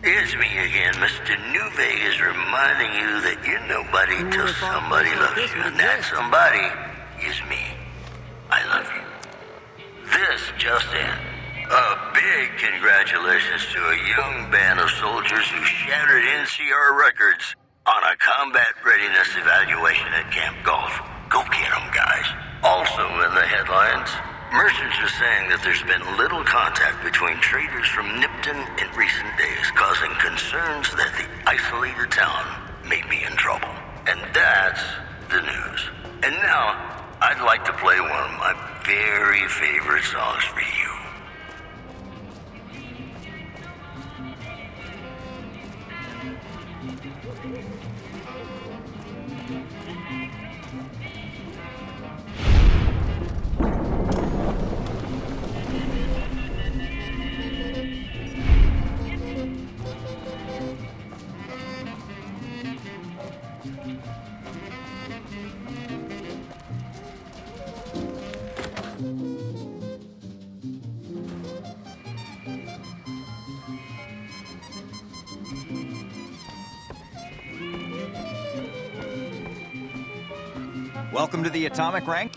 It's me again, Mr. New Vegas, reminding you that you're nobody till somebody loves you, and that somebody is me. I love you. This just in. A big congratulations to a young band of soldiers who shattered NCR records on a combat readiness evaluation at Camp Golf. Go get 'em, guys. Also in the headlines, merchants are saying that there's been little contact between traders from Nipton in recent days, causing concerns that the isolated town may be in trouble. And that's the news. And now, I'd like to play one of my very favorite songs for you. Welcome to the Atomic Rank.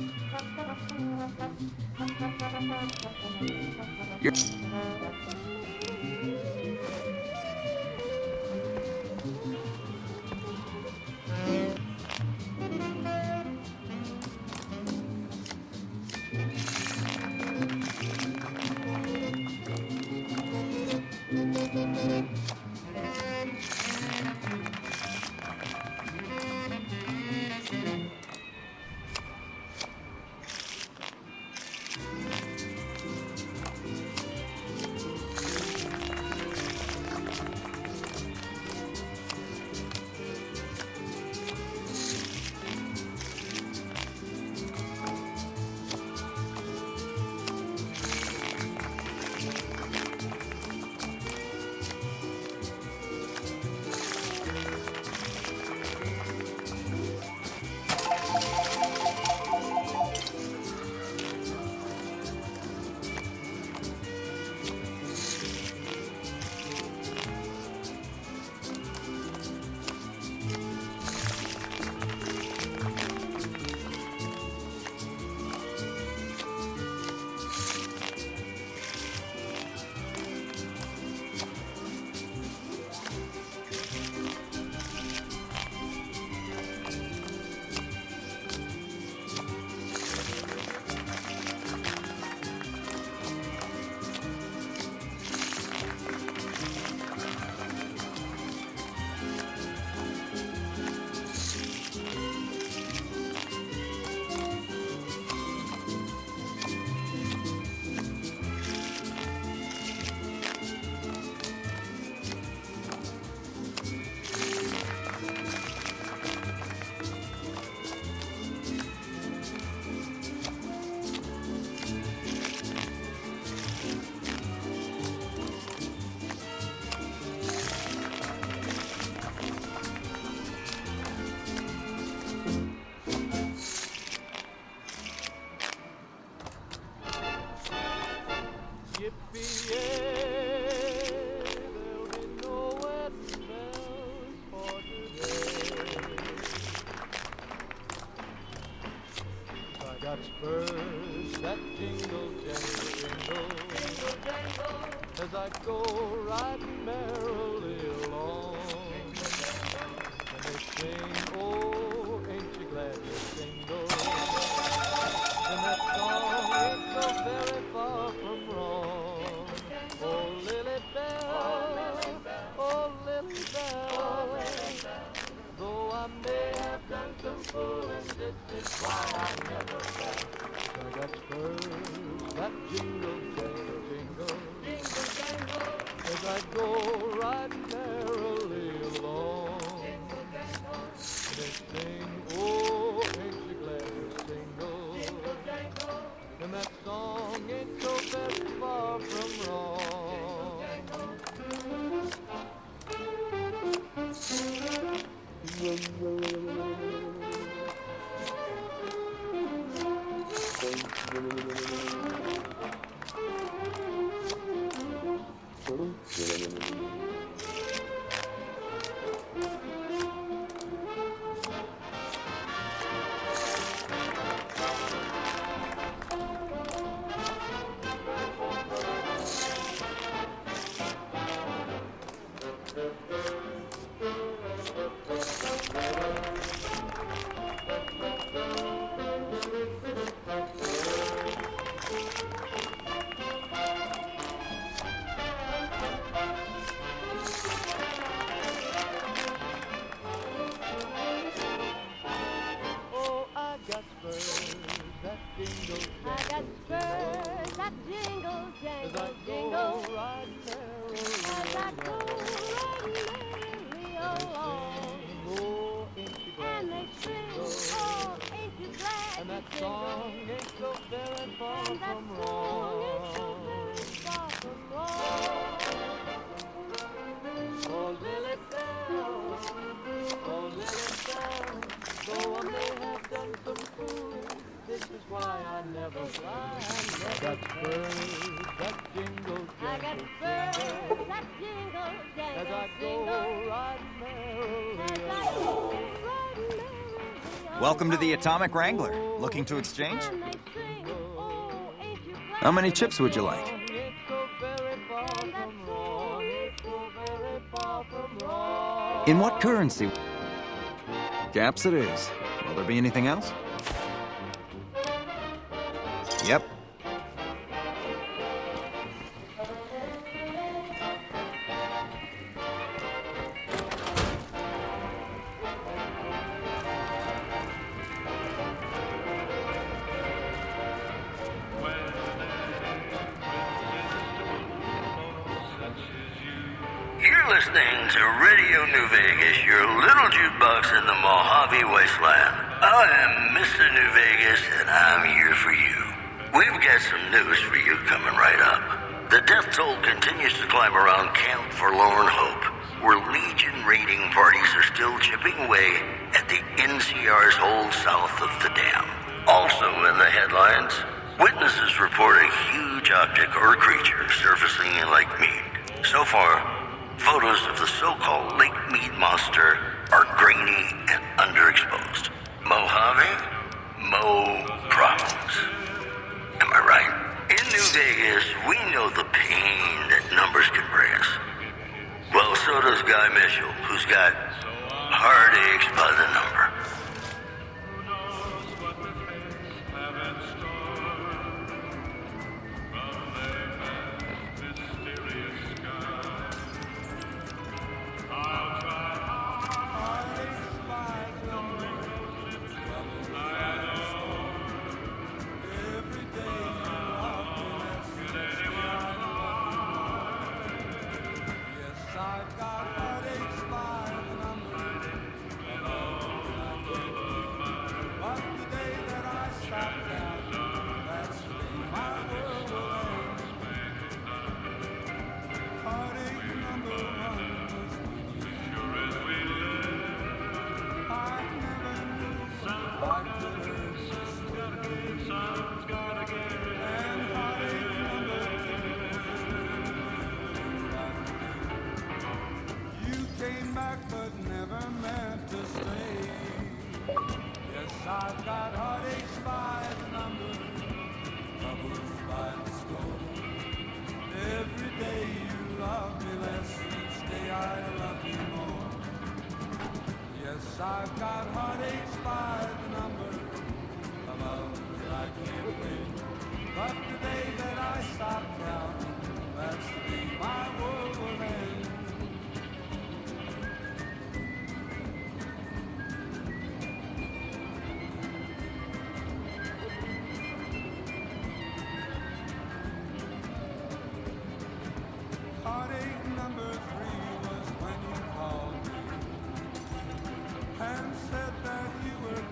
got spurs that jingle, jangle, jingle, jangle, as I go riding merrily along. And they sing, oh, ain't you glad you're single? And that song ain't so very far from wrong. Oh, Lily Bell, oh, Lily Bell, though I may have done some fooling, this is why I never fell. I got spurs that jingle, jangle, jingle, jingle, jangle, as I go riding merrily along. Jingle, jangle, they sing, oh, ain't you glad you're single? Jingle, jangle, and that song ain't so very far from wrong. Oh, I got spurs that jingle, I got spurs that jingle, as jangle, I jingle. go riding merrily As I go along. riding merrily along. Oh, ain't you glad And they to sing, jingle? oh, ain't you glad And to that jingle? song ain't so very far And that from song ain't so very wrong. far from wrong. Oh, Lily Bell, oh, Lily Bell, though I may have done some fooling, this is why I never fly. I got spurs that jingle, I got jangle, spurs jingle, that jingle, as jangle, I jingle. go riding merrily As I along. go riding merrily Welcome to the along. Atomic Wrangler. Looking to exchange? And they sing, oh, ain't you glad? How many chips would you like? Ain't so very far And that from song wrong. ain't Ain't so very far from wrong. In what currency? Caps it is. Will there be anything else? Yep. You're listening to Radio New Vegas, your little jukebox in the Mojave Wasteland. I am Mr. New Vegas, and I'm here for you. We've got some news for you coming right up. The death toll continues to climb around Camp Forlorn Hope, where Legion raiding parties are still chipping away at the NCR's hold south of the dam. Also in the headlines, witnesses report a huge object or creature surfacing in Lake Mead. So far, photos of the so-called Lake Mead monster are grainy and underexposed. Mojave? Mo problems. Am I right? In New Vegas, we know the pain that numbers can bring us. Well, so does Guy Mitchell, who's got heartaches by the number. I've got heartaches by the number, troubles by the score. Every day you love me less, each day I love you more. Yes, I've got heartaches by the number, of love that I can't win. But the day that I stop counting, that's the day my world will end. Heartache number 3 was when you called me and said that you were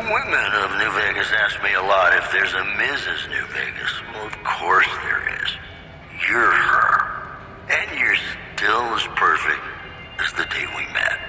women of New Vegas ask me a lot if there's a Mrs. New Vegas. Well, of course there is. You're her. And you're still as perfect as the day we met.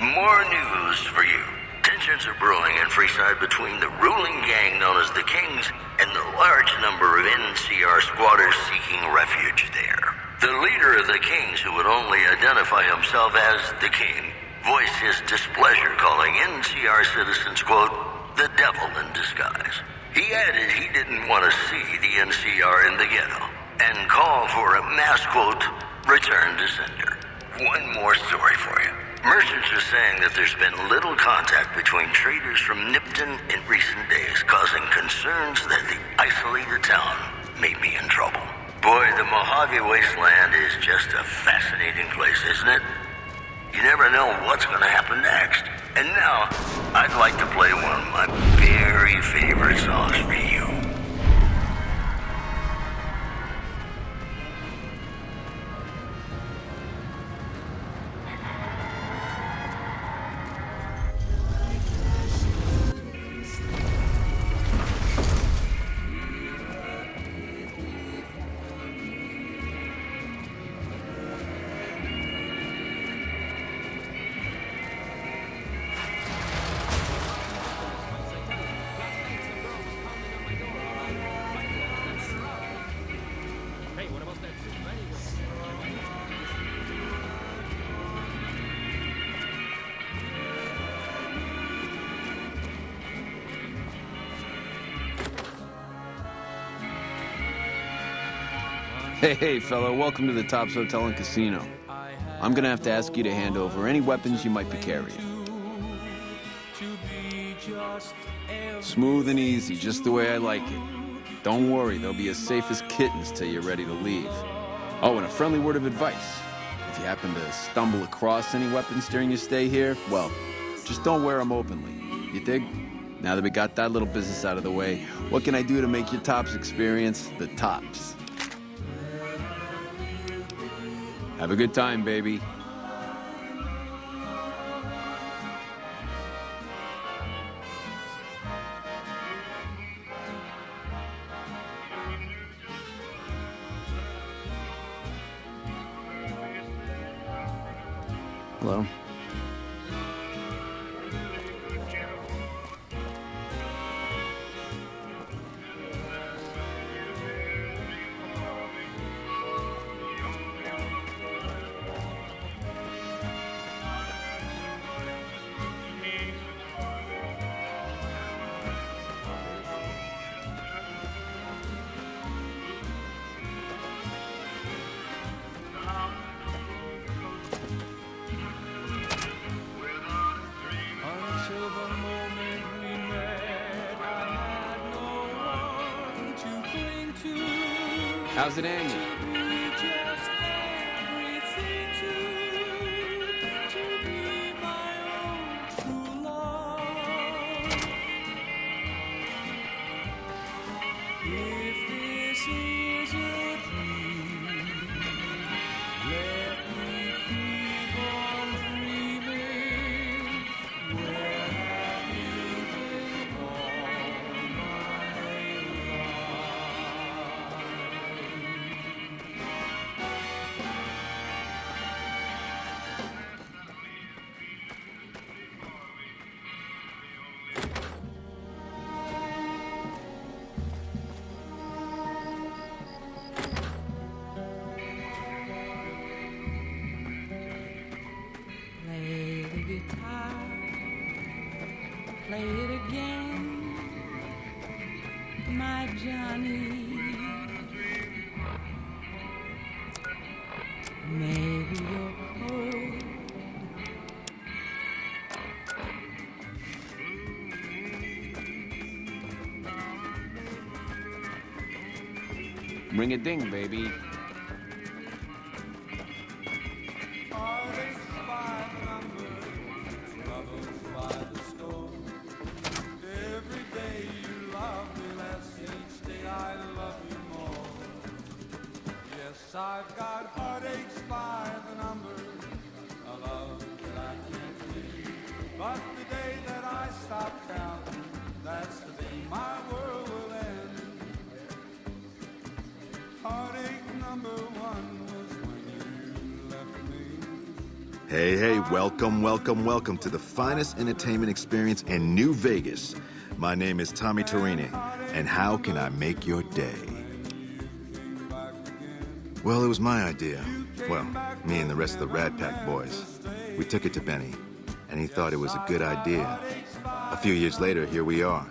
More news for you. Tensions are brewing in Freeside between the ruling gang known as the Kings and the large number of NCR squatters seeking refuge there. The leader of the Kings, who would only identify himself as the King, voiced his displeasure, calling NCR citizens, quote, the devil in disguise. He added he didn't want to see the NCR in the ghetto and called for a mass, quote, return to sender. One more story for you. Merchants are saying that there's been little contact between traders from Nipton in recent days, causing concerns that the isolated town may be in trouble. Boy, the Mojave Wasteland is just a fascinating place, isn't it? You never know what's going to happen next. And now, I'd like to play one of my very favorite songs for you. Hey, fella, welcome to the Tops Hotel and Casino. I'm gonna have to ask you to hand over any weapons you might be carrying. Smooth and easy, just the way I like it. Don't worry, they'll be as safe as kittens till you're ready to leave. Oh, and a friendly word of advice. If you happen to stumble across any weapons during your stay here, well, just don't wear them openly. You dig? Now that we got that little business out of the way, what can I do to make your Tops experience the tops? Have a good time, baby. Hello? Until the moment we met, I had no one to cling to. How's it hanging? Be just everything to be my own true love. If this is a dream, let me keep on dreaming. Where have you been all my Play the guitar, play it again, my Johnny. Maybe you're cold, Ring a ding, baby. heartaches by the number, troubles by the score. Every day you love me less, each day I love you more. Yes, I've got heartaches by the number, a love that I can't give. But the day that I stop counting, Hey, welcome to the finest entertainment experience in New Vegas. My name is Tommy Torini, and how can I make your day? Well, it was my idea. Well, me and the rest of the Rat Pack boys. We took it to Benny, and he thought it was a good idea. A few years later, here we are,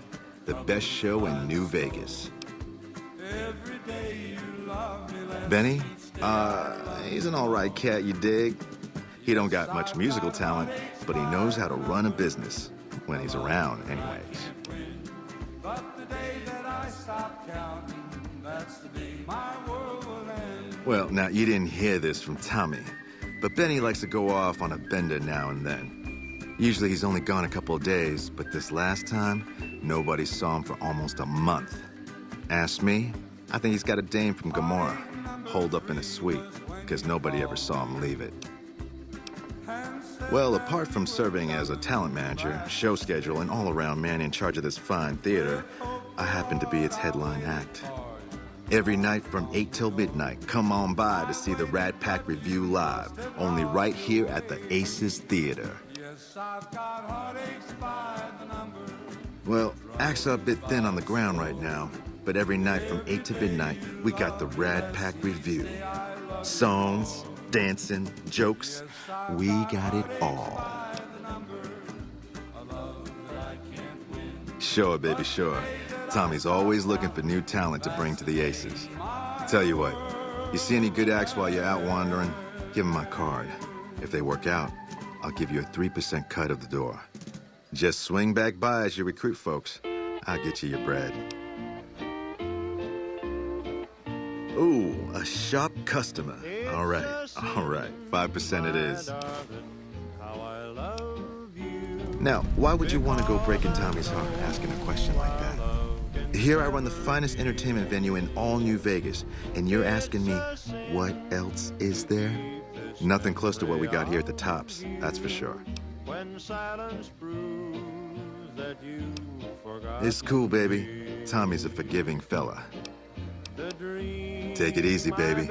the best show in New Vegas. Benny? He's an all right cat, you dig? He don't got much musical talent, but he knows how to run a business. When he's around, anyways. Well, now, you didn't hear this from Tommy, but Benny likes to go off on a bender now and then. Usually he's only gone a couple of days, but this last time, nobody saw him for almost a month. Ask me, I think he's got a dame from Gomorrah, holed up in a suite, because nobody ever saw him leave it. Well, apart from serving as a talent manager, show schedule, and all-around man in charge of this fine theater, I happen to be its headline act. Every night from 8 till midnight, come on by to see the Rat Pack Review live, only right here at the Aces Theater. Well, acts are a bit thin on the ground right now, but every night from 8 to midnight, we got the Rat Pack Review. Songs, dancing, jokes, we got it all. Sure, baby, sure. Tommy's always looking for new talent to bring to the Aces. Tell you what, you see any good acts while you're out wandering, give them my card. If they work out, I'll give you a 3% cut of the door. Just swing back by as you recruit folks. I'll get you your bread. Ooh, a sharp customer. All right, 5% it is. Now, why would you want to go breaking Tommy's heart asking a question like that? Here I run the finest entertainment venue in all New Vegas, and you're asking me, what else is there? Nothing close to what we got here at the Tops, that's for sure. It's cool, baby. Tommy's a forgiving fella. Take it easy, baby.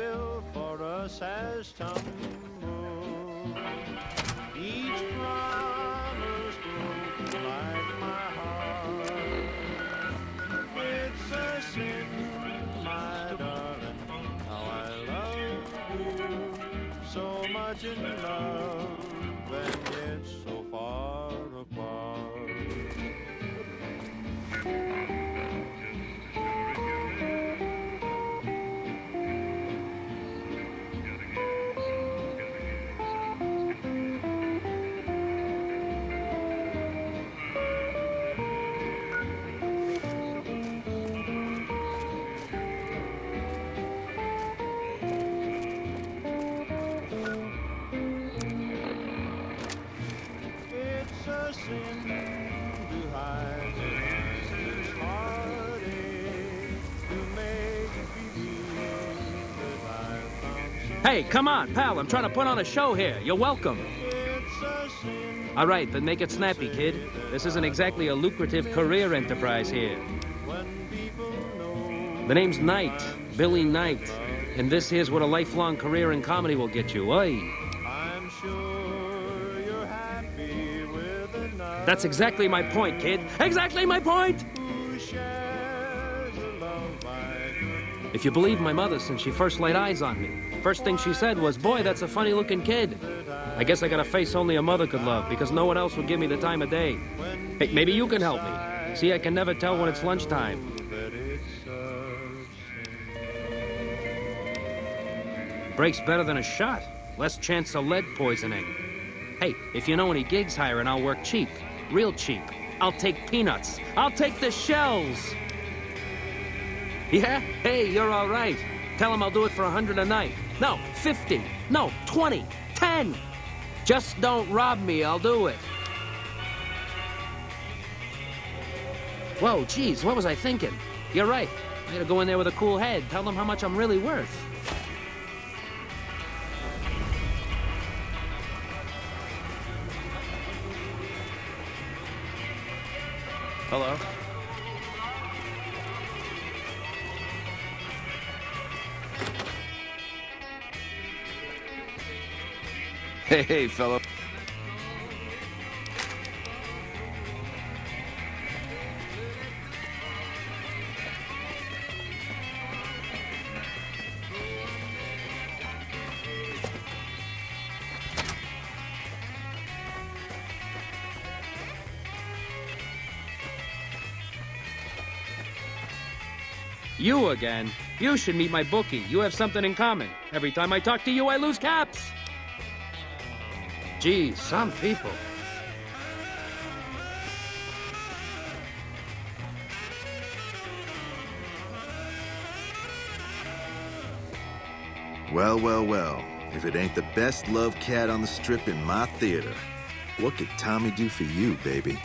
So much in love, and yet so far apart. Hey, come on, pal, I'm trying to put on a show here. You're welcome. All right, then make it snappy, kid. This isn't exactly a lucrative career enterprise here. The name's Knight, Billy Knight, and this here's what a lifelong career in comedy will get you, oi. That's exactly my point, kid. Exactly my point! If you believe my mother, since she first laid eyes on me, first thing she said was, boy, that's a funny-looking kid. I guess I got a face only a mother could love, because no one else would give me the time of day. Hey, maybe you can help me. See, I can never tell when it's lunchtime. Break's better than a shot. Less chance of lead poisoning. Hey, if you know any gigs hiring, I'll work cheap. Real cheap. I'll take peanuts. I'll take the shells. Yeah? Hey, you're all right. Tell him I'll do it for 100 a night. No, 50. No, 20. 10. Just don't rob me, I'll do it. Whoa, geez, what was I thinking? You're right. I gotta go in there with a cool head. Tell them how much I'm really worth. Hello? Hey, fellow. You again? You should meet my bookie. You have something in common. Every time I talk to you, I lose caps. Geez, some people. Well, well, well. If it ain't the best loved cat on the strip in my theater, what could Tommy do for you, baby?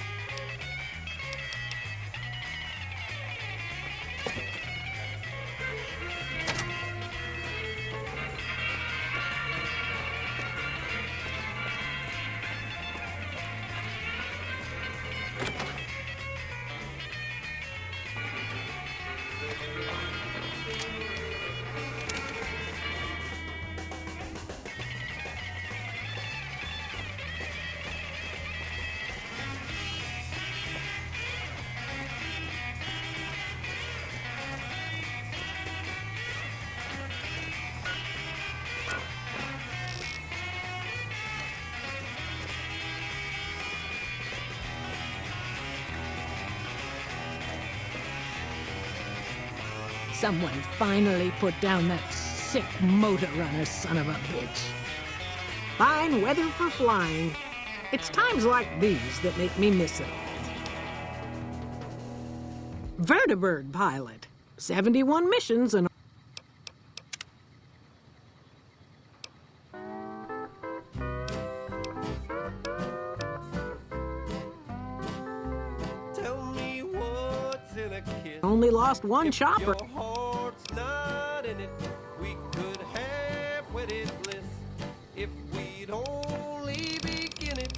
Someone finally put down that sick motor runner son of a bitch. Fine weather for flying. It's times like these that make me miss it all. Vertibird pilot. 71 missions and... Tell me what's in a kiss. only lost one chopper. Your heart's not in it. We could have wedded bliss if we'd only begin it.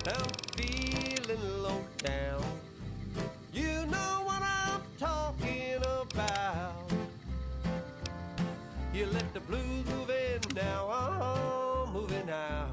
I'm feeling low down. You know what I'm talking about. You let the blues move in, now I'm moving out.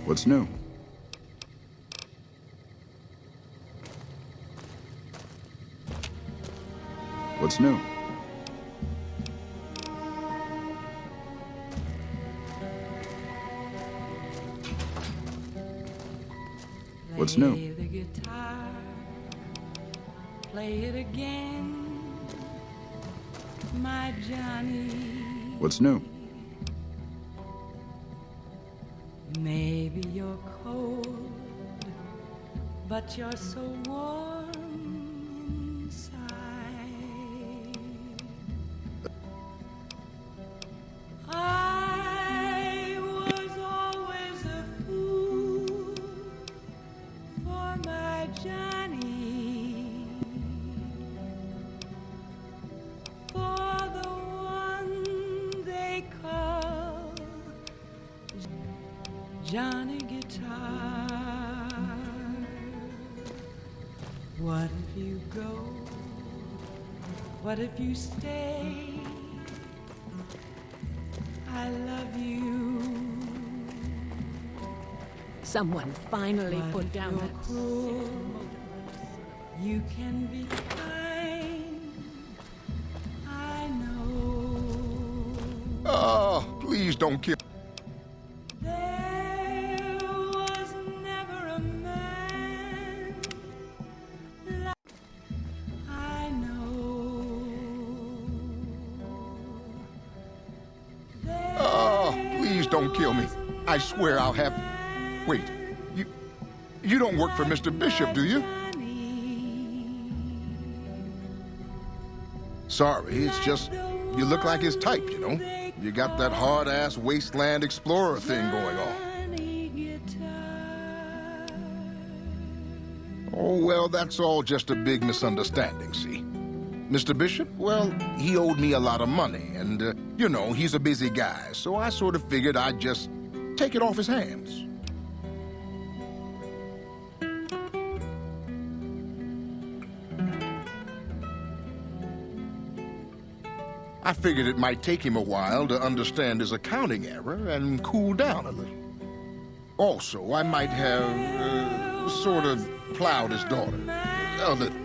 What's new? What's new? What's new? Play the guitar, play it again, my Johnny. What's new? Maybe you're cold, but you're so warm inside. I was always a fool for my Johnny, for the one they call Johnny Guitar. What if you go? What if you stay? I love you. Someone finally What put if down you're that cruel? You can be kind. I know. Oh, please don't kill. There was never a man like I know. Oh, please don't kill me. I swear I'll have... Wait, you don't work for Mr. Bishop, do you? Johnny, sorry. It's just you look like his type, you know? You got that hard-ass wasteland explorer thing going on. Oh, well, that's all just a big misunderstanding, see? Mr. Bishop, well, he owed me a lot of money, and, you know, he's a busy guy, so I sort of figured I'd just take it off his hands. I figured it might take him a while to understand his accounting error and cool down a little. Also, I might have, sort of plowed his daughter. A little.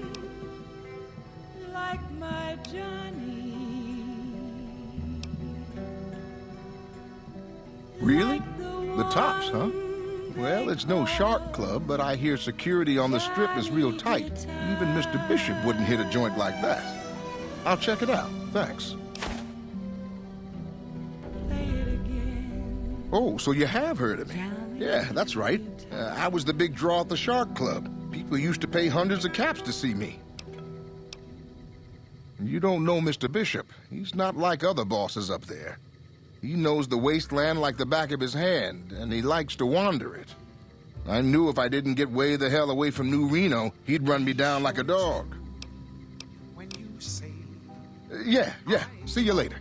Like my Johnny. Really? The tops, huh? Well, it's no shark club, but I hear security on the strip is real tight. Even Mr. Bishop wouldn't hit a joint like that. I'll check it out. Thanks. Oh, so you have heard of me. Yeah, that's right. I was the big draw at the Shark Club. People used to pay hundreds of caps to see me. You don't know Mr. Bishop. He's not like other bosses up there. He knows the wasteland like the back of his hand, and he likes to wander it. I knew if I didn't get way the hell away from New Reno, he'd run me down like a dog. When you say Yeah. See you later.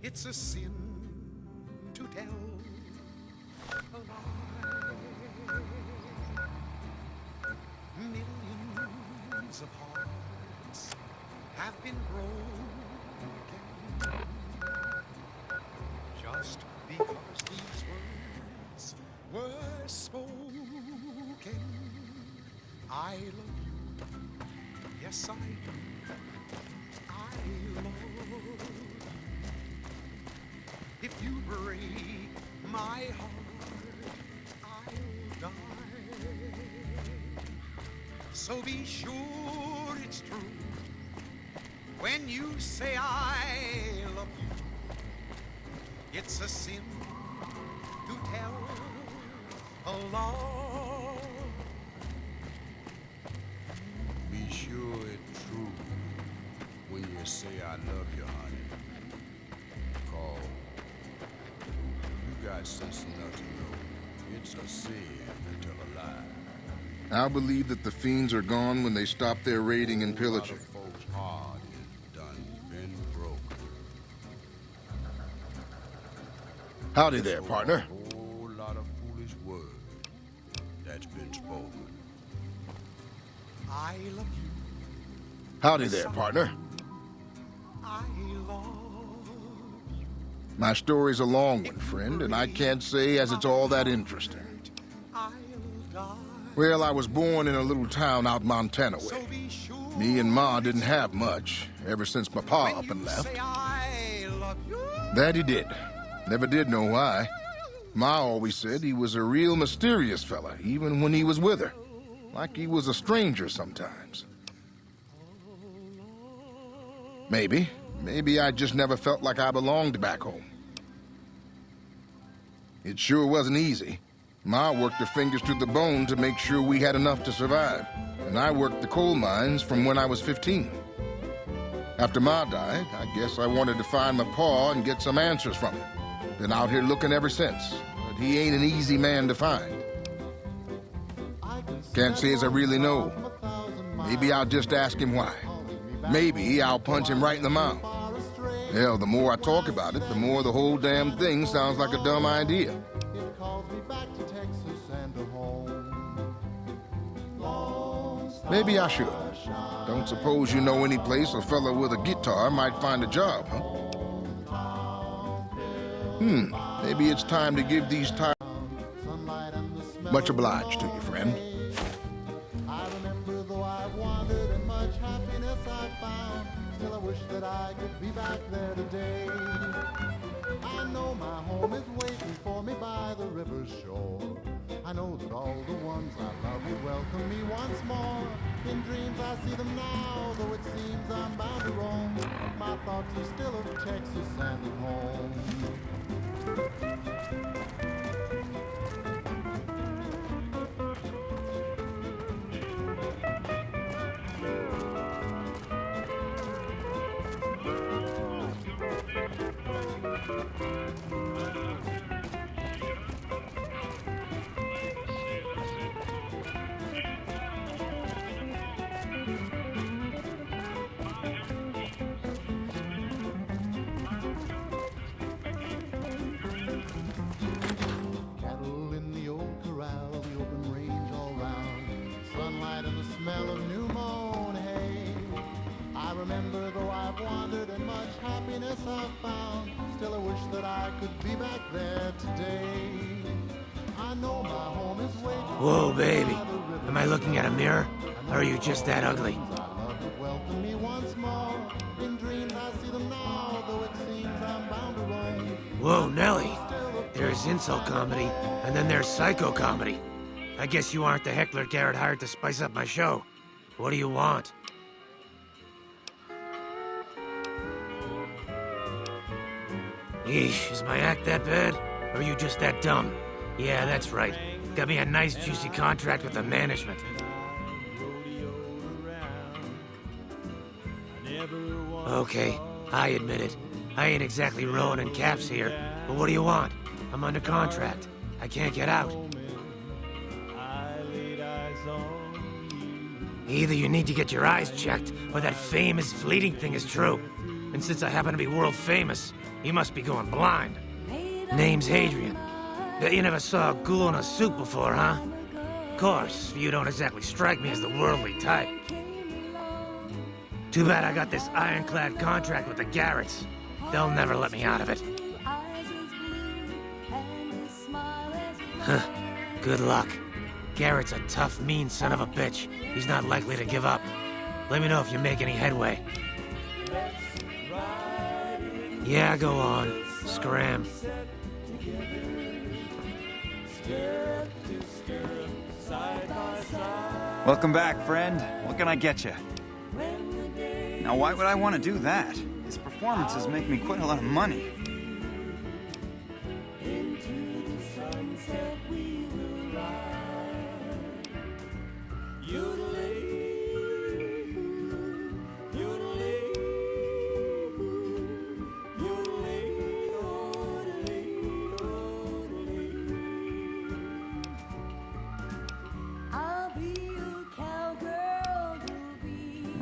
it's a sin to tell a lie. Millions of hearts have been broken just because these words were spoken. I love you, yes I do. I love. If you break my heart, I'll die. So be sure it's true when you say I love you. It's a sin to tell a lie. Be sure it's true when you say I love you, honey. Call. You got sense enough to know it's a sin to tell a lie. I believe that the fiends are gone when they stop their raiding and pillaging. A lot of folks' heart is done been broken. Howdy there, partner. A whole lot of foolish words that's been spoken. I love you. Howdy there, partner. I love you. My story's a long one, friend, and I can't say as it's all that interesting. I'll die. Well, I was born in a little town out Montana So way. be sure Me and Ma didn't have much, ever since my pa up and left. say I love you. That he did. Never did know why. Ma always said he was a real mysterious fella, even when he was with her. Like he was a stranger sometimes. Maybe. Maybe I just never felt like I belonged back home. It sure wasn't easy. Ma worked her fingers to the bone to make sure we had enough to survive. And I worked the coal mines from when I was 15. After Ma died, I guess I wanted to find my pa and get some answers from him. Been out here looking ever since, but he ain't an easy man to find. Can't say as I really know. Maybe I'll just ask him why. Maybe I'll punch him right in the mouth. Hell, the more I talk about it, the more the whole damn thing sounds like a dumb idea. Maybe I should. Don't suppose you know any place a fella with a guitar might find a job, huh? Maybe it's time to give these tires. Much obliged to you, friend. I remember though I've wandered and much happiness I've found, still I wish that I could be back there today. I know my home is waiting for me by the river's shore. I know that all the ones I love will welcome me once more. In dreams I see them now, though it seems I'm bound to roam. My thoughts are still of Texas and at home. happiness I found. Still I wish that I could be back there today. I know my home is waiting. Whoa, baby. Am I looking at a mirror? Or are you just that ugly? Welcome me once more. In dreams I see them now, though it seems I'm bound to roam. Whoa, Nelly. There's insult comedy, and then there's psycho comedy. I guess you aren't the heckler Garrett hired to spice up my show. What do you want? Yeesh, is my act that bad? Or are you just that dumb? Yeah, that's right. Got me a nice juicy contract with the management. Okay, I admit it. I ain't exactly rowing in caps here, but what do you want? I'm under contract. I can't get out. Either you need to get your eyes checked, or that famous fleeting thing is true. And since I happen to be world famous, you must be going blind. Name's Hadrian. Bet you never saw a ghoul in a suit before, huh? Of course, you don't exactly strike me as the worldly type. Too bad I got this ironclad contract with the Garretts. They'll never let me out of it. Huh. Good luck. Garrett's a tough, mean son of a bitch. He's not likely to give up. Let me know if you make any headway. Yeah, go on. Scram. Welcome back, friend. What can I get you? Now, why would I want to do that? His performances make me quite a lot of money.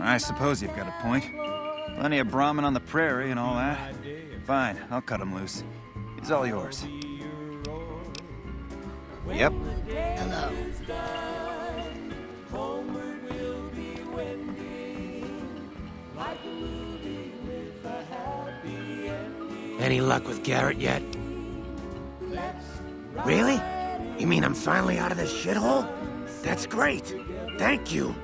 I suppose you've got a point. Plenty of Brahmin on the prairie and all that. Fine, I'll cut him loose. He's all yours. Yep. Hello. Any luck with Garrett yet? Really? You mean I'm finally out of this shithole? That's great. Thank you.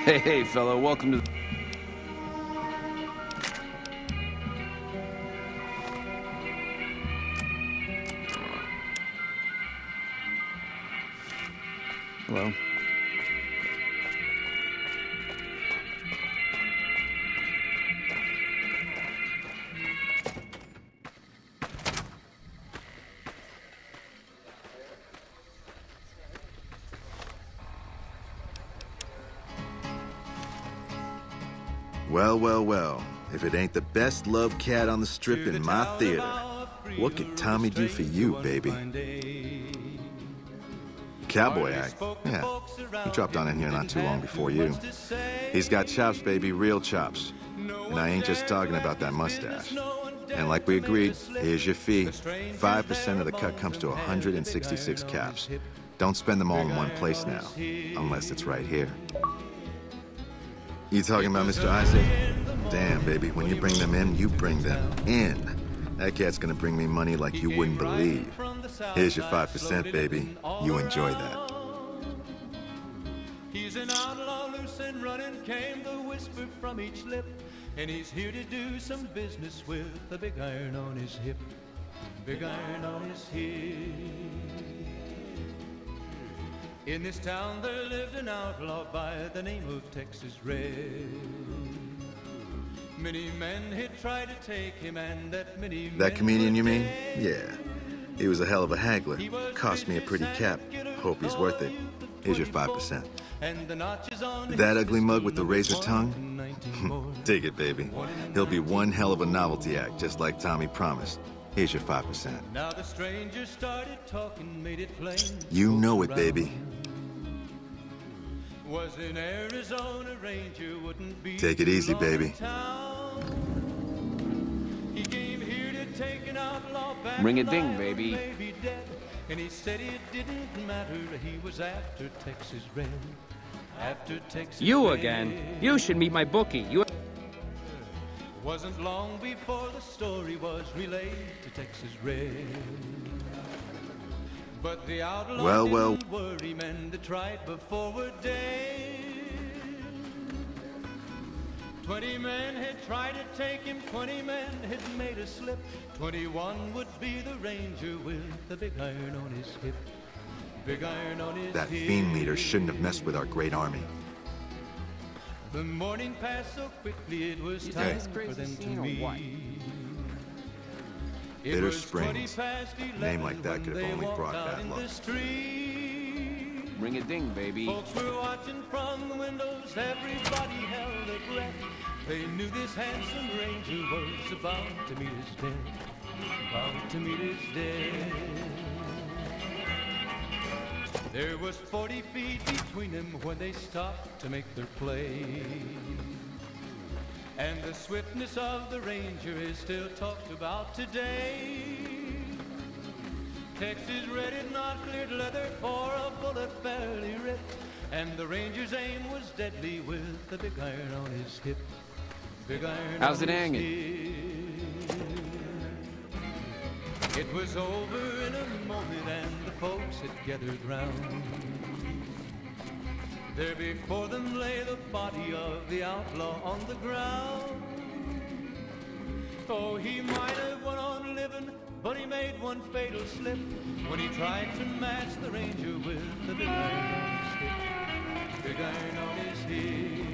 Hey, fella, welcome to... Hello. Well, well, well. If it ain't the best loved cat on the strip in my theater, what could Tommy do for you, baby? Cowboy act? Yeah. He dropped on in here not too long before you. He's got chops, baby, real chops. And I ain't just talking about that mustache. And like we agreed, here's your fee. 5% of the cut comes to 166 caps. Don't spend them all in one place now, unless it's right here. You talking about Mr. Isaac? Damn, baby, when you bring them in, you bring them in. That cat's gonna bring me money like you wouldn't believe. Here's your 5%, baby. You enjoy that. He's an outlaw, loose and running, came the whisper from each lip. And he's here to do some business with a big iron on his hip. Big iron on his hip. In this town there lived an outlaw by the name of Texas Red. Many men had tried to take him, and that many That comedian you mean? Yeah. He was a hell of a haggler. Cost me a pretty cap. Hope he's worth it. Here's your 5%. That ugly mug with the razor tongue? Take it, baby. He'll be one hell of a novelty act, just like Tommy promised. Here's your 5%. Now the stranger started talking, made it plain. You know it, baby. Was in Arizona Ranger, wouldn't be Take it easy, baby. He came here to take an outlaw back. Ring a ding, baby. And he said it didn't matter, he was after Texas Red. After Texas You Red. again? You should meet my bookie. You. Wasn't long before the story was relayed to Texas Red. But the outlaw didn't worry men that tried before were dead. 20 men had tried to take him, 20 men had made a slip. 21 would be the ranger with the big iron on his hip. Big iron on his That hip. fiend leader shouldn't have messed with our great army. The morning passed so quickly it was time for them to meet. Bitter Springs. A name like that could have only brought bad luck. Ring a ding, baby. Folks were watching from the windows, everybody held their breath. They knew this handsome ranger was about to meet his death. About to meet his death. There was 40 feet between them when they stopped to make their play. And the swiftness of the ranger is still talked about today. Texas Red had not cleared leather for a bullet fairly ripped. And the ranger's aim was deadly with the big iron on his hip. Big iron How's on it his hanging? hip. It was over in a moment and the folks had gathered round. There before them lay the body of the outlaw on the ground. Oh, he might have went on living, but he made one fatal slip when he tried to match the ranger with the big iron on his hip. Big iron on his hip.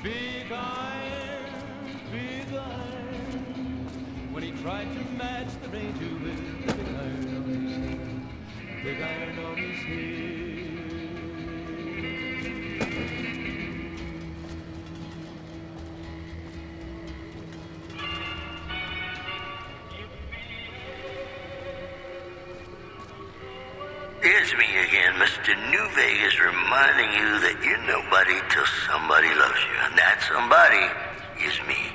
Big iron, big iron. When he tried to match the ranger with the big iron on his hip. Big iron on his hip. It's me again, Mr. New Vegas, reminding you that you're nobody till somebody loves you. And that somebody is me.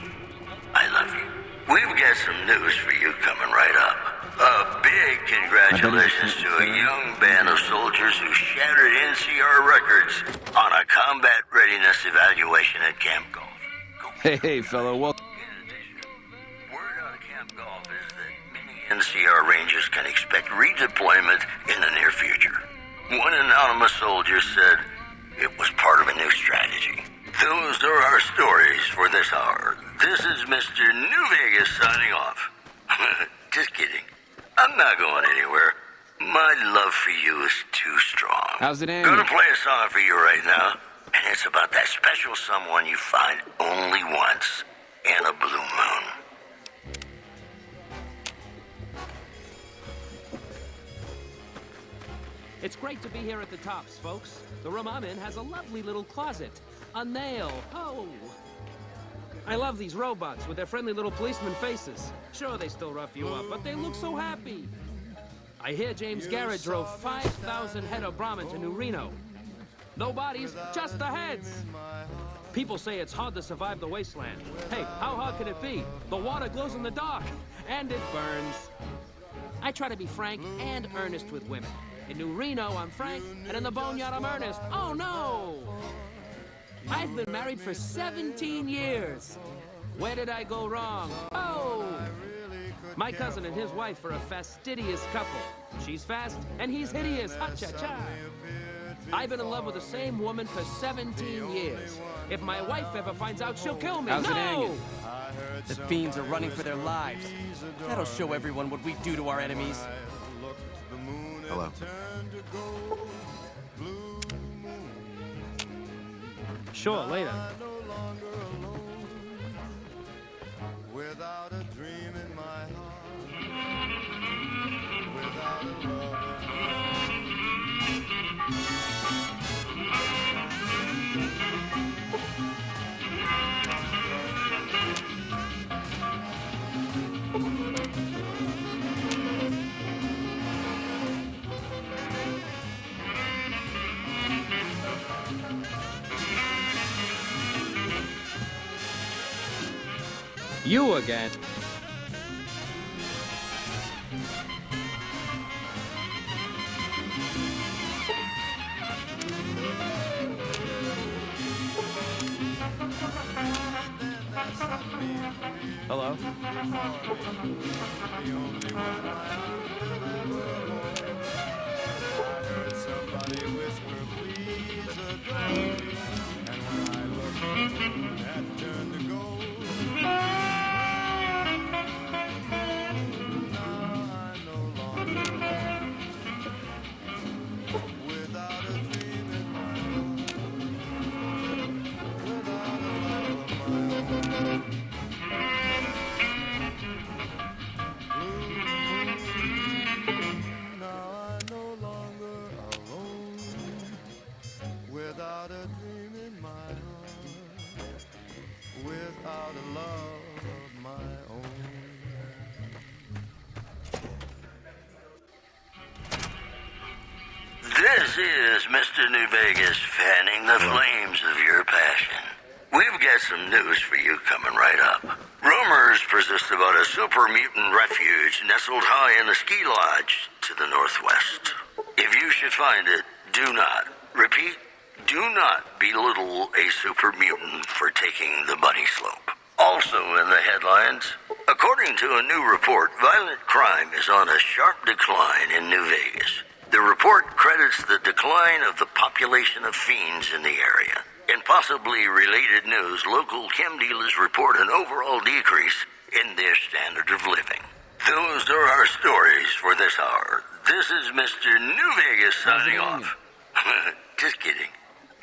I love you. We've got some news for you coming right up. A big congratulations to a young band of soldiers who shattered NCR records on a combat readiness evaluation at Camp Golf. Hey, fellow, well... Word out of Camp Golf is that many NCR Rangers can expect redeployment in the near future. One anonymous soldier said it was part of a new strategy. Those are our stories for this hour. This is Mr. New Vegas signing off. Just kidding. I'm not going anywhere. My love for you is too strong. How's it ending? Gonna play a song for you right now, and it's about that special someone you find only once in a blue moon. It's great to be here at the Tops, folks. The room I'm in has a lovely little closet. A nail. Oh. I love these robots with their friendly little policeman faces. Sure, they still rough you up, but they look so happy. I hear James Garrett drove 5,000 head of Brahmin to New Reno. No bodies, just the heads. People say it's hard to survive the wasteland. Hey, how hard can it be? The water glows in the dark, and it burns. I try to be frank and earnest with women. In New Reno, I'm frank, and in the Boneyard, I'm earnest. Oh, no! I've been married for 17 years. Where did I go wrong? Oh! My cousin and his wife are a fastidious couple. She's fast, and he's hideous. Ha-cha-cha! I've been in love with the same woman for 17 years. If my wife ever finds out, she'll kill me. How's it No! hanging? The fiends are running for their lives. That'll show everyone what we do to our enemies. Hello. Sure, later. Without a dream in my heart, without a love in You again. Hello? somebody whisper, please adore me. And when I looked, had turned to gold. Now I'm no longer alone. Without a dream in my heart, without a love of my own. Now I'm no longer alone. Without a dream in my heart, without a love of my own. This is Mr. New Vegas fanning the flames of your passion. We've got some news for you coming right up. Rumors persist about a super mutant refuge nestled high in a ski lodge to the northwest. If you should find it, do not, repeat, do not belittle a super mutant for taking the bunny slope. Also in the headlines, according to a new report, violent crime is on a sharp decline in New Vegas. The report credits the decline of the population of fiends in the area. In possibly related news, local chem dealers report an overall decrease in their standard of living. Those are our stories for this hour. This is Mr. New Vegas signing off. Just kidding.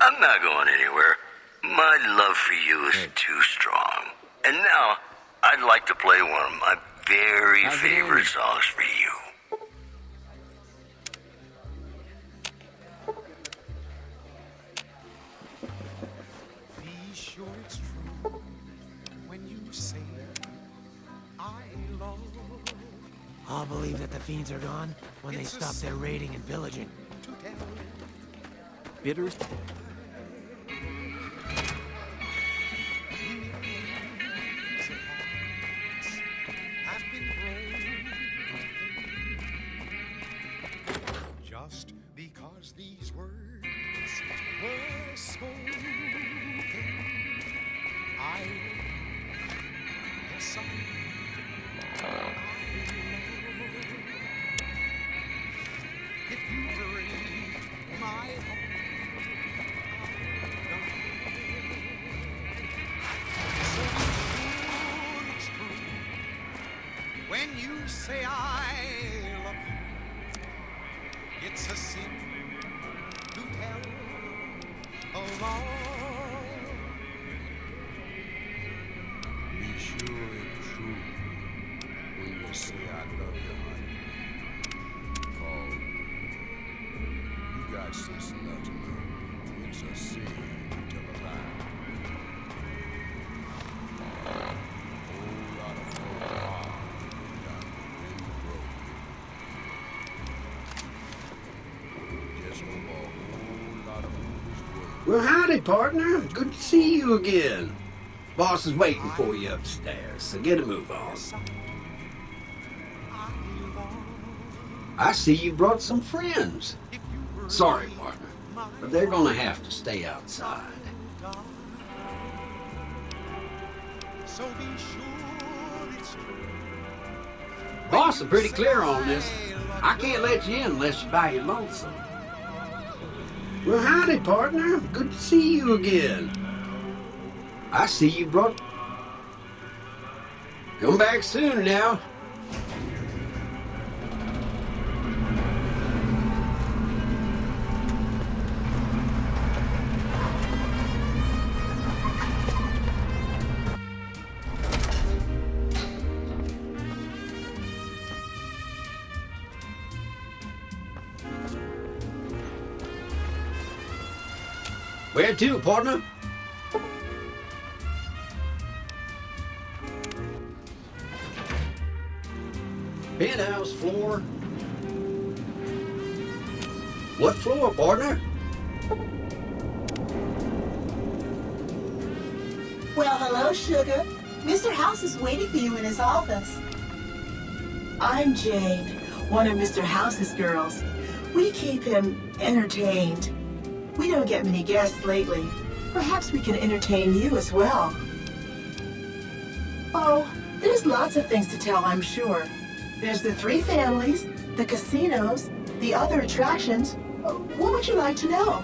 I'm not going anywhere. My love for you is too strong. And now, I'd like to play one of my very favorite songs for you. Be sure it's true when you say I love. I'll believe that the fiends are gone when they stop their raiding and pillaging. Bitter. Just because these words were spoken, I yes, if you break my heart, so it's true when you say I love you. It's a sin to tell a lie. Be sure it's true when you say I love you, honey. Call. You got sense enough to know it's a sin to tell a lie. Whole lot of folk are done and broke. Just no more whole lot of foolish words. Well, howdy, partner. Good to see you again. Boss is waiting for you upstairs, so get a move on. I see you brought some friends. Sorry, partner, but they're gonna have to stay outside. So be sure it's true. Boss is pretty clear on this. I can't let you in unless you buy your lonesome. Well, howdy, partner. Good to see you again. I see you brought... Come back soon now. Where to, partner? Penthouse floor. What floor, partner? Well, hello, Sugar. Mr. House is waiting for you in his office. I'm Jane, one of Mr. House's girls. We keep him entertained. We don't get many guests lately. Perhaps we can entertain you as well. Oh, there's lots of things to tell, I'm sure. There's the 3 families, the casinos, the other attractions. What would you like to know?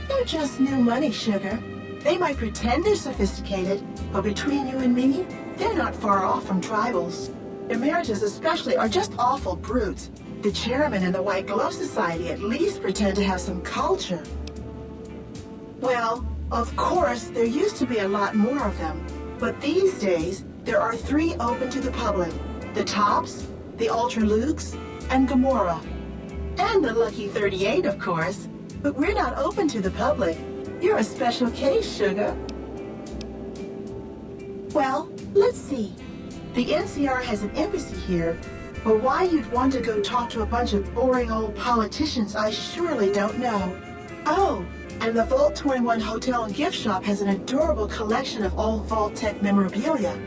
They're just new money, Sugar. They might pretend they're sophisticated, but between you and me, they're not far off from tribals. Emeritus especially are just awful brutes. The chairman and the White Glove Society at least pretend to have some culture. Well, of course, there used to be a lot more of them. But these days, there are 3 open to the public. The Tops, the Ultra Lukes, and Gamora. And the Lucky 38, of course. But we're not open to the public. You're a special case, Sugar. Well, let's see. The NCR has an embassy here, but why you'd want to go talk to a bunch of boring old politicians, I surely don't know. Oh, and the Vault 21 Hotel and Gift Shop has an adorable collection of old Vault-Tec memorabilia.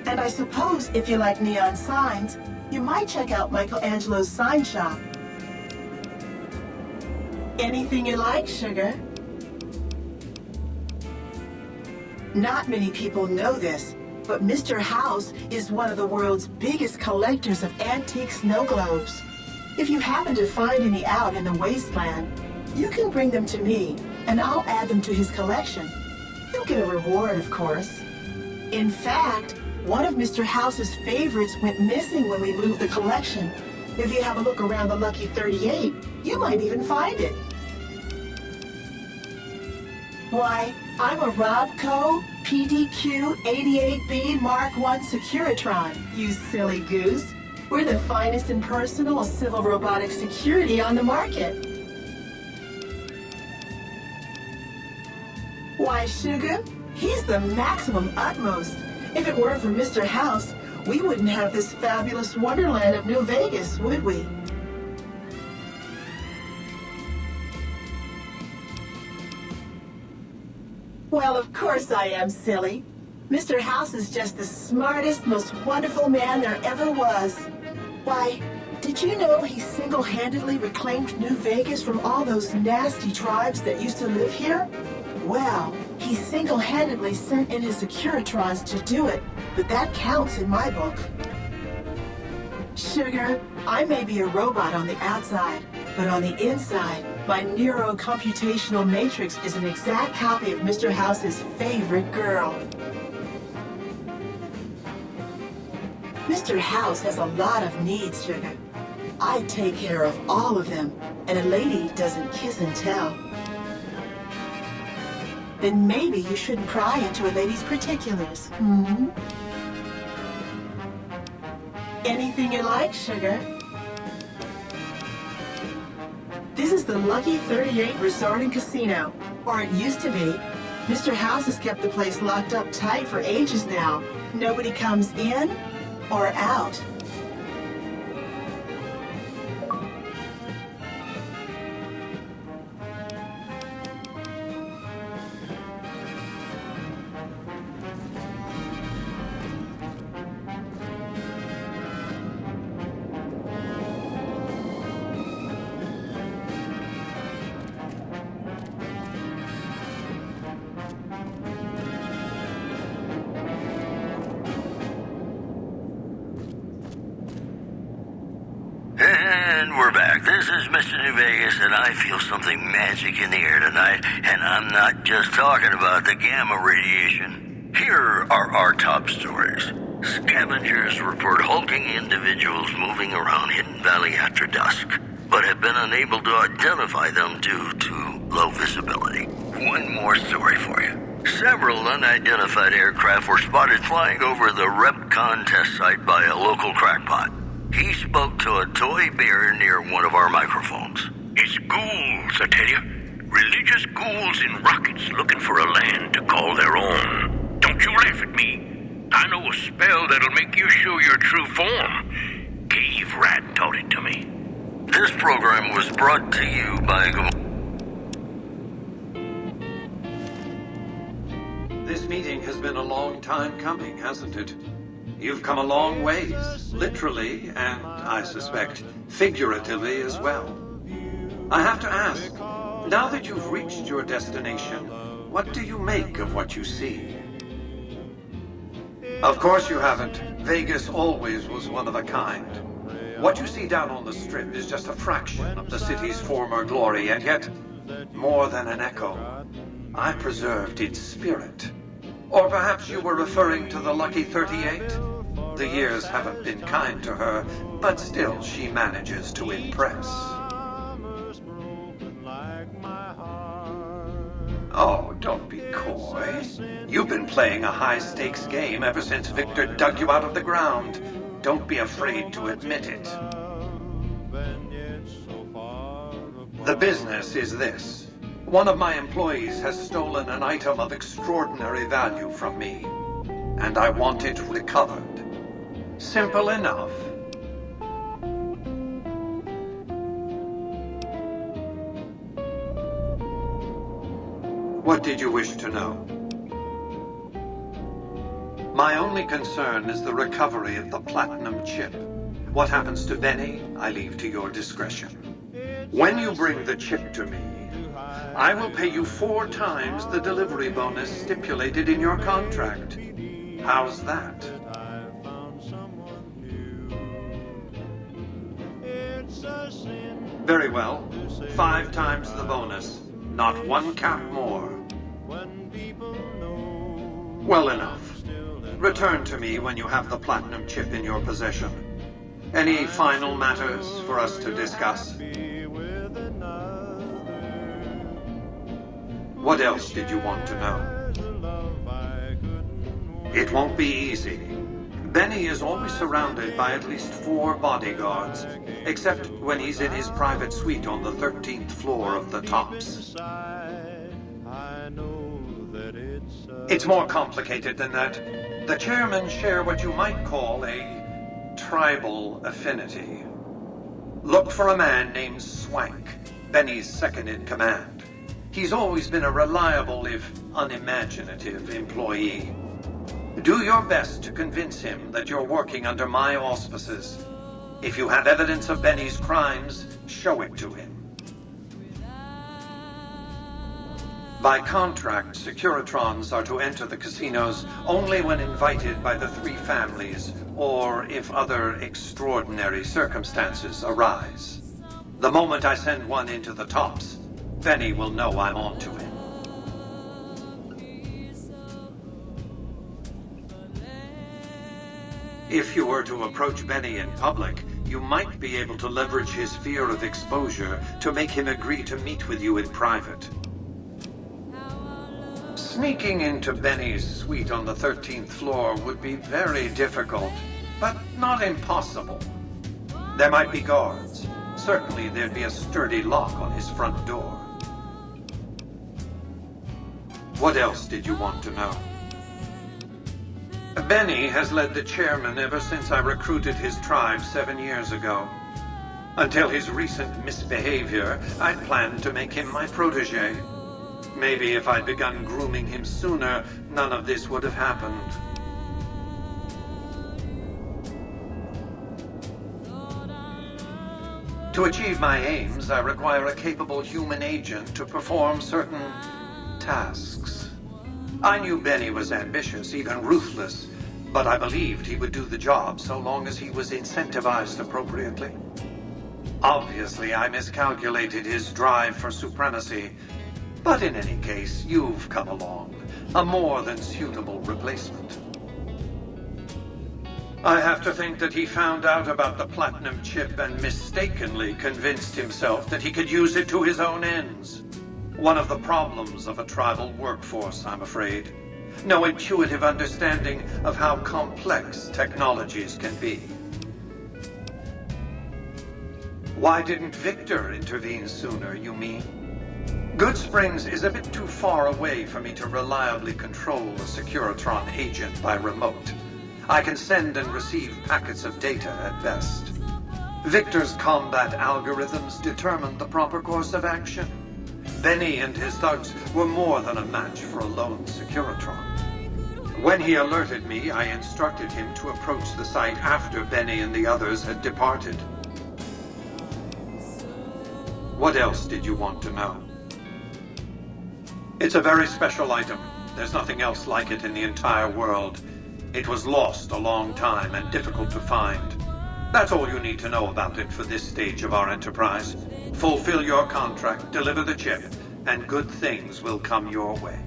And I suppose if you like neon signs, you might check out Michelangelo's sign shop. Anything you like, Sugar? Not many people know this, but Mr. House is one of the world's biggest collectors of antique snow globes. If you happen to find any out in the wasteland, you can bring them to me, and I'll add them to his collection. You'll get a reward, of course. In fact, one of Mr. House's favorites went missing when we moved the collection. If you have a look around the Lucky 38, you might even find it. Why, I'm a Robco PDQ 88B Mark I Securitron, you silly goose. We're the finest in personal civil robotic security on the market. Why, Sugar, he's the maximum utmost. If it weren't for Mr. House, we wouldn't have this fabulous wonderland of New Vegas, would we? Well, of course I am, silly. Mr. House is just the smartest, most wonderful man there ever was. Why, did you know he single-handedly reclaimed New Vegas from all those nasty tribes that used to live here? Well, he single-handedly sent in his Securitrons to do it, but that counts in my book. Sugar, I may be a robot on the outside, but on the inside, my neurocomputational matrix is an exact copy of Mr. House's favorite girl. Mr. House has a lot of needs, Sugar. I take care of all of them, and a lady doesn't kiss and tell. Then maybe you shouldn't pry into a lady's particulars, hmm? Anything you like, Sugar? This is the Lucky 38 Resort and Casino, or it used to be. Mr. House has kept the place locked up tight for ages now. Nobody comes in or out. And we're back. This is Mr. New Vegas, and I feel something magic in the air tonight, and I'm not just talking about the gamma radiation. Here are our top stories. Scavengers report hulking individuals moving around Hidden Valley after dusk, but have been unable to identify them due to low visibility. One more story for you. Several unidentified aircraft were spotted flying over the RepCon test site by a local crackpot. He spoke to a toy bear near one of our microphones. It's ghouls, I tell you. Religious ghouls in rockets looking for a land to call their own. Don't you laugh at me. I know a spell that'll make you show your true form. Cave Rat taught it to me. This program was brought to you by... This meeting has been a long time coming, hasn't it? You've come a long ways, literally, and, I suspect, figuratively as well. I have to ask, now that you've reached your destination, what do you make of what you see? Of course you haven't. Vegas always was one of a kind. What you see down on the Strip is just a fraction of the city's former glory, and yet, more than an echo, I preserved its spirit. Or perhaps you were referring to the Lucky 38? The years haven't been kind to her, but still she manages to impress. Oh, don't be coy. You've been playing a high-stakes game ever since Victor dug you out of the ground. Don't be afraid to admit it. The business is this. One of my employees has stolen an item of extraordinary value from me, and I want it recovered. Simple enough. What did you wish to know? My only concern is the recovery of the platinum chip. What happens to Benny, I leave to your discretion. When you bring the chip to me, I will pay you 4 times the delivery bonus stipulated in your contract. How's that? Very well. 5 times the bonus. Not 1 cap more. Well enough. Return to me when you have the platinum chip in your possession. Any final matters for us to discuss? What else did you want to know? It won't be easy. Benny is always surrounded by at least 4 bodyguards, except when he's in his private suite on the 13th floor of the Tops. It's more complicated than that. The chairmen share what you might call a tribal affinity. Look for a man named Swank, Benny's second in command. He's always been a reliable, if unimaginative, employee. Do your best to convince him that you're working under my auspices. If you have evidence of Benny's crimes, show it to him. By contract, Securitrons are to enter the casinos only when invited by the 3 families, or if other extraordinary circumstances arise. The moment I send one into the Tops, Benny will know I'm on to him. If you were to approach Benny in public, you might be able to leverage his fear of exposure to make him agree to meet with you in private. Sneaking into Benny's suite on the 13th floor would be very difficult, but not impossible. There might be guards. Certainly there'd be a sturdy lock on his front door. What else did you want to know? Benny has led the chairman ever since I recruited his tribe 7 years ago. Until his recent misbehavior, I'd planned to make him my protege. Maybe if I'd begun grooming him sooner, none of this would have happened. To achieve my aims, I require a capable human agent to perform certain tasks. I knew Benny was ambitious, even ruthless, but I believed he would do the job so long as he was incentivized appropriately. Obviously, I miscalculated his drive for supremacy, but in any case, you've come along, a more than suitable replacement. I have to think that he found out about the platinum chip and mistakenly convinced himself that he could use it to his own ends. One of the problems of a tribal workforce, I'm afraid. No intuitive understanding of how complex technologies can be. Why didn't Victor intervene sooner, you mean? Good Springs is a bit too far away for me to reliably control a Securitron agent by remote. I can send and receive packets of data at best. Victor's combat algorithms determined the proper course of action. Benny and his thugs were more than a match for a lone Securitron. When he alerted me, I instructed him to approach the site after Benny and the others had departed. What else did you want to know? It's a very special item. There's nothing else like it in the entire world. It was lost a long time and difficult to find. That's all you need to know about it for this stage of our enterprise. Fulfill your contract, deliver the chip, and good things will come your way.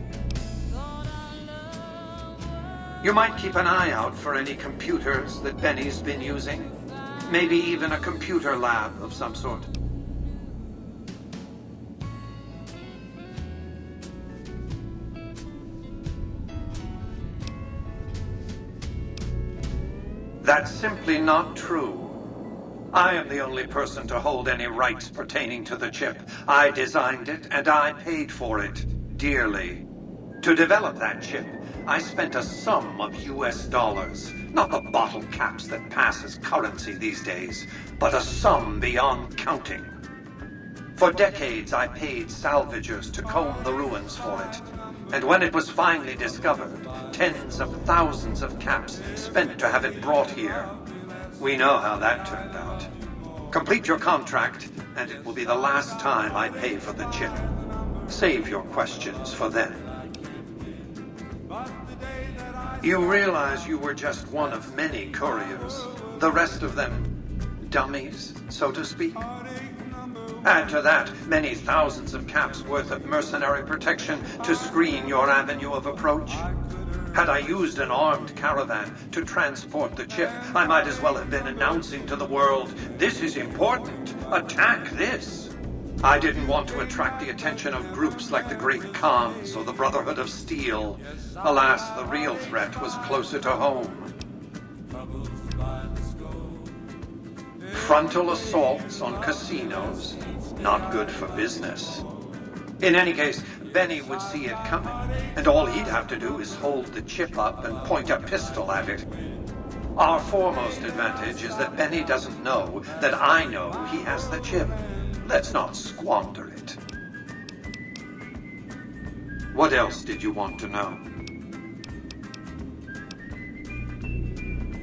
You might keep an eye out for any computers that Benny's been using. Maybe even a computer lab of some sort. That's simply not true. I am the only person to hold any rights pertaining to the chip. I designed it, and I paid for it dearly. To develop that chip, I spent a sum of US dollars. Not the bottle caps that pass as currency these days, but a sum beyond counting. For decades, I paid salvagers to comb the ruins for it. And when it was finally discovered, tens of thousands of caps spent to have it brought here. We know how that turned out. Complete your contract, and it will be the last time I pay for the chip. Save your questions for then. You realize you were just one of many couriers. The rest of them, dummies, so to speak. Add to that many thousands of caps worth of mercenary protection to screen your avenue of approach. Had I used an armed caravan to transport the chip, I might as well have been announcing to the world, this is important, attack this. I didn't want to attract the attention of groups like the Great Khans or the Brotherhood of Steel. Alas, the real threat was closer to home. Frontal assaults on casinos, not good for business. In any case, Benny would see it coming, and all he'd have to do is hold the chip up and point a pistol at it. Our foremost advantage is that Benny doesn't know that I know he has the chip. Let's not squander it. What else did you want to know?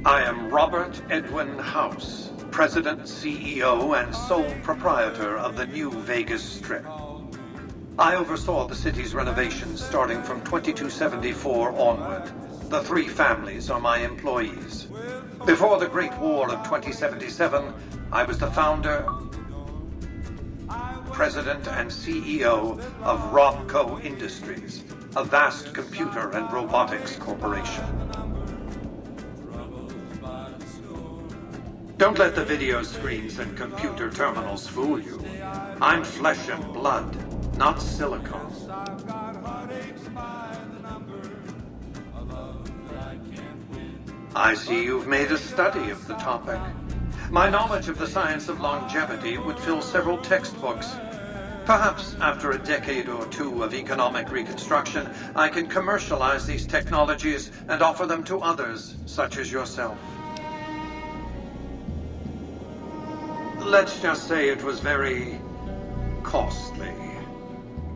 I am Robert Edwin House, President, CEO, and sole proprietor of the New Vegas Strip. I oversaw the city's renovations starting from 2274 onward. The three families are my employees. Before the Great War of 2077, I was the founder, president, and CEO of Robco Industries, a vast computer and robotics corporation. Don't let the video screens and computer terminals fool you. I'm flesh and blood, not silicone. I see you've made a study of the topic. My knowledge of the science of longevity would fill several textbooks. Perhaps after a decade or two of economic reconstruction, I can commercialize these technologies and offer them to others, such as yourself. Let's just say it was very costly.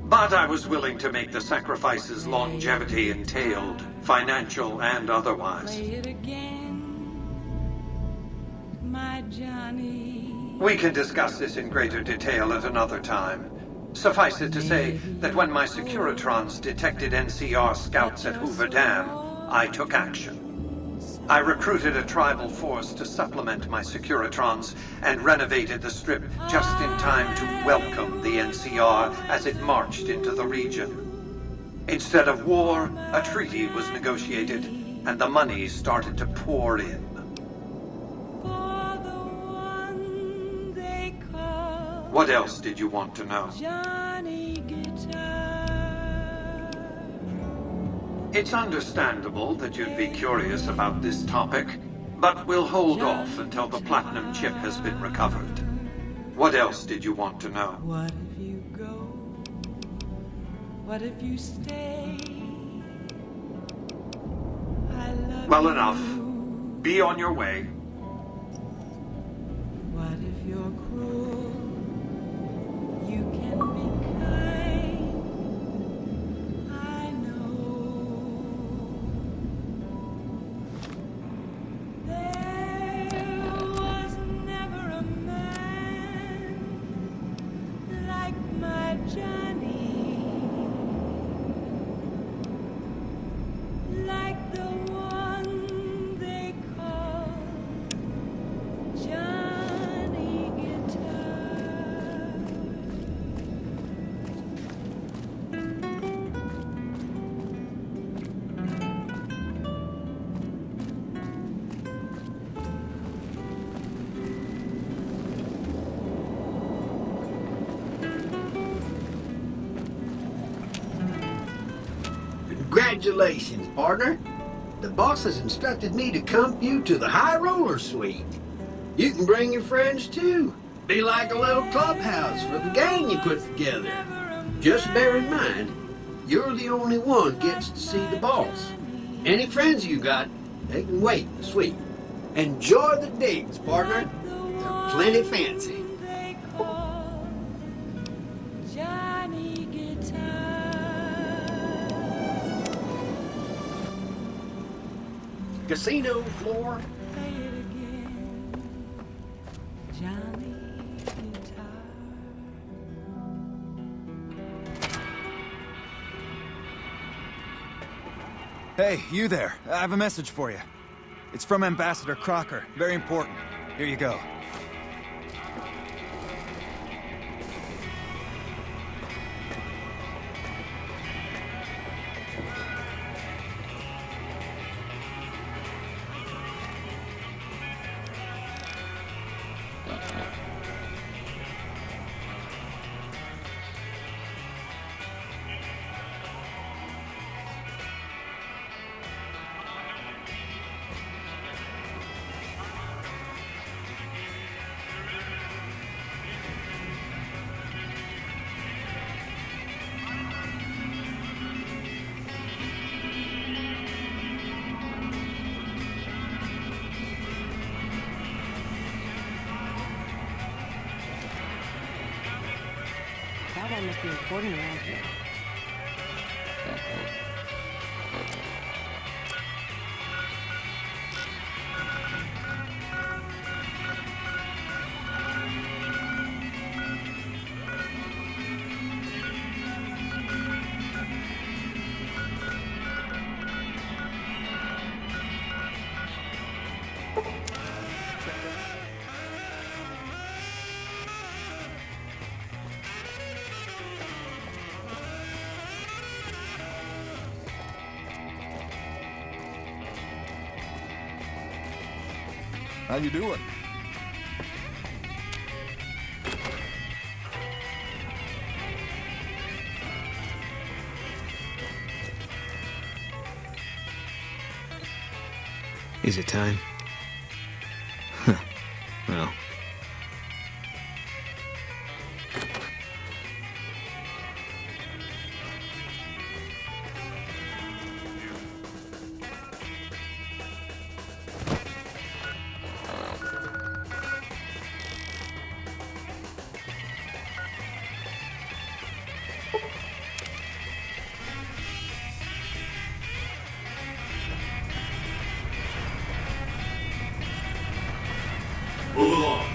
But I was willing to make the sacrifices longevity entailed, financial and otherwise. Play it again, my Johnny. We can discuss this in greater detail at another time. Suffice it to say that when my Securitrons detected NCR scouts at Hoover Dam, I took action. I recruited a tribal force to supplement my Securitrons and renovated the Strip just in time to welcome the NCR as it marched into the region. Instead of war, a treaty was negotiated, and the money started to pour in. What else did you want to know? Johnny Guitar. It's understandable that you'd be curious about this topic, but we'll hold off until the platinum chip has been recovered. What else did you want to know? What if you go? What if you stay? I love Well, you. enough. Be on your way. What if you're cruel? You can be kind. I know. There was never a man like my Johnny, like the one they call Johnny Guitar. Congratulations, partner. The boss has instructed me to comp you to the High Roller Suite. You can bring your friends too. Be like a little clubhouse for the gang you put together. Just bear in mind, you're the only one gets to see the boss. Any friends you got, they can wait in the suite. Enjoy the digs, partner. They're plenty fancy. Johnny Guitar. Casino floor. Play it again. Johnny Guitar. Hey, you there. I have a message for you. It's from Ambassador Crocker. Very important. Here you go. That one must be important around here. How you doing? Is it time? Huh. Well. Move along.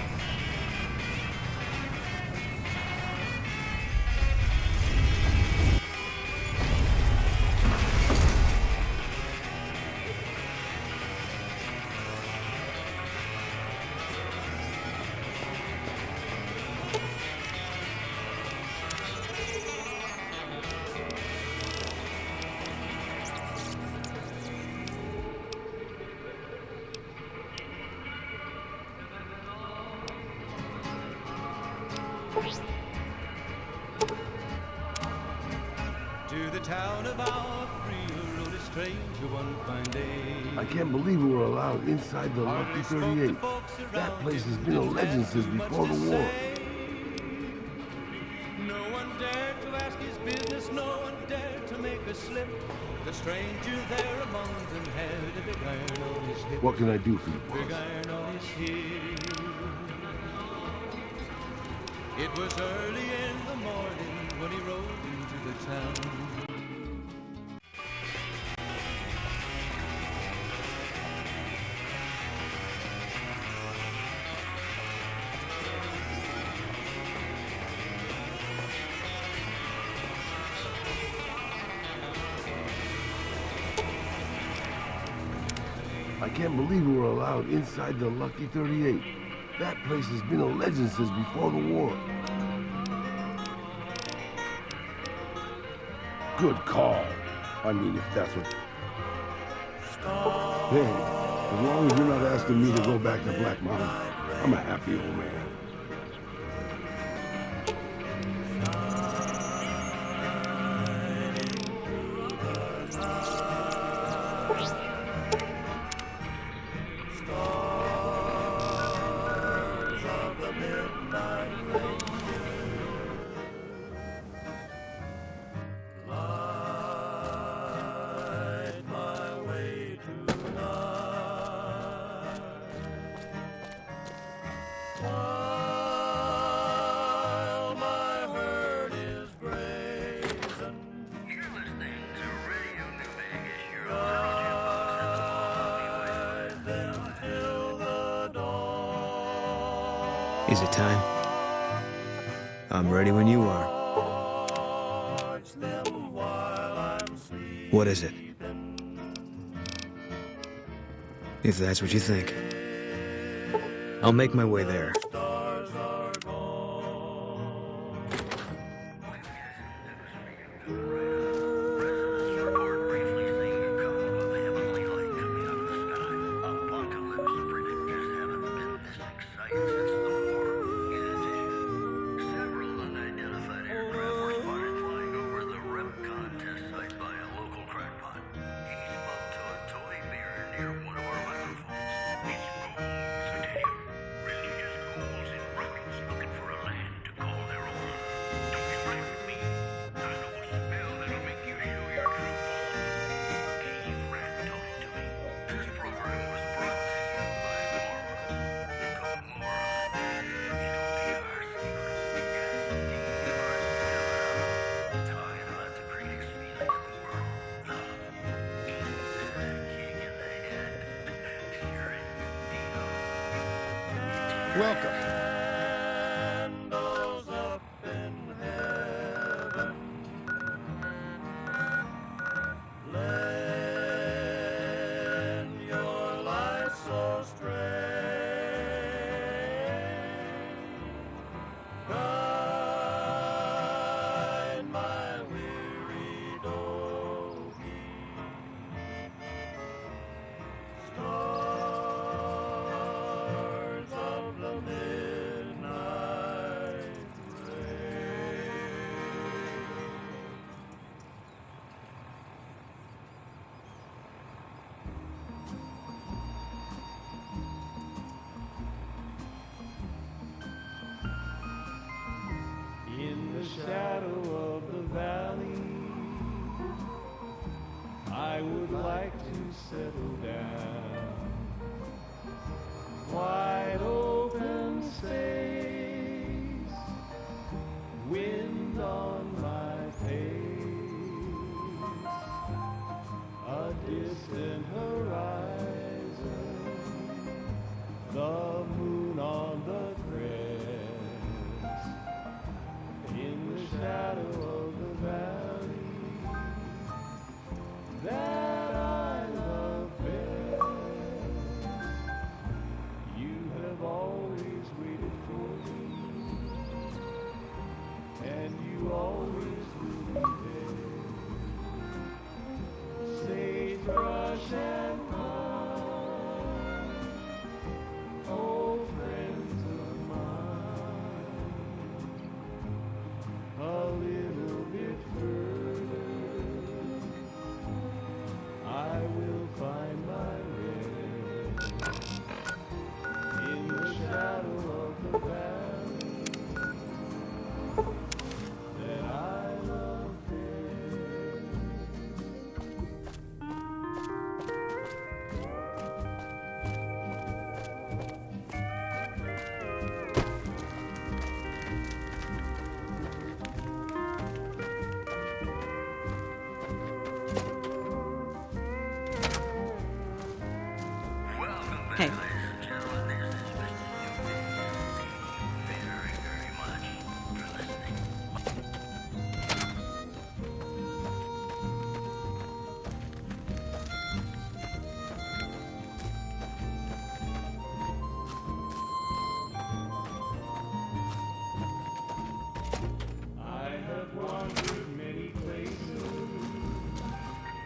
To the town of our free rode a stranger one fine day. I can't believe we were allowed inside the Lucky 38. That place has been a legend since before the war. dared to ask his business, no one dared to make a slip. The stranger there among them had a big iron on his hip. What can I do for you, boss? Big iron on his hip. It was early in the morning when he rode into the town. I can't believe we were allowed inside the Lucky 38. That place has been a legend since before the war. Good call. I mean, if that's what... Hey, as long as you're not asking me to go back to Black Mountain, I'm a happy old man. Is it time? I'm ready when you are. What is it? If that's what you think, I'll make my way there. Welcome. Shadow of the valley, I would like to settle down. Wide open space, wind on my face, a distant horizon, the moon on the crest, in the shadow of the valley that I love best.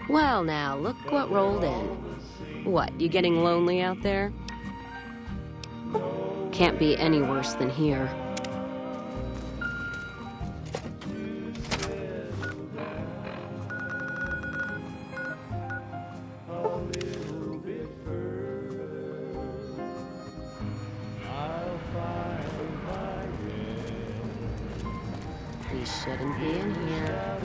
Well, now, look what rolled in. What, you getting lonely out there? Can't be any worse than here. We shouldn't be in here.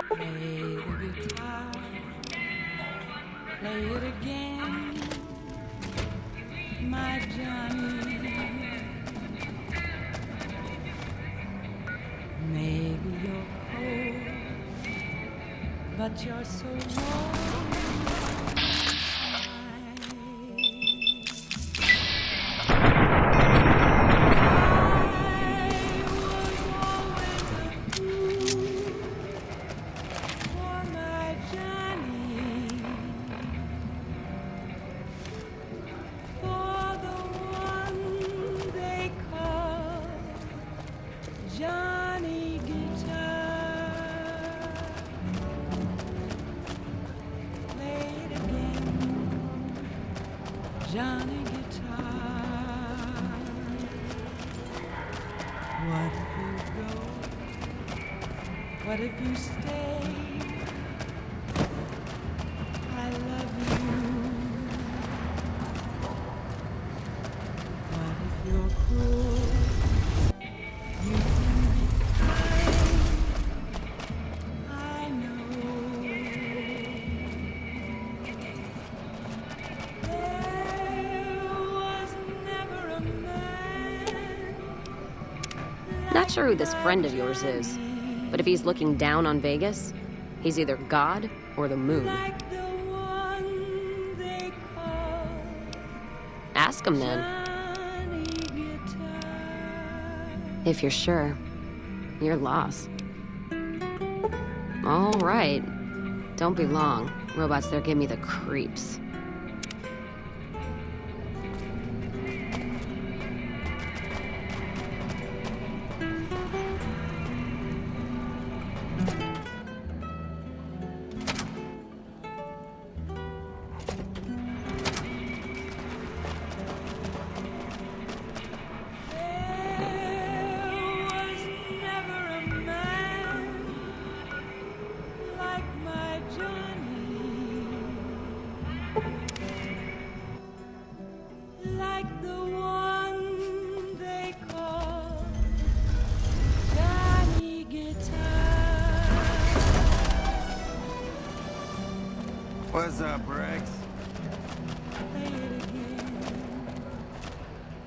Play the guitar, play it again, my Johnny. Maybe you're cold, but you're so warm. Johnny Guitar, play it again, Johnny Guitar. What if you go? What if you stay? I love you. What if you're cruel? Not sure who this friend of yours is, but if he's looking down on Vegas, he's either God or the moon. Ask him then. If you're sure, you're lost. All right. Don't be long. Robots there give me the creeps. Like the one they call Johnny Guitar. What's up, Rex?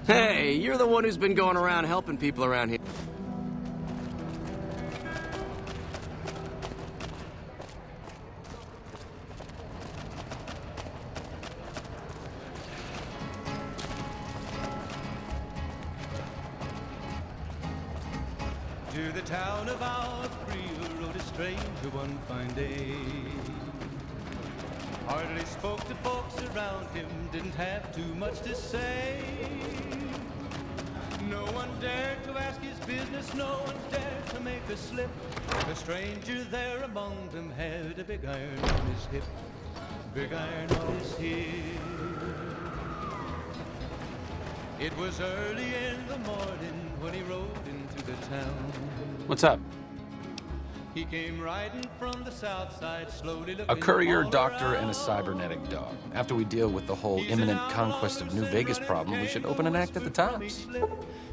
Hey, you're the one who's been going around helping people around here. To the town of Outfield rode a stranger one fine day. Hardly spoke to folks around him, didn't have too much to say. No one dared to ask his business, no one dared to make a slip. The stranger there among them had a big iron on his hip, big iron on his hip. It was early in the morning when he rode into the town. What's up? He came riding from the south side, slowly looking A courier, all doctor, around. and a cybernetic dog. After we deal with the whole imminent conquest of New Vegas problem, we should open an act at the Tops.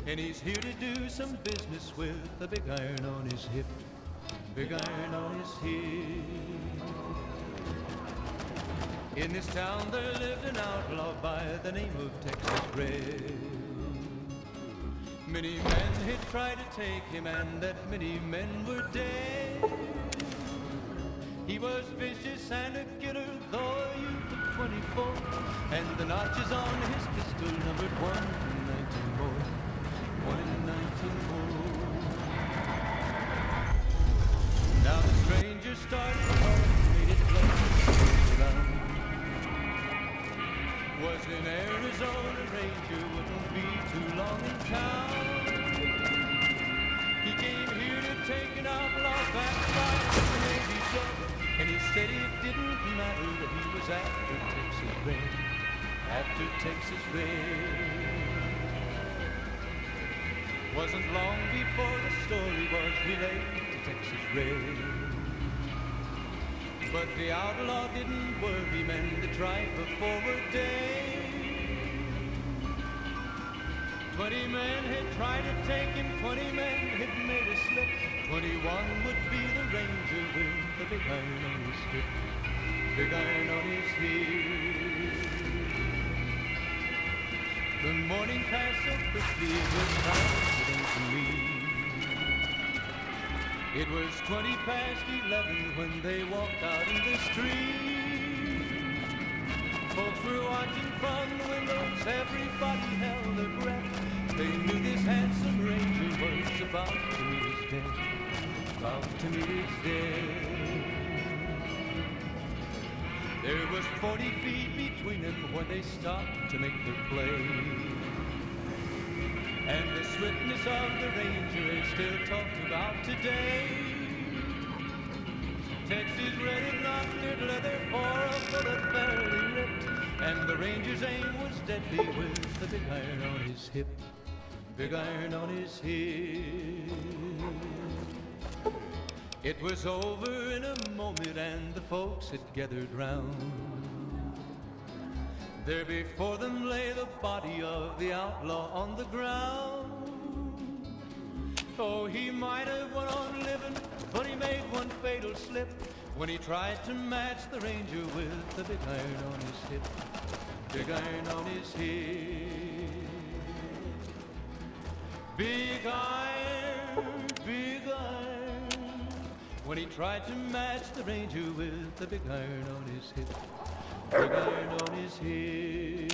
And he's here to do some business with a big iron on his hip, big iron on his hip. In this town there lived an outlaw by the name of Texas Red. Many men had tried to take him, and that many men were dead. He was vicious and a killer, though a youth of 24, and the notches on his pistol numbered 1 in 19 more. 1 in 19 more. Now the stranger started talking, made it plain around. Was in Arizona, Ranger wouldn't be too long in town. He came here to take an outlaw back by the Navy ship, and he said it didn't matter that he was after Texas Red, after Texas Red. Wasn't long before the story was relayed to Texas Red. But the outlaw didn't worry men that tried before a day. 20 men had tried to take him, 20 men had made a slip. 21 would be the Ranger with the big iron on his hip, big iron on his hip. The morning passed so quickly it was time to me. It was 20 past 11 when they walked out in the street. Folks were watching from the windows, everybody held their breath. They knew this handsome Ranger was about to meet his death, about to meet his death. There was 40 feet between them when they stopped to make their play. And the swiftness of the Ranger is still talked about today. Texas Red had knocked their leather for a bullet fairly ripped, and the Ranger's aim was deadly with the big iron on his hip, big iron on his hip. It was over in a moment and the folks had gathered round. There before them lay the body of the outlaw on the ground. Oh, he might have went on living, but he made one fatal slip when he tried to match the Ranger with the big iron on his hip, big iron on his hip. Big iron, big iron, when he tried to match the Ranger with the big iron on his hip, big iron on his hip.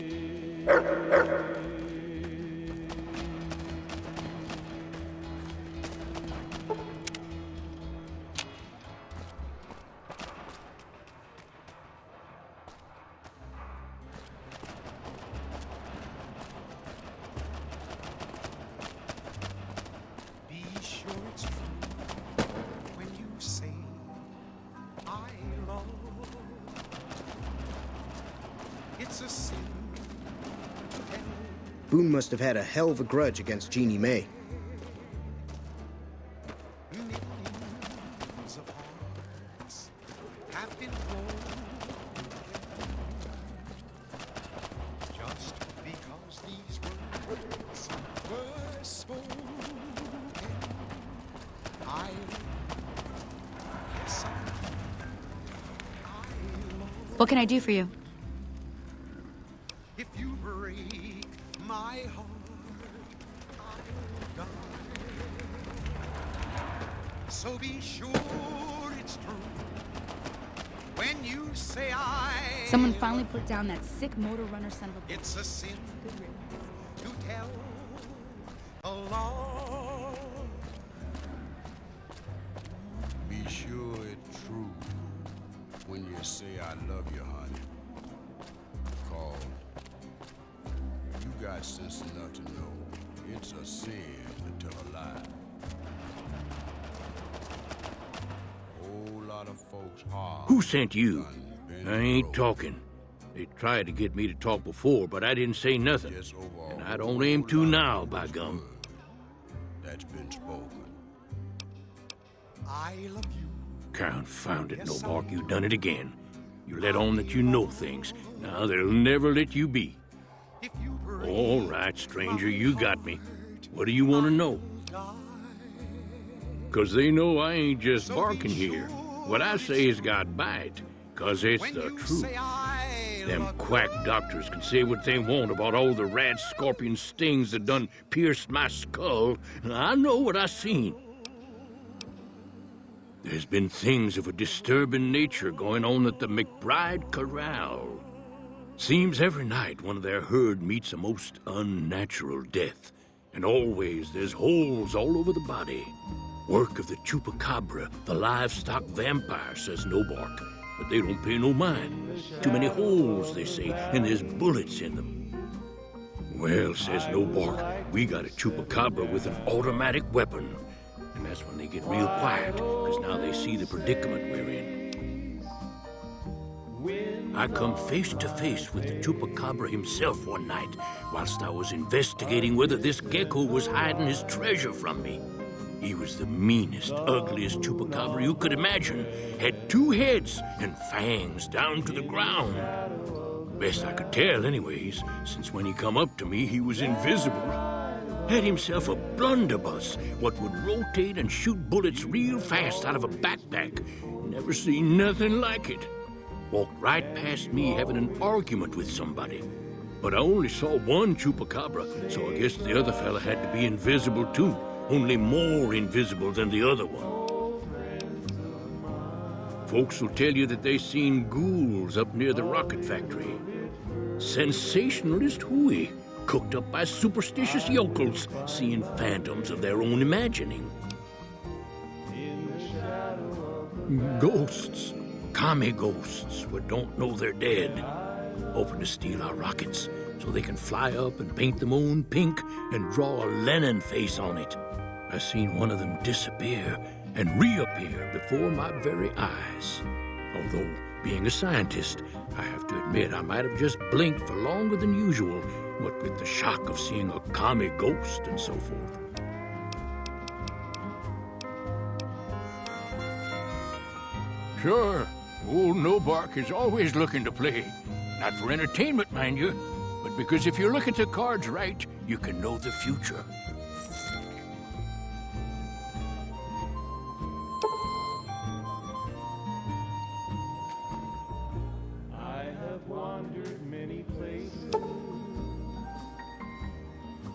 Be sure it's true when you say I love. It's a sin. Boone must have had a hell of a grudge against Jeannie May. Millions of hearts have been broken just because these words were spoken. I yes, What can I do for you? if you break my heart, I'll die. So be sure it's true when you say I. Someone finally put down that sick motor runner son of a bitch. It's a sin to tell a lie. Be sure it's true when you say I love you, honey. Call. You got sense enough to know it's a sin to tell a lie. Whole lot of folks hard. Who sent you? I ain't talking. They tried to get me to talk before, but I didn't say nothing. And I don't aim to now, by gum. That's been spoken. I love you. Confound it, no bark, you done it again. You let on that you know things. Now they'll never let you be. All right, stranger, you got me. What do you want to know? 'Cause they know I ain't just barking here. What I say has got bite, 'cause it's the truth. Say I Them quack doctors can say what they want about all the rat scorpion stings that done pierced my skull. I know what I seen. There's been things of a disturbing nature going on at the McBride Corral. Seems every night one of their herd meets a most unnatural death, and always there's holes all over the body. Work of the chupacabra, the livestock vampire, says Nobark, but they don't pay no mind. Too many holes, they say, and there's bullets in them. Well, says Nobark, we got a chupacabra with an automatic weapon. And that's when they get real quiet, because now they see the predicament we're in. I come face to face with the chupacabra himself one night, whilst I was investigating whether this gecko was hiding his treasure from me. He was the meanest, ugliest chupacabra you could imagine. Had 2 heads and fangs down to the ground. Best I could tell anyways, since when he come up to me, he was invisible. Had himself a blunderbuss, what would rotate and shoot bullets real fast out of a backpack. Never seen nothing like it. Walked right past me having an argument with somebody. But I only saw one chupacabra, so I guess the other fella had to be invisible too, only more invisible than the other one. Folks will tell you that they seen ghouls up near the rocket factory. Sensationalist hooey. Cooked up by superstitious yokels, seeing phantoms of their own imagining. Ghosts, commie ghosts, who don't know they're dead, hoping to steal our rockets so they can fly up and paint them own pink and draw a Lenin face on it. I seen one of them disappear and reappear before my very eyes. Although, being a scientist, I have to admit I might have just blinked for longer than usual, what with the shock of seeing a commie ghost and so forth. Sure, old Nobark is always looking to play. Not for entertainment, mind you, but because if you look at the cards right, you can know the future. I have wandered many places,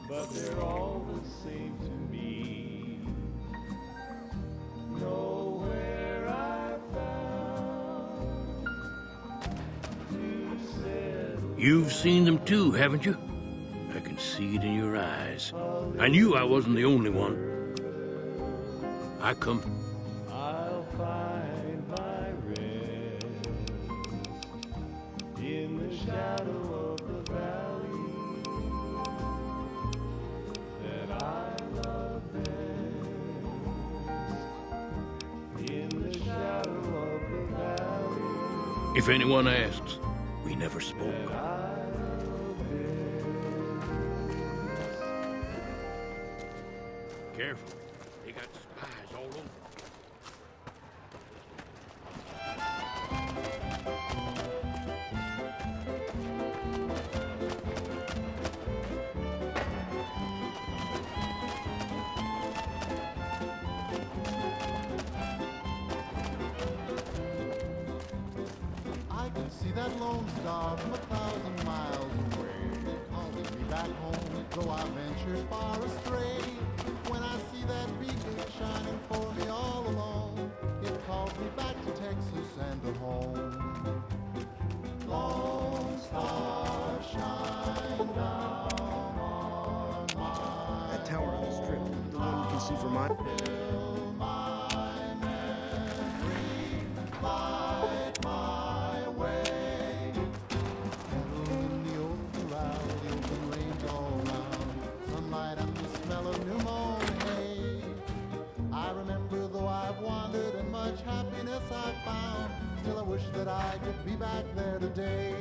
but they're all the same to me. Nowhere I found to settle. You've seen them too, haven't you? I can see it in your eyes. I knew I wasn't the only one. I'll find my rest in the shadow of the valley that I love best. In the shadow of the valley. If anyone asks, we never spoke. Careful. They got spies all over. I can see that lone star from 1,000 miles away. It calls me back home, though I ventured far astray. When I see that beacon shining for me all alone, it calls me back to Texas and to home. Lone star, shine down on my That tower on the strip, the one you can see from my... light my way. Settle in the old corral, the open range all round, sunlight and the smell of new mown hay. I remember though I've wandered and much happiness I've found, still I wish that I could be back there today.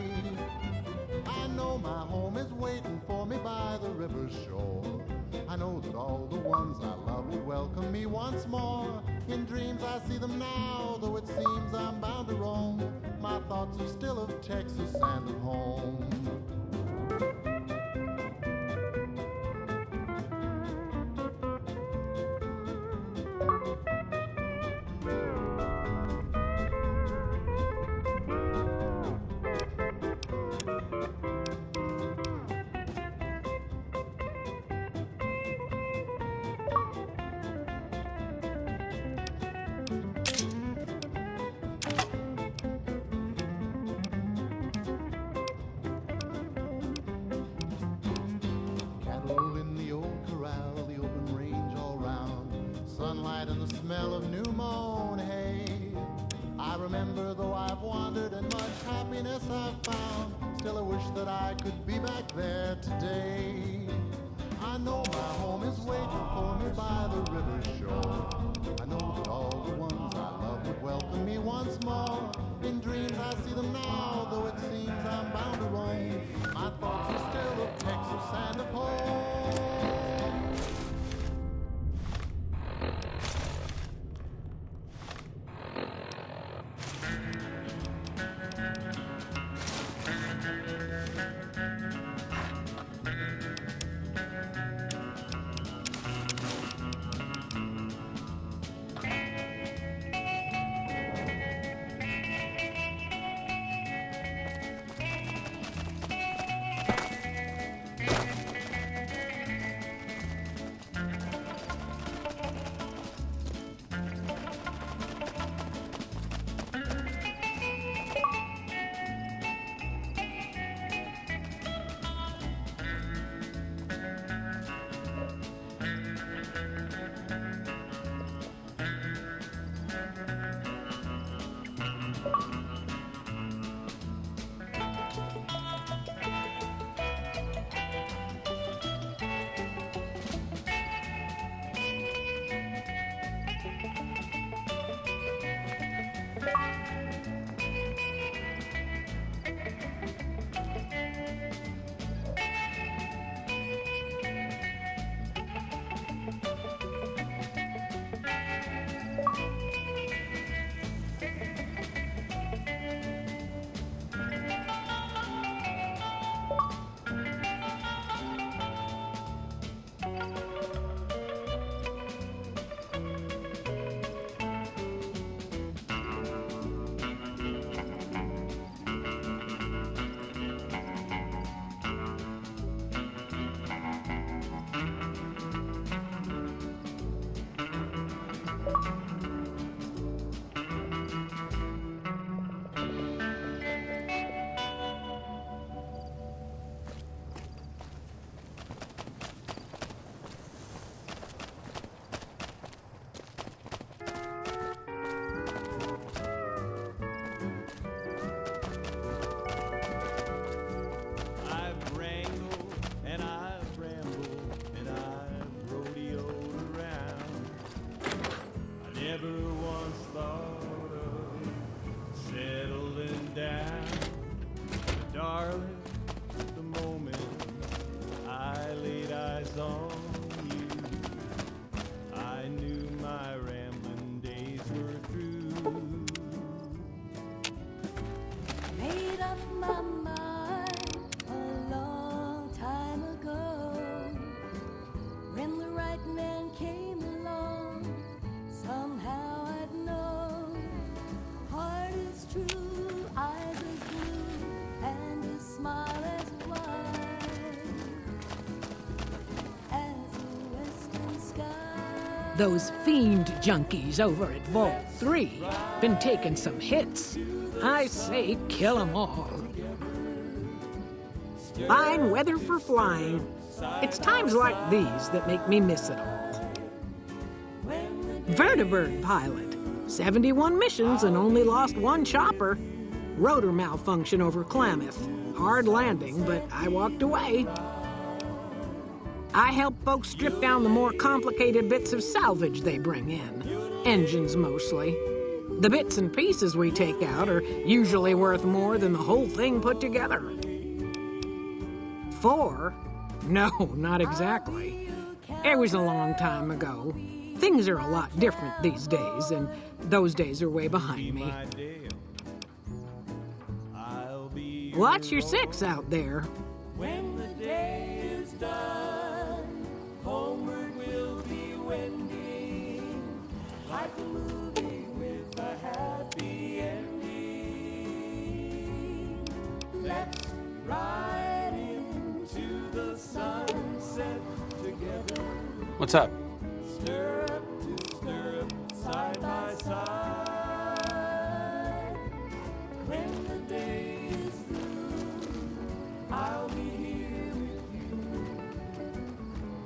I know my home is waiting for me by the river's shore. I know that all the ones I love will welcome me once more. In dreams I see them now, though it seems I'm bound to roam. My thoughts are still of Texas and of home. sunlight and the smell of new mown hay. I remember though I've wandered and much happiness I've found, still I wish that I could be back there today. I know my home is waiting for me by the river shore. I know that all the ones I love would welcome me once more. In dreams I see them now, though it seems I'm bound to roam. My thoughts are still of Texas and of home. Those fiend junkies over at Vault 3 been taking some hits. I say kill 'em all. Fine weather for flying. It's times like these that make me miss it all. Vertibird pilot. 71 missions and only lost one chopper. Rotor malfunction over Klamath. Hard landing, but I walked away. I help folks strip down the more complicated bits of salvage they bring in. Engines mostly. The bits and pieces we take out are usually worth more than the whole thing put together. 4? No, not exactly. It was a long time ago. Things are a lot different these days, and those days are way behind me. Watch your 6 out there. When the day is done, homeward we'll be wending, like a movie with a happy ending. Let's ride into the sunset together. What's up? Stirrup to stirrup, side by side. When the day is through, I'll be here with you.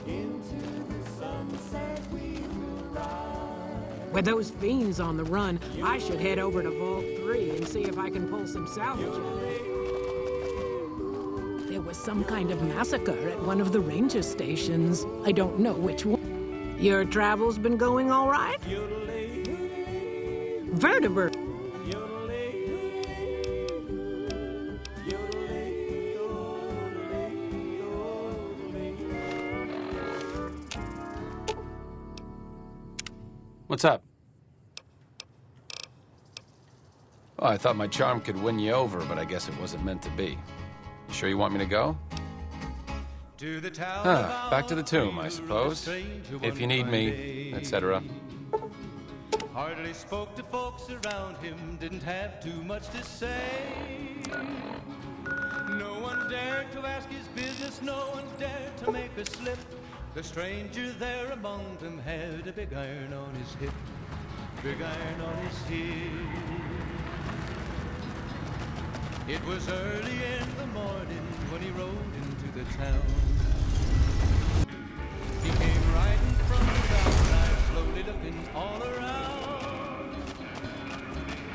Into the sunset we will ride. With those fiends on the run, I should head over to Vault 3 and see if I can pull some salvage out of it. There was some kind of massacre at one of the ranger stations. I don't know which one. Your travel's been going all right? Vertebrate. What's up? Oh, I thought my charm could win you over, but I guess it wasn't meant to be. You sure you want me to go? Back to the tomb, I suppose. If you need me, etc. Hardly spoke to folks around him, didn't have too much to say. No one dared to ask his business, no one dared to make a slip. The stranger there among them had a big iron on his hip, big iron on his hip. It was early in the morning when he rode into the town. He came riding from the outside, slowly looking all around.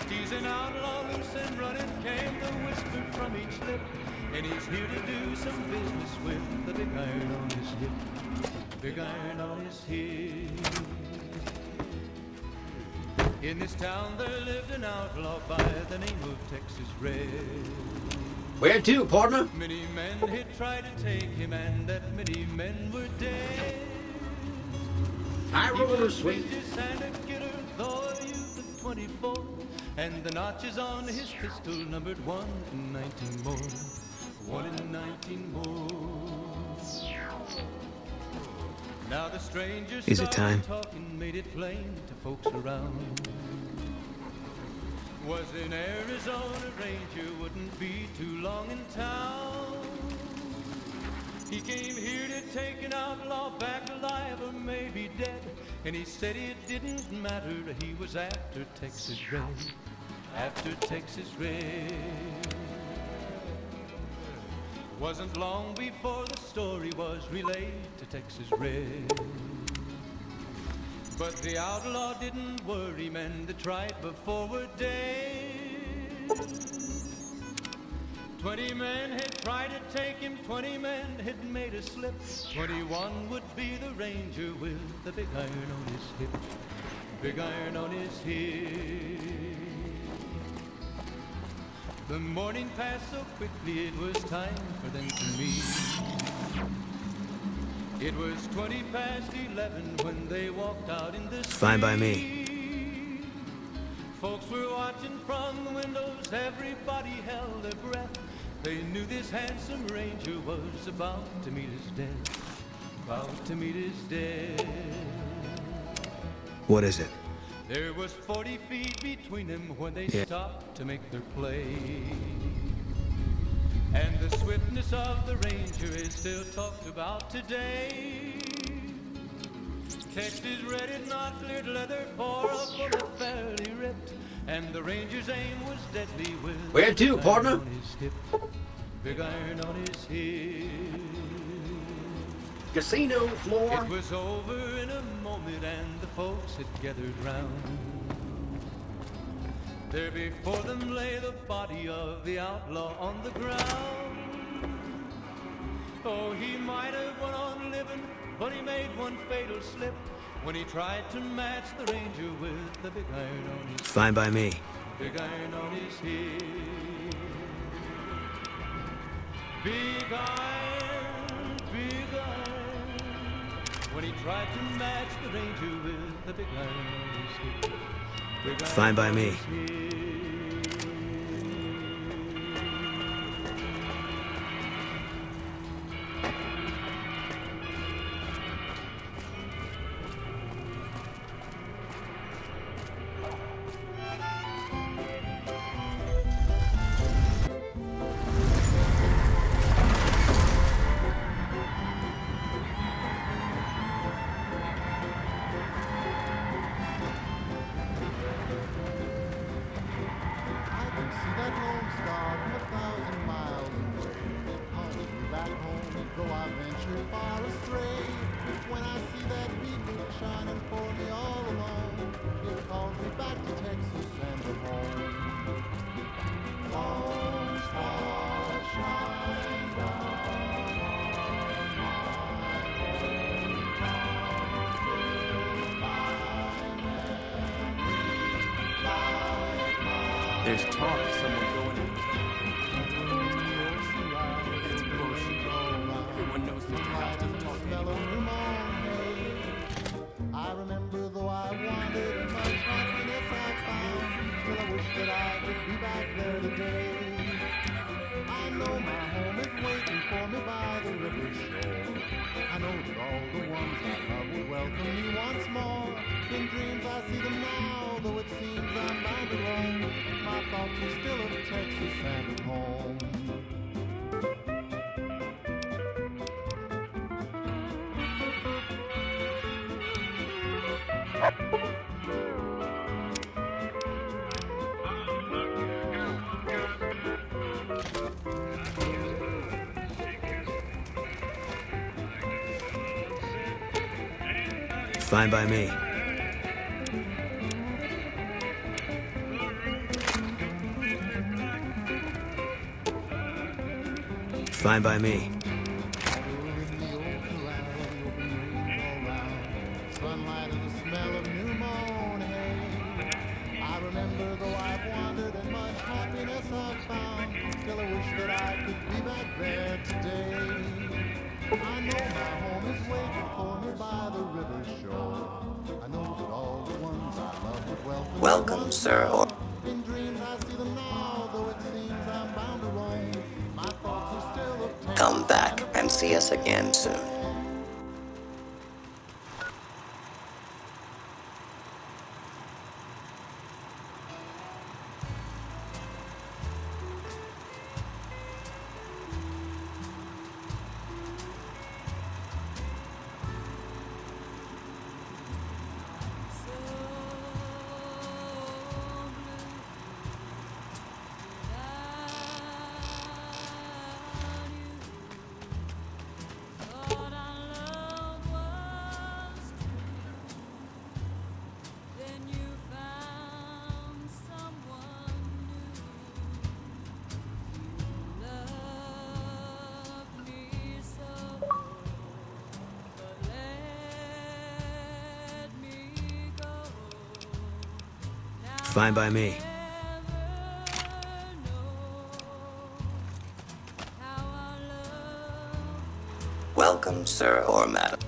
Teasing outlaw loose and running came the whisper from each lip. And he's here to do some business with the big iron on his hip, big iron on his hip. In this town there lived an outlaw by the name of Texas Red. Where to, partner? Many men had tried to take him, and that many men were dead. I roller sweet. And a killer, though a youth of 24, and the notches on his pistol numbered 1 in 19 more. 1 in 19 more. Now the stranger Is it time? talking made it plain to folks around. Was in Arizona, ranger wouldn't be too long in town. He came here to take an outlaw back alive or maybe dead, and he said it didn't matter, he was after Texas Red, after Texas Red. Wasn't long before the story was relayed to Texas Red. But the outlaw didn't worry, men that tried before were dead. 20 men had tried to take him, 20 men had made a slip. 21 would be the ranger with the big iron on his hip, big iron on his hip. The morning passed so quickly, it was time for them to meet. It was 20 past 11 when they walked out in the street. Fine by me. Folks were watching from the windows, everybody held their breath. They knew this handsome ranger was about to meet his death, about to meet his death. What is it? There was 40 feet between them when they stopped to make their play. And the swiftness of the ranger is still talked about today. Texas Red had not cleared leather for a bullet fairly ripped, and the ranger's aim was deadly with where to, partner? On his hip, big iron on his hip. Casino floor. It was over in a moment, and the folks had gathered round. There before them lay the body of the outlaw on the ground. Oh, he might have went on living, but he made one fatal slip when he tried to match the ranger with the big iron on his hip. Fine by me. Big iron on his hip. Big iron, big iron. When he tried to match the ranger with the big iron on his hip. Big iron Fine by me. on his hip. Far astray when I see that beacon shining for me all alone. to Texas and the home. Lone star shine down There's talk of someone going in. It's bullshit. Everyone knows Mr. House doesn't talk to anyone. I remember though I wandered and much happiness I found. Still I wish that I could be back there today. I know my home is waiting for me by the river shore. I know that all the ones I love will welcome me once more. In dreams I see them now, though it seems I'm bound to roam. My thoughts are still of Texas and at home. Fine by me. Fine by me. Sunlight and the smell of new mown hay. I remember though I've wandered and much happiness I've found. Still I wish that I could be back there today. I know my home is waiting for me by the river shore. I know that all the ones I love would Welcome, sir. In dreams I see them now, though it seems I'm bound to roam. My thoughts are still of Texas. Come back and see us again soon. Fine by me. Welcome, sir or madam.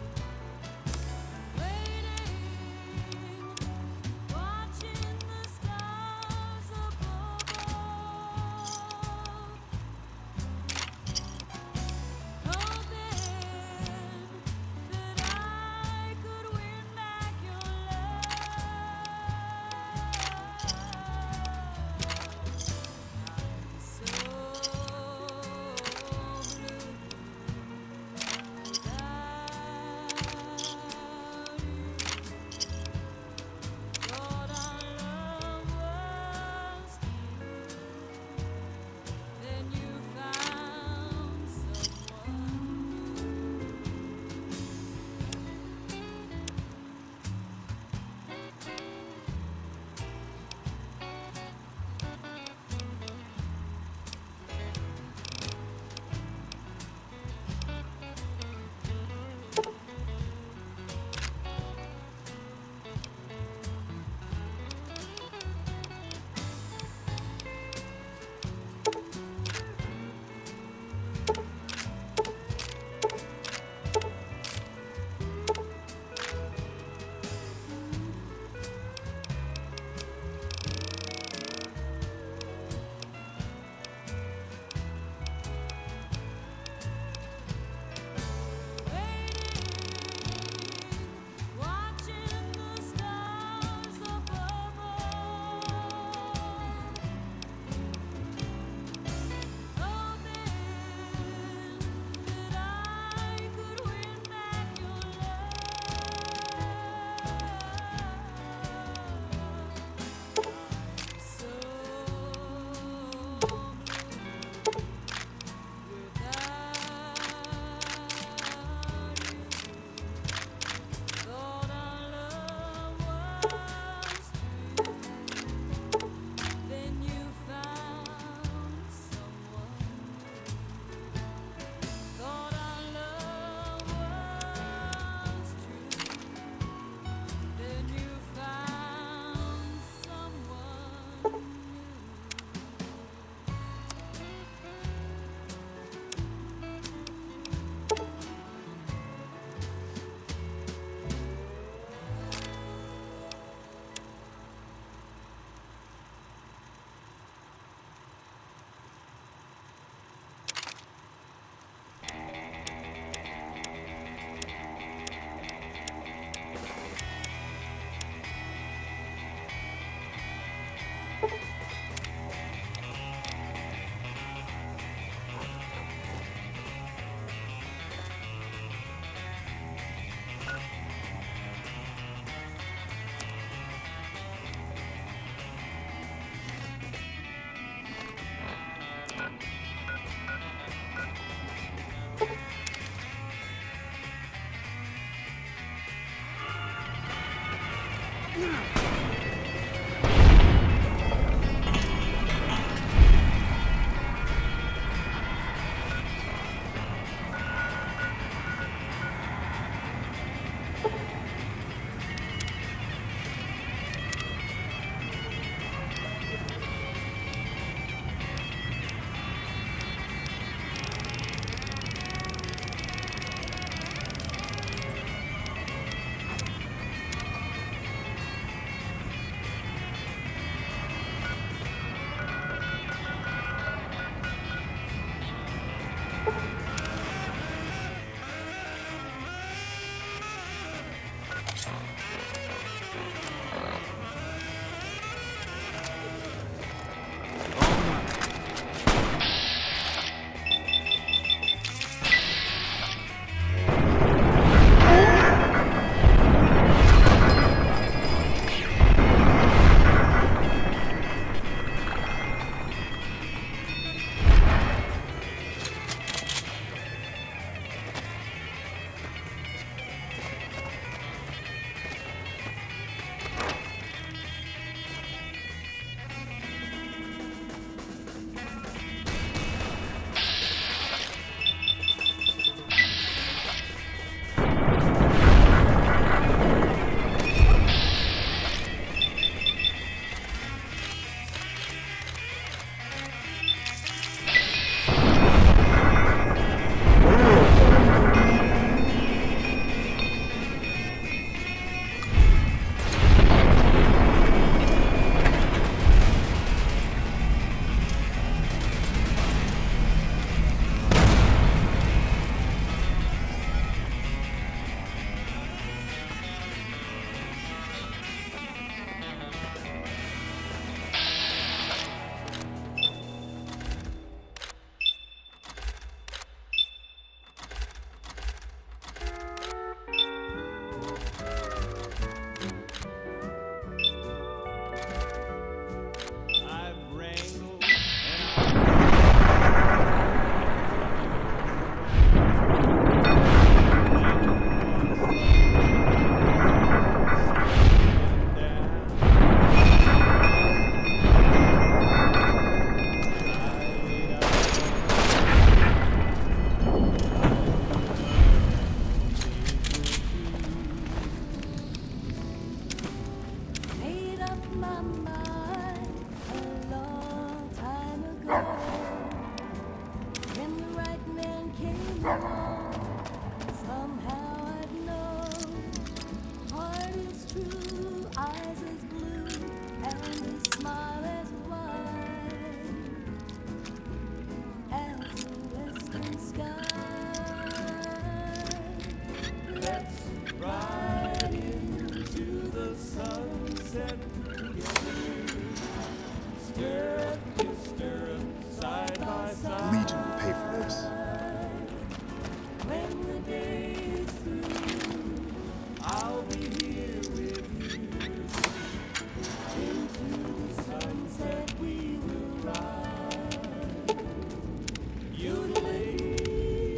Legion will pay for this.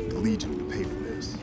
The Legion will pay for this.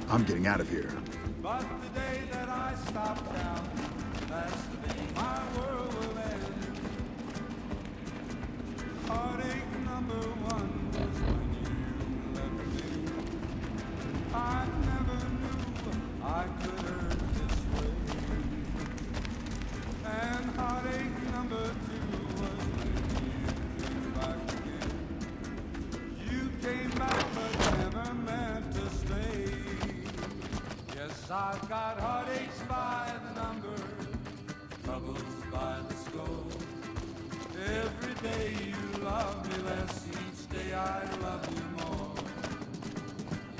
I'm getting out of here. But the day that I stop counting, that's the day my world will end. Heartache number one was when you left me. I never knew I could hurt this way. And heartache number two was when you came back again. You came back but never meant to stay. Yes, I've got heartaches by the number, troubles by the score. Every day you love me less, each day I love you more.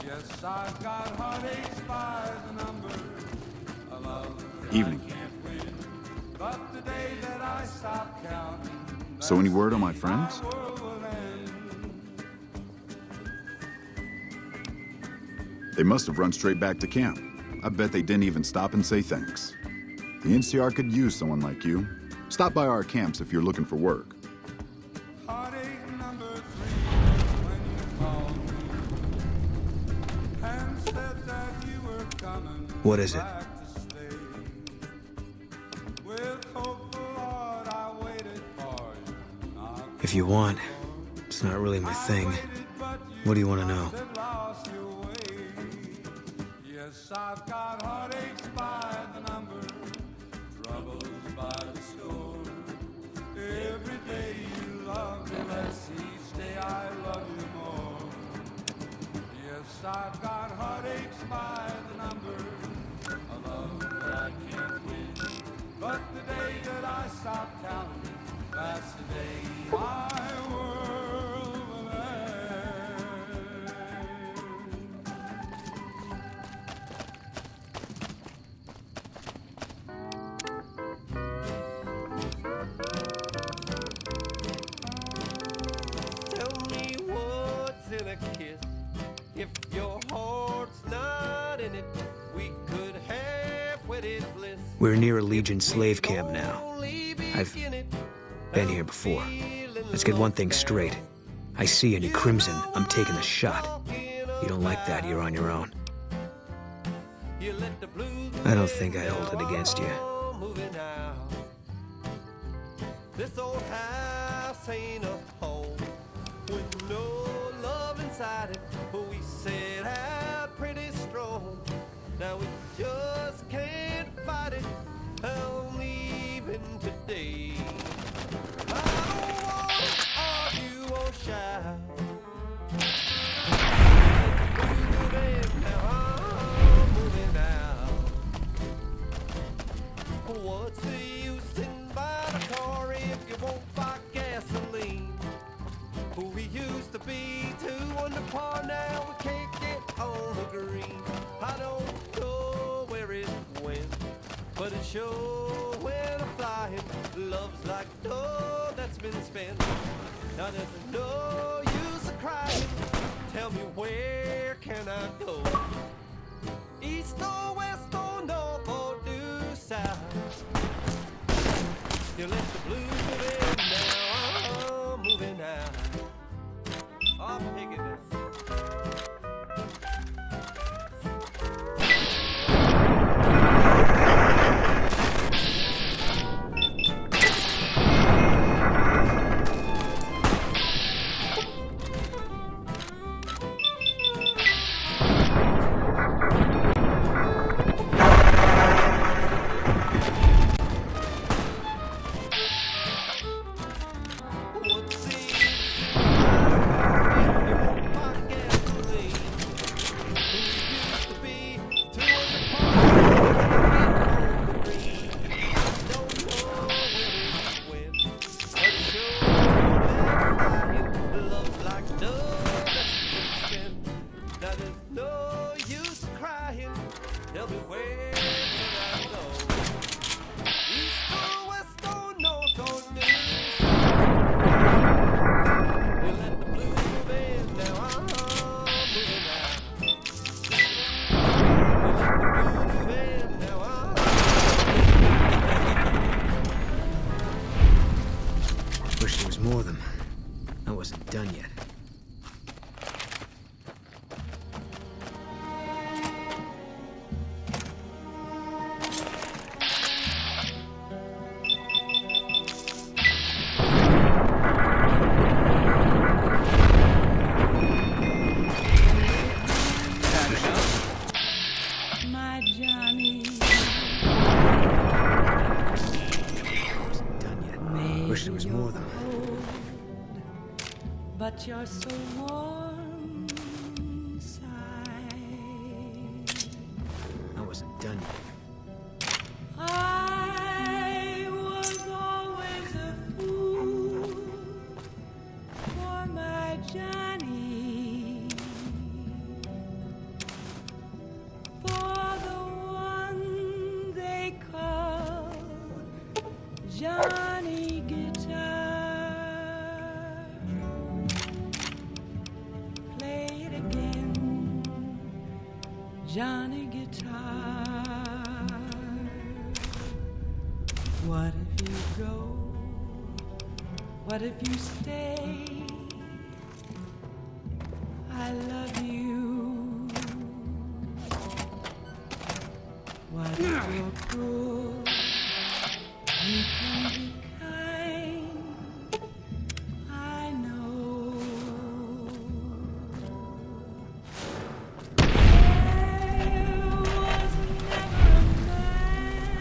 Yes, I've got heartaches by the number, a love that Evening. I can't win. But the day that I stop counting, So any word on my friends? my world will end. They must have run straight back to camp. I bet they didn't even stop and say thanks. The NCR could use someone like you. Stop by our camps if you're looking for work. Heartache number three, when you called me and said that you were coming. What is it? back to stay. With hopeful heart, I waited for you. Not If you want, it's not really my thing. What do you want to know? that lost your way. Yes, I've got heartaches by the number, troubles by the score. Every day you love me less, each day I love you more. Yes, I've got heartaches by the number, a love that I can't win. But the day that I stop counting, that's the day my world will end. Tell me what's in a kiss. If your heart's not in it, we could have wedded bliss. We're near a Legion slave camp now. I've been here before. Let's get one thing straight. I see any crimson, I'm taking a shot. You don't like that, you're on your own. I don't think I hold it against you. Moving out. This old house ain't a home with no love inside it. We set out pretty strong. Now we just can't fight it. I'm leaving today. I don't want to argue or shout. Now I'm moving out. What's the use in buying a car if you won't buy gasoline? We used to be two under par, now we can't get on the green. I don't know where it went, but it sure went a flying. Love's like dough that's been spent again. Now there's no use of crying. Tell me, where can I go? East or west or north or due south? You let the blues move in now. I'm moving now. I'll pick it up. Wish there was more of them. I wasn't done yet. My Johnny. Wish there was more of them. But you're so warm inside. I wasn't done yet. I was always a fool for my Johnny, for the one they call Johnny Guitar. Play it again, Johnny Guitar. What if you go? What if you stay? I love you. What if you're cruel? You can be kind. I know.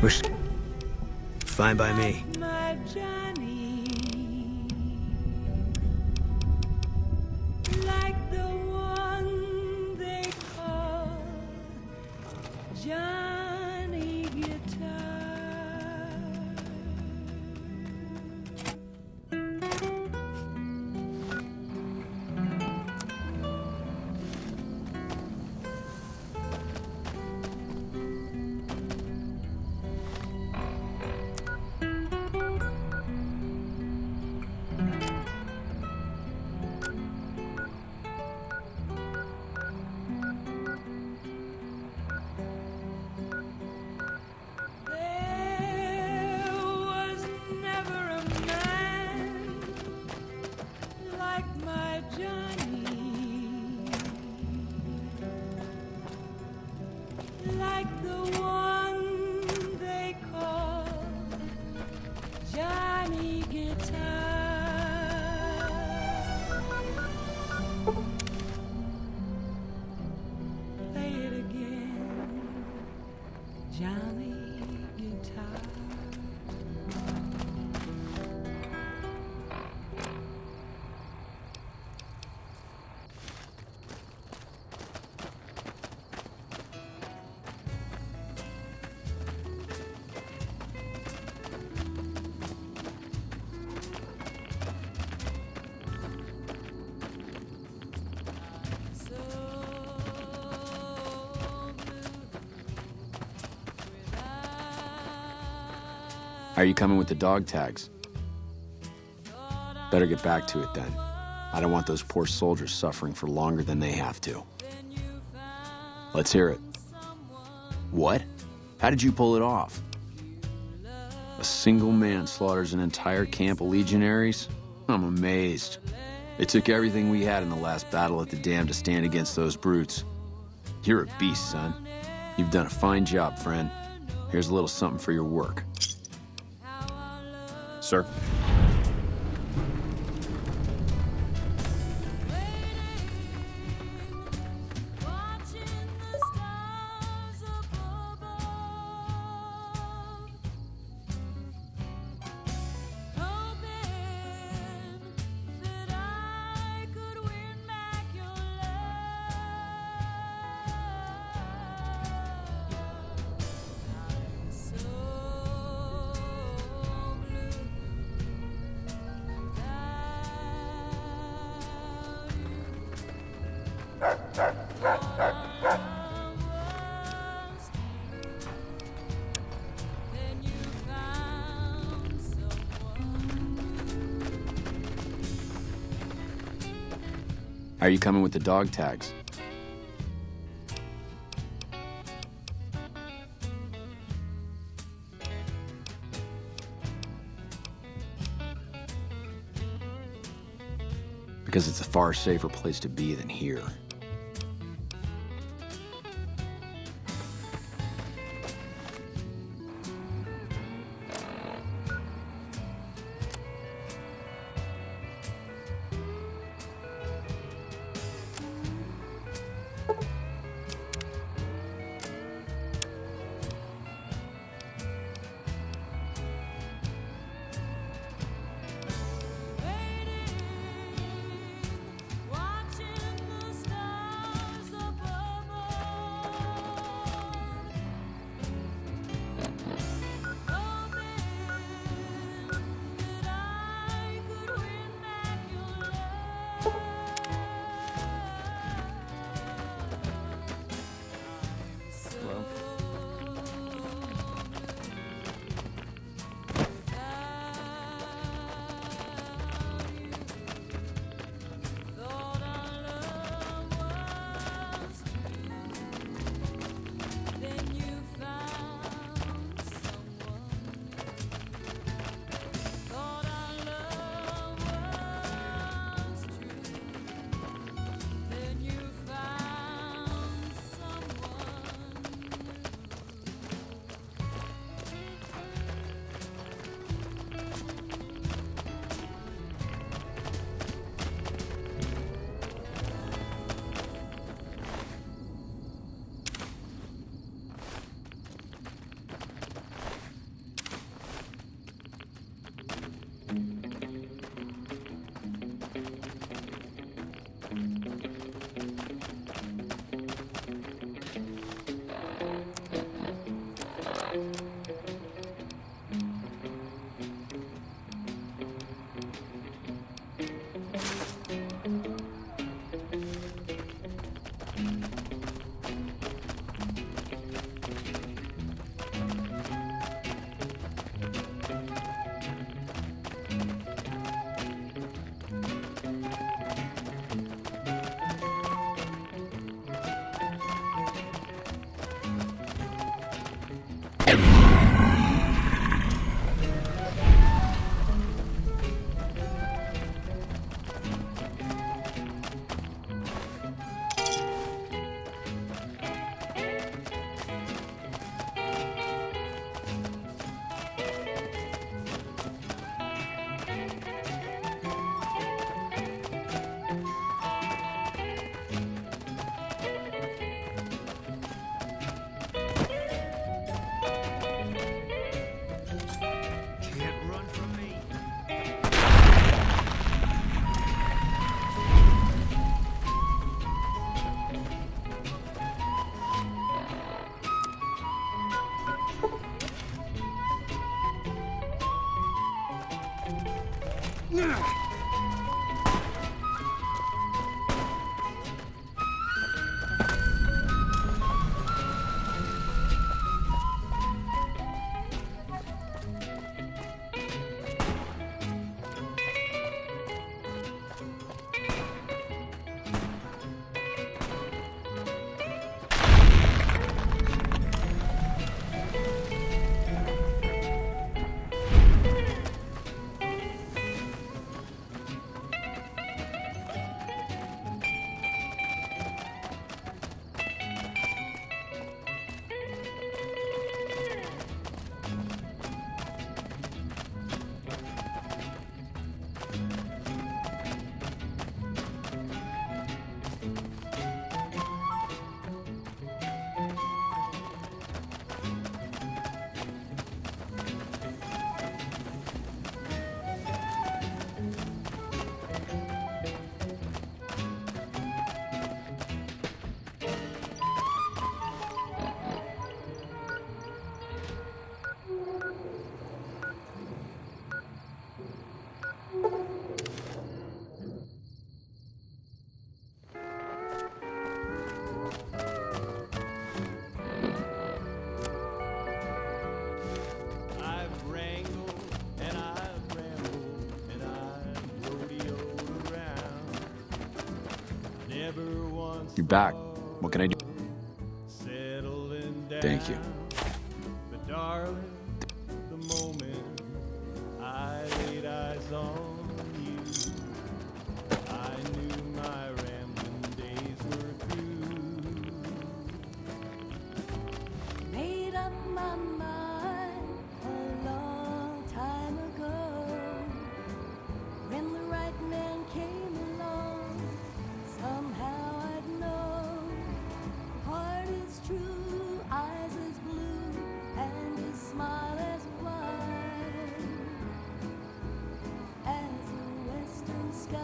Wish. Fine by me. My Johnny, like the one they call Johnny Guitar. There was never a man like my Johnny, like the one they call Johnny Guitar. Play it again, Johnny Guitar. Are you coming with the dog tags? Better get back to it then. I don't want those poor soldiers suffering for longer than they have to. Let's hear it. What? How did you pull it off? A single man slaughters an entire camp of legionaries? I'm amazed. It took everything we had in the last battle at the dam to stand against those brutes. You're a beast, son. You've done a fine job, friend. Here's a little something for your work. Sir? How are you coming with the dog tags? Because it's a far safer place to be than here. You're back. What can I do? Thank you. But darling, the moment I laid eyes on you, I knew my rambling days were through. Made up my mind a long time ago. When the right man came along, somehow I'd know. Heart is true, eyes as blue, and his smile as wide as a western sky.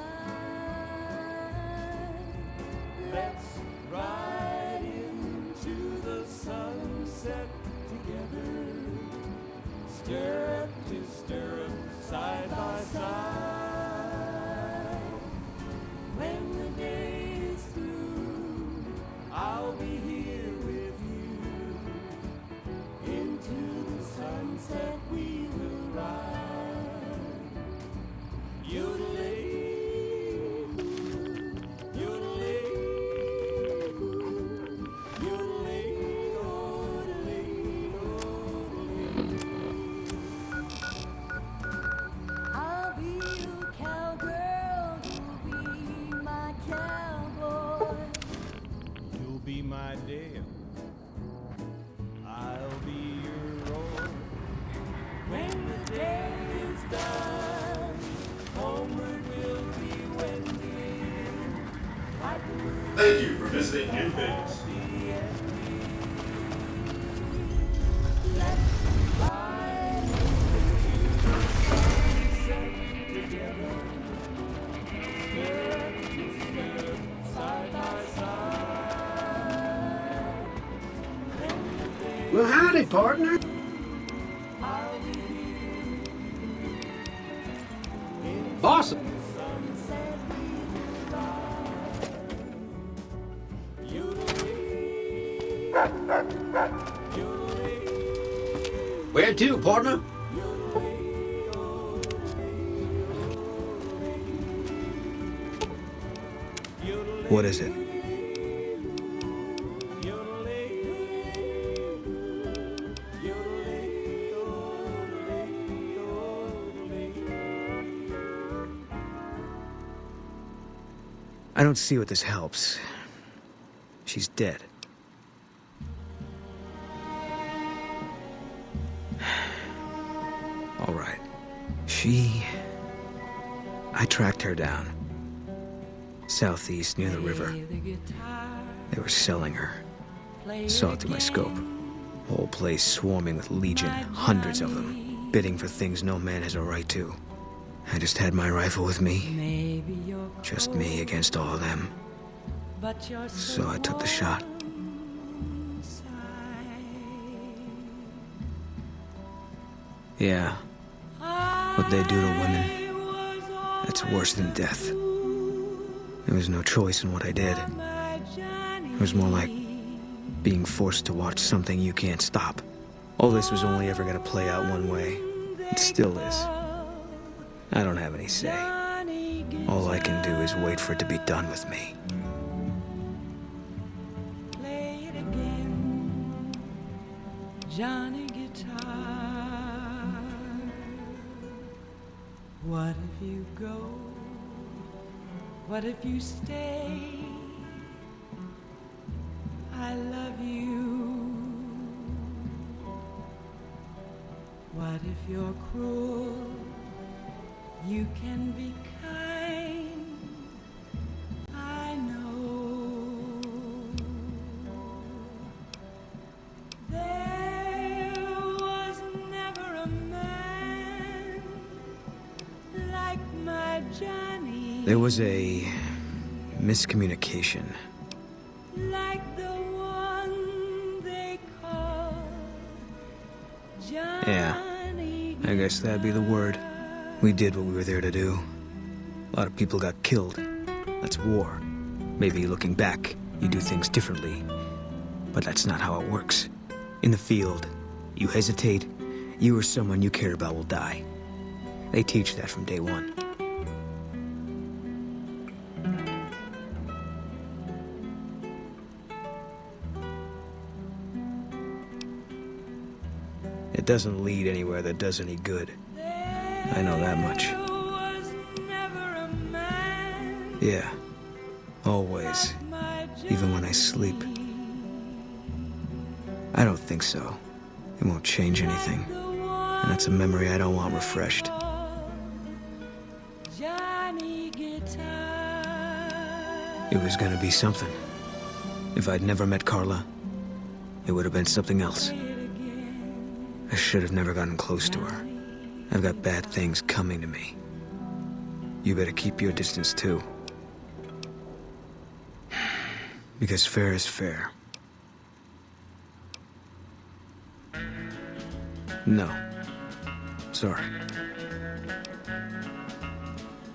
Let's ride into the sunset together, stirrup to stirrup, side by side. When the day is through, I'll be here with you. Into the sunset we will ride. Yodelay, yodelay, yodelay, yodelay, yodelay. I'll be your cowgirl, you'll be my cowboy. You'll be my Dale, I'll be your roar. When the day is done, homeward we'll be wending. Thank you for visiting New Vegas. Well, howdy, partner. Awesome. Where to, partner? What is it? I don't see what this helps. She's dead. All right. I tracked her down. Southeast near the river. They were selling her. Saw it through my scope. Whole place swarming with legion, hundreds of them, bidding for things no man has a right to. I just had my rifle with me. Just me against all of them. So I took the shot. Yeah. What they do to women, that's worse than death. There was no choice in what I did. It was more like being forced to watch something you can't stop. All this was only ever gonna play out one way. It still is. I don't have any say. All I can do is wait for it to be done with me. Play it again, Johnny Guitar. What if you go? What if you stay? I love you. What if you're cruel? You can be kind. I know. There was never a man like my Johnny. There was a miscommunication. Like the one they call Johnny. Yeah, I guess that'd be the word. We did what we were there to do. A lot of people got killed. That's war. Maybe looking back, you do things differently. But that's not how it works. In the field, you hesitate, you or someone you care about will die. They teach that from day one. it doesn't lead anywhere that does any good. I know that much. Yeah, always, even when I sleep. I don't think so. It won't change anything. And that's a memory I don't want refreshed. It was gonna be something. If I'd never met Carla, it would have been something else. I should have never gotten close to her. I've got bad things coming to me. You better keep your distance too. Because fair is fair. No. Sorry.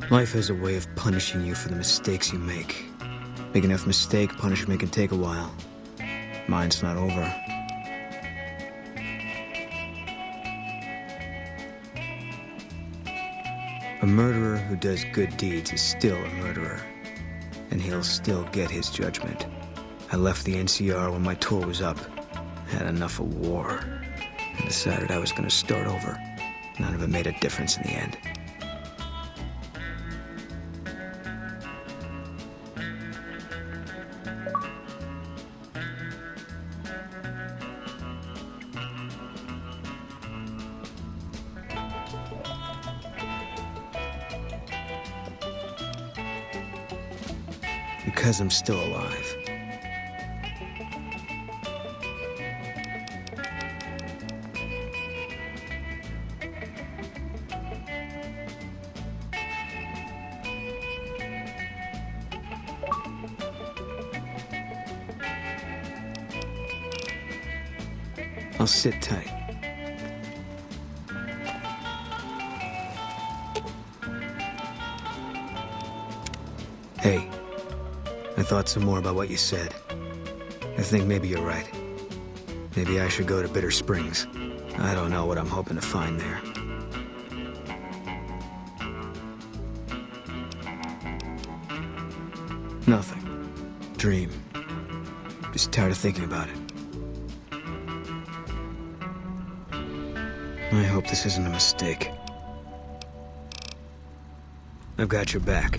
Life has a way of punishing you for the mistakes you make. Big enough mistake, punishment can take a while. Mine's not over. A murderer who does good deeds is still a murderer. And he'll still get his judgment. I left the NCR when my tour was up. Had enough of war. And decided I was gonna start over. None of it made a difference in the end. Because I'm still alive. I'll sit tight. Hey. I thought some more about what you said. I think maybe you're right. Maybe I should go to Bitter Springs. I don't know what I'm hoping to find there. Nothing. Dream. Just tired of thinking about it. I hope this isn't a mistake. I've got your back.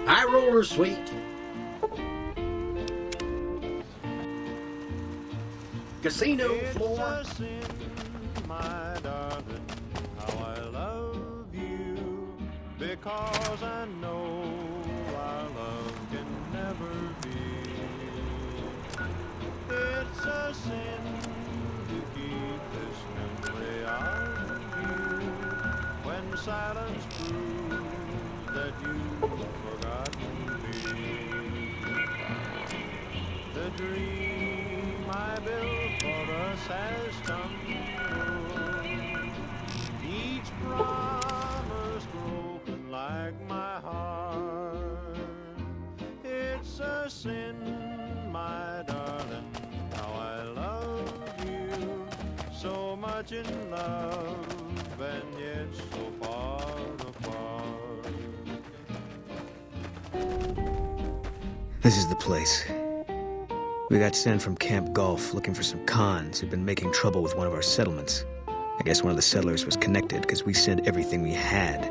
High roller suite. Casino floor. My darling, how I love you, because I know our love can never be. It's a sin to keep this memory of you when silence proves that you've forgotten me. The dream I built for us has come true. Each promise broken like my heart. It's a sin, my darling, how I love you. So much in love and yet so far apart. This is the place. We got sent from Camp Gulf looking for some cons who'd been making trouble with one of our settlements. I guess one of the settlers was connected because we sent everything we had.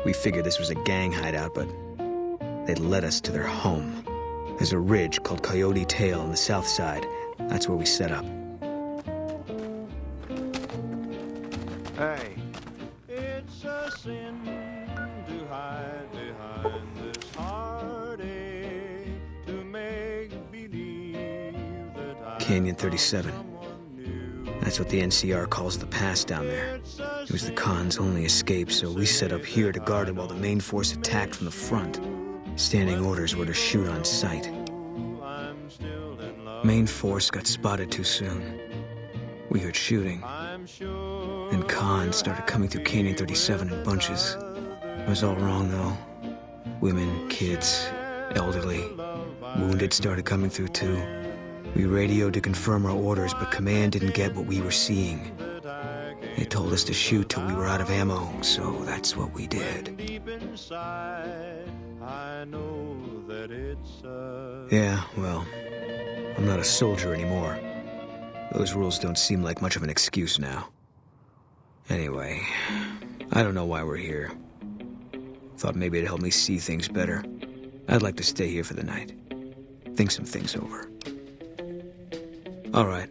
We figured this was a gang hideout, but they'd led us to their home. There's a ridge called Coyote Tail on the south side. That's where we set up. Hey, it's a sin to hide behind this heartache, to make believe that I Canyon 37. That's what the NCR calls the pass down there. It was the Khan's only escape, so we set up here to guard it while the main force attacked from the front. Standing orders were to shoot on sight. Main force got spotted too soon. We heard shooting. And Khan started coming through Canyon 37 in bunches. It was all wrong, though. Women, kids, elderly, wounded started coming through, too. We radioed to confirm our orders, but command didn't get what we were seeing. They told us to shoot till we were out of ammo, so that's what we did. deep inside I know that that it serves. Yeah, well, I'm not a soldier anymore. Those rules don't seem like much of an excuse now. Anyway, I don't know why we're here. Thought maybe it'd help me see things better. I'd like to stay here for the night. Think some things over. All right.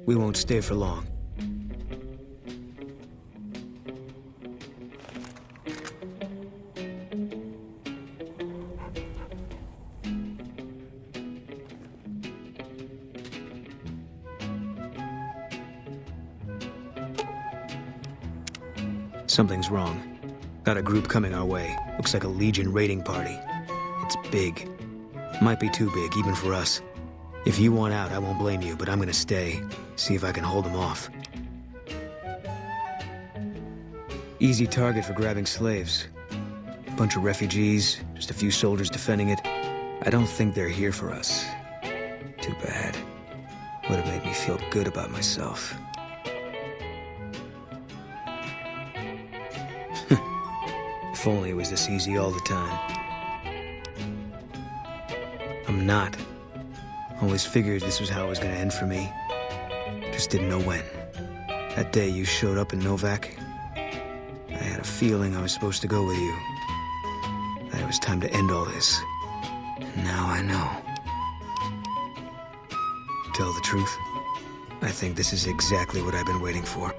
We won't stay for long. Something's wrong. Got a group coming our way. Looks like a Legion raiding party. It's big. Might be too big, even for us. If you want out, I won't blame you, but I'm gonna stay. See if I can hold them off. Easy target for grabbing slaves. Bunch of refugees, just a few soldiers defending it. I don't think they're here for us. Too bad. Would have made me feel good about myself. If only it was this easy all the time. I'm not. Always figured this was how it was gonna end for me. Just didn't know when. That day you showed up in Novak, I had a feeling I was supposed to go with you. That it was time to end all this. And now I know. Tell the truth, I think this is exactly what I've been waiting for.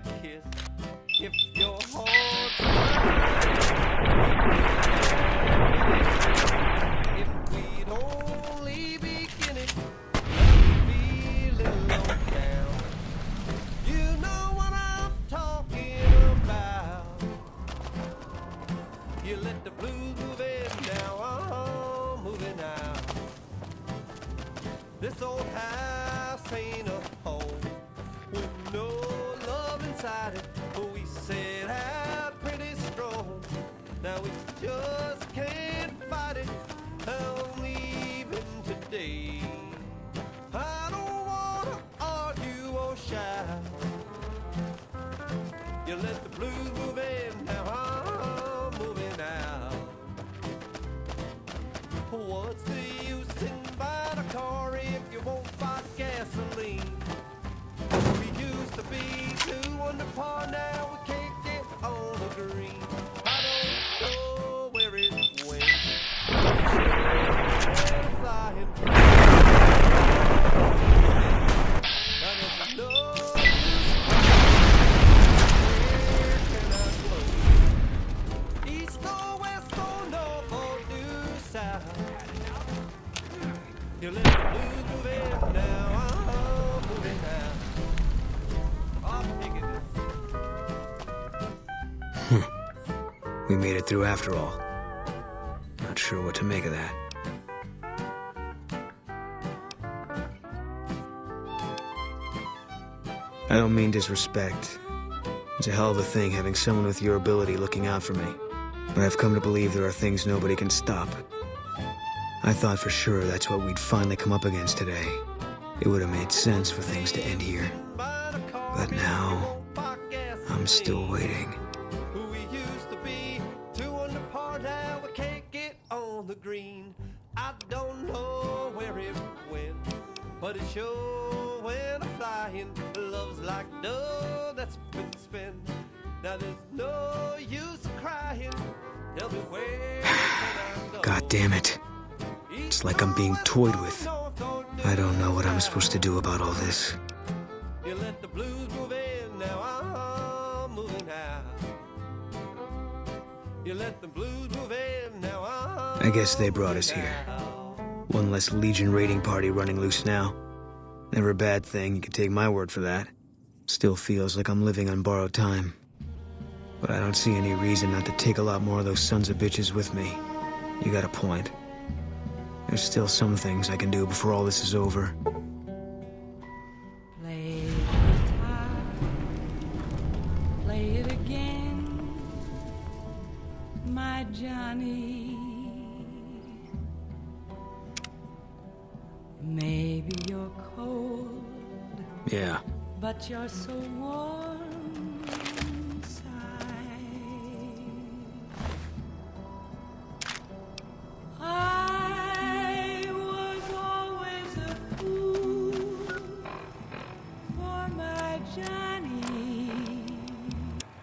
a kiss. If your heart's if we'd only begin it, feeling low down. You know what I'm talking about. You let the blues move in now, I'm moving out. This old house ain't a home with no love inside it. We set out pretty strong. Now we just can't fight it. I'm leaving today. I don't wanna argue or shout. You let the blues move in, now I'm moving out. What's the use in buying a car if you won't buy gasoline? We used to be 2 under par, now we can't get on the green. I don't know where it went. It's flying. Now there's no use. Where can I go? East or west or north or due south? You let the blues move in now, I'm moving out. I'm digging it. We made it through after all. Not sure what to make of that. I don't mean disrespect. It's a hell of a thing having someone with your ability looking out for me. But I've come to believe there are things nobody can stop. I thought for sure that's what we'd finally come up against today. It would have made sense for things to end here. But now, I'm still waiting. Who we used to be, 2 under par, now we can't get on the green. I don't know where it went, but it sure went a-flying. Love's like dough that's been spent. Now there's no use of crying. Tell me where can I go? God damn it. It's like I'm being toyed with. I don't know what I'm supposed to do about all this. You let the blues move in, now I'm moving out. You let the blues move in, now I'm I guess they brought us here. One less Legion raiding party running loose now. Never a bad thing, you can take my word for that. Still feels like I'm living on borrowed time. But I don't see any reason not to take a lot more of those sons of bitches with me. You got a point. There's still some things I can do before all this is over. Play the guitar, play it again, my Johnny. Maybe you're cold, Yeah. but you're so warm inside. I was always a fool for my Johnny.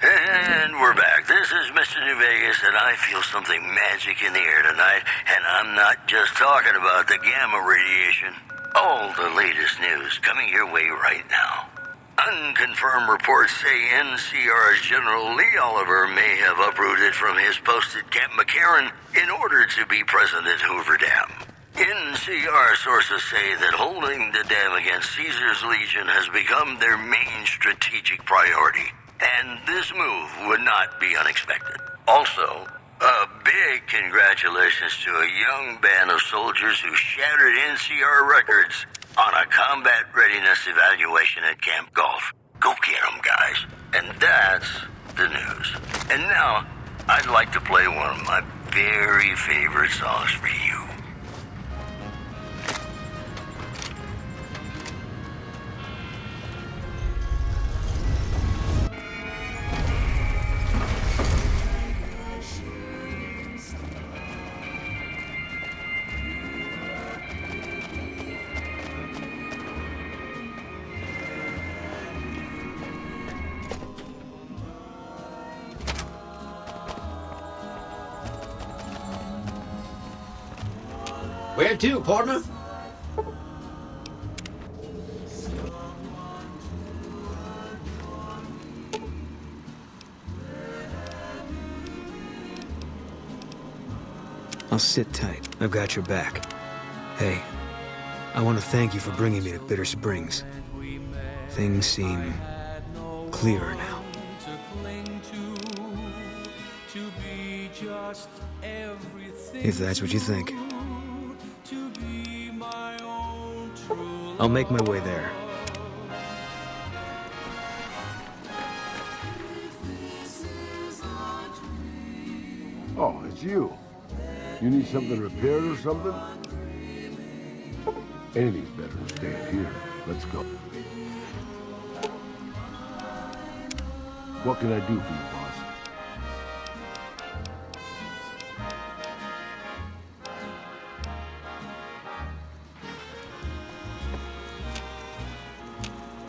And we're back. This is Mr. New Vegas, and I feel something magic in the air tonight, and I'm not just talking about the gamma radiation. All the latest news coming your way right now. Unconfirmed reports say NCR's General Lee Oliver may have uprooted from his post at Camp McCarran in order to be present at Hoover Dam. NCR sources say that holding the dam against Caesar's Legion has become their main strategic priority, and this move would not be unexpected. Also, a big congratulations to a young band of soldiers who shattered NCR records on a combat readiness evaluation at Camp Golf. Go get 'em, guys. And that's the news. And now, I'd like to play one of my very favorite songs for you. Where to, partner? I'll sit tight. I've got your back. Hey, I want to thank you for bringing me to Bitter Springs. Things seem clearer now. If that's what you think. I'll make my way there. Oh, it's you. You need something repaired or something? Anything's better than staying here. Let's go. What can I do for you, boss?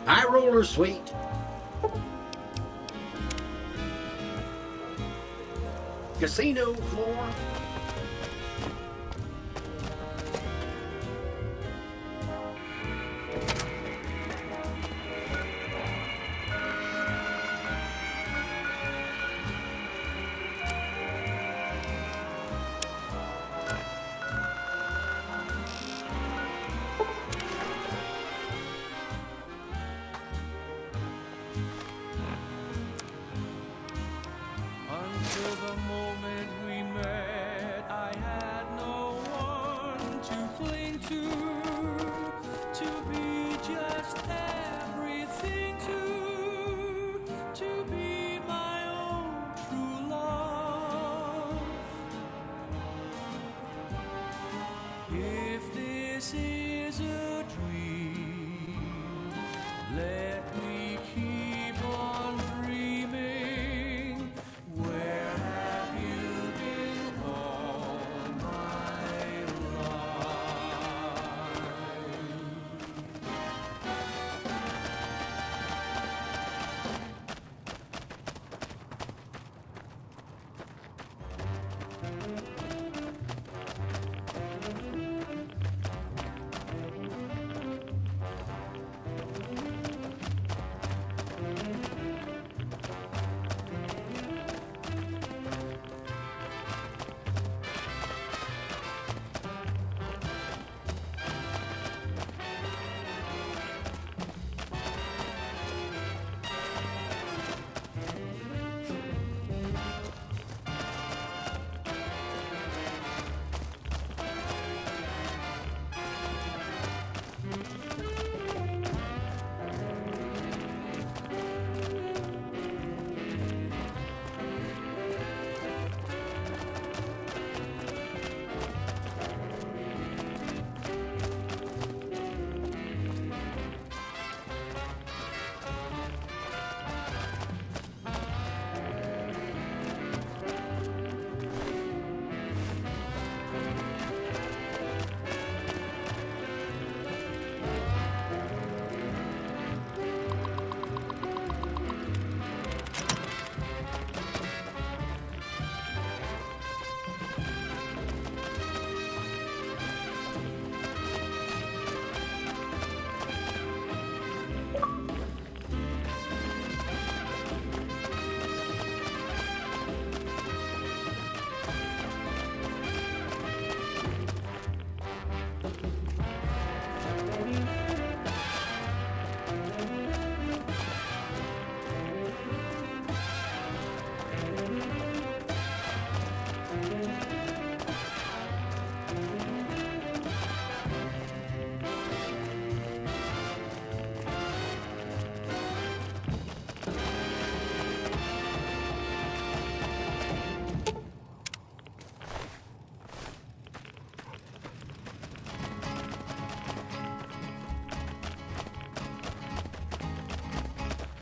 High roller suite. Casino floor. Until the moment we met, I had no one to cling to be just everything to be my own true love. If this is a dream, let me keep on dreaming. Where have you been all my life?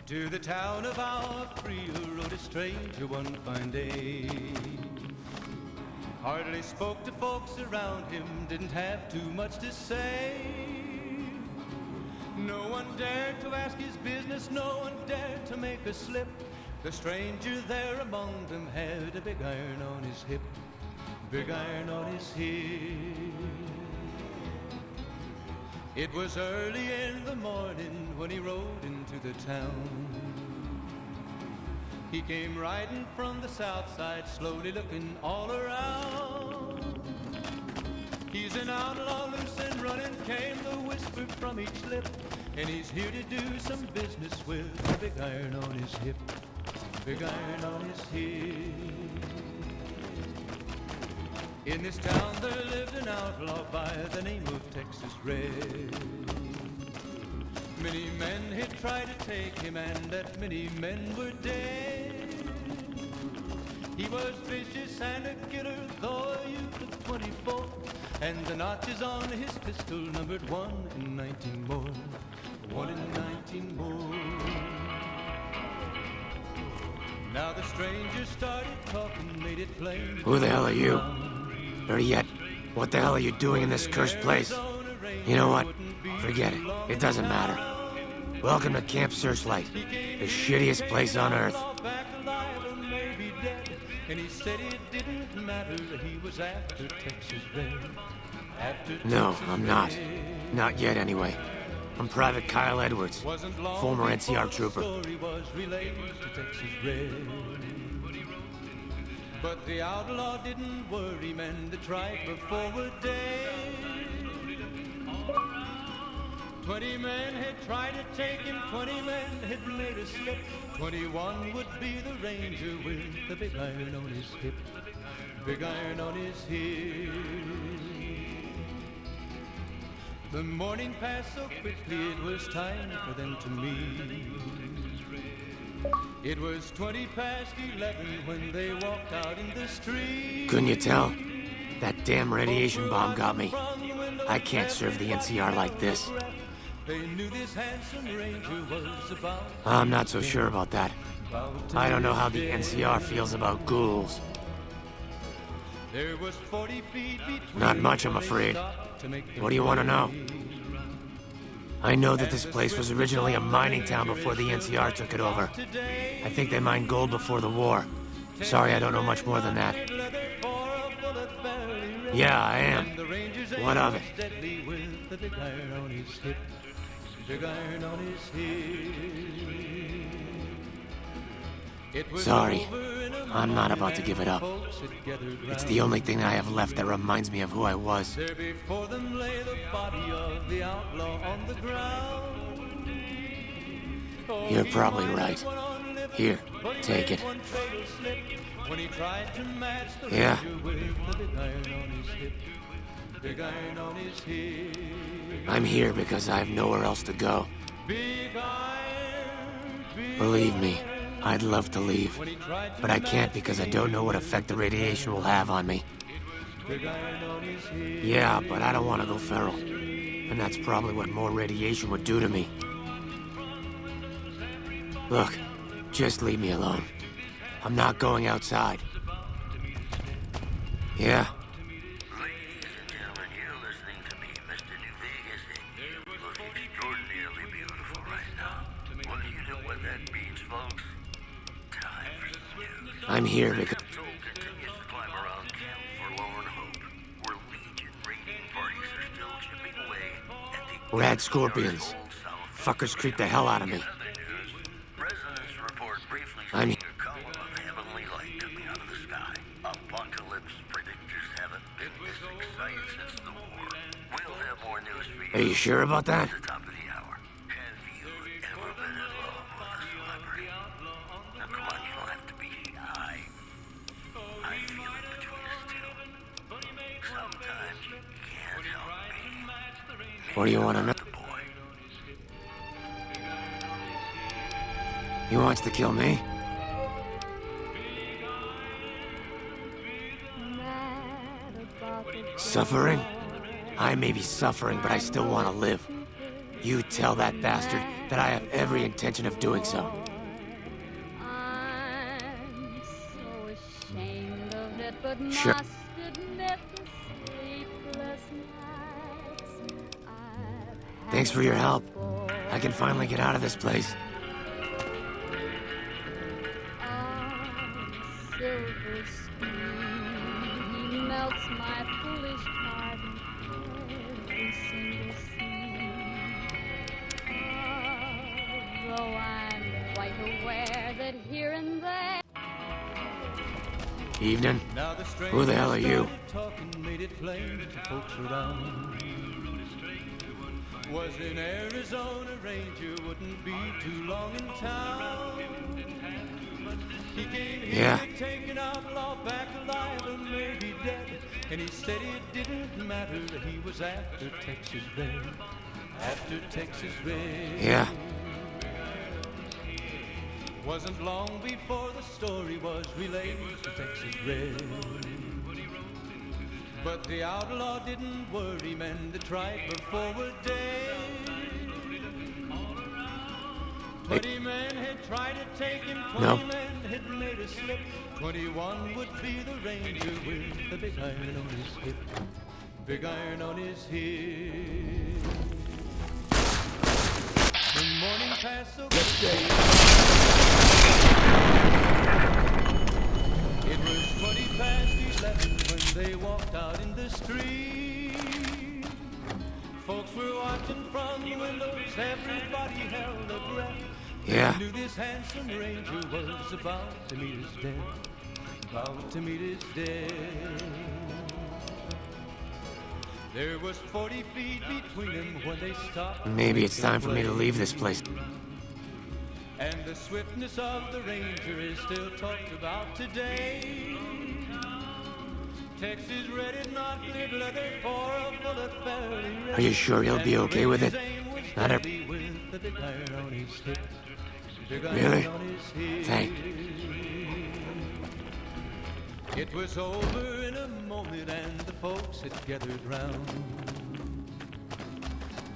To the town of our Priel rode a stranger one fine day. Hardly spoke to folks around him, didn't have too much to say. No one dared to ask his business, no one dared to make a slip. The stranger there among them had a big iron on his hip, big iron on his hip. It was early in the morning when he rode into the town. He came riding from the south side, slowly looking all around. He's an outlaw, loose and running, came the whisper from each lip. And he's here to do some business with a big iron on his hip. Big iron on his hip. In this town there lived an outlaw by the name of Texas Red. Many men had tried to take him, and that many men were dead. He was vicious and a killer, though a youth of 24. And the notches on his pistol numbered 1 in 19 more. 1 in 19 more. Now the stranger started talking, made it plain. Who the hell are you? Better yet, what the hell are you doing in this cursed place? You know what? Forget it. It doesn't matter. Welcome to Camp Searchlight, the shittiest place on Earth. And he said it didn't matter, he was after Texas Red. No, I'm not. Not yet, anyway. I'm Private Kyle Edwards, former NCR trooper. But the outlaw didn't worry men that tried before a day. 20 men had tried to take him, 20 men had made a slip. 21 would be the ranger with the big iron on his hip. Big iron on his hip. The morning passed so quickly, it was time for them to meet. It was 20 past 11 when they walked out in the street. Couldn't you tell? That damn radiation bomb got me. I can't serve the NCR like this. They knew this handsome ranger was about. I'm not so sure about that. I don't know how the NCR feels about ghouls. There was 40 feet between. Not much, I'm afraid. What do you want to know? I know that this place was originally a mining town before the NCR took it over. I think they mined gold before the war. Sorry, I don't know much more than that. Yeah, I am. What of it? Sorry, I'm not about to give it up. It's the only thing I have left that reminds me of who I was. There before them lay the body of the outlaw on the ground. You're probably right. Here, take it. When he tried to match the Yeah. ranger with the big iron on his hip. Big iron on his hip. I'm here because I have nowhere else to go. Big iron, big Believe me, I'd love to leave. But I can't because I don't know what effect the radiation will have on me. big iron on his hip. Yeah, but I don't want to go feral. And that's probably what more radiation would do to me. Look, just leave me alone. I'm not going outside. Yeah? Ladies and gentlemen, you're listening to me, Mr. New Vegas, and you look extraordinarily beautiful right now. What do you do when that means, folks? Time for some news. I'm here because... Soul continues to climb around Camp Forlorn Hope, where Legion raiding parties are still chipping away at the... Rad scorpions. Fuckers creep the hell out of me. Residents report briefly I'm seeing a column of heavenly light coming out of the sky. Apocalypse predictors haven't been this excited since the war. We'll have more news for you. Are you sure about that? At the top of the hour. Have you ever been in love with a celebrity? Now come on, you don't have to be high. I feel it between us two. Sometimes you can't help me. What do you want to know? He wants to kill me? Suffering? I may be suffering, but I still want to live. You tell that bastard that I have every intention of doing so. I'm so ashamed of it, but Sure. must admit the sleepless nights I've Thanks for your help. I can finally get out of this place. silver stream melts my foolish heart in every single scene. Though I'm quite aware that here and there Evening. Now the Who the hell are you? talking made it plain to folks around. Was in Arizona, Ranger wouldn't be too long in town. He came here to take an outlaw back alive and maybe dead. And he said it didn't matter that he was after Texas Red. After Texas Red. Yeah. Wasn't long before the story was relayed to Texas Red. But the outlaw didn't worry, men that tried before a day. But men had tried to take him, 20 men had made a slip. 21 would be the Ranger with the big iron on his hip. Big iron on his hip. When morning passed over the day, it was 20 past 11 when they walked out in the street. Folks were watching from the windows, everybody held their breath. Yeah. They knew this handsome Ranger was about to meet his death. About to meet his death. There was 40 feet between them when they stopped. Maybe it's time for me to leave this place. And the swiftness of the Ranger is still talked about today. Texas Red had not lived leather for a bullet fairly. Are you sure he'll be okay with it? Not a... Really? Thank. It was over in a moment and the folks had gathered round.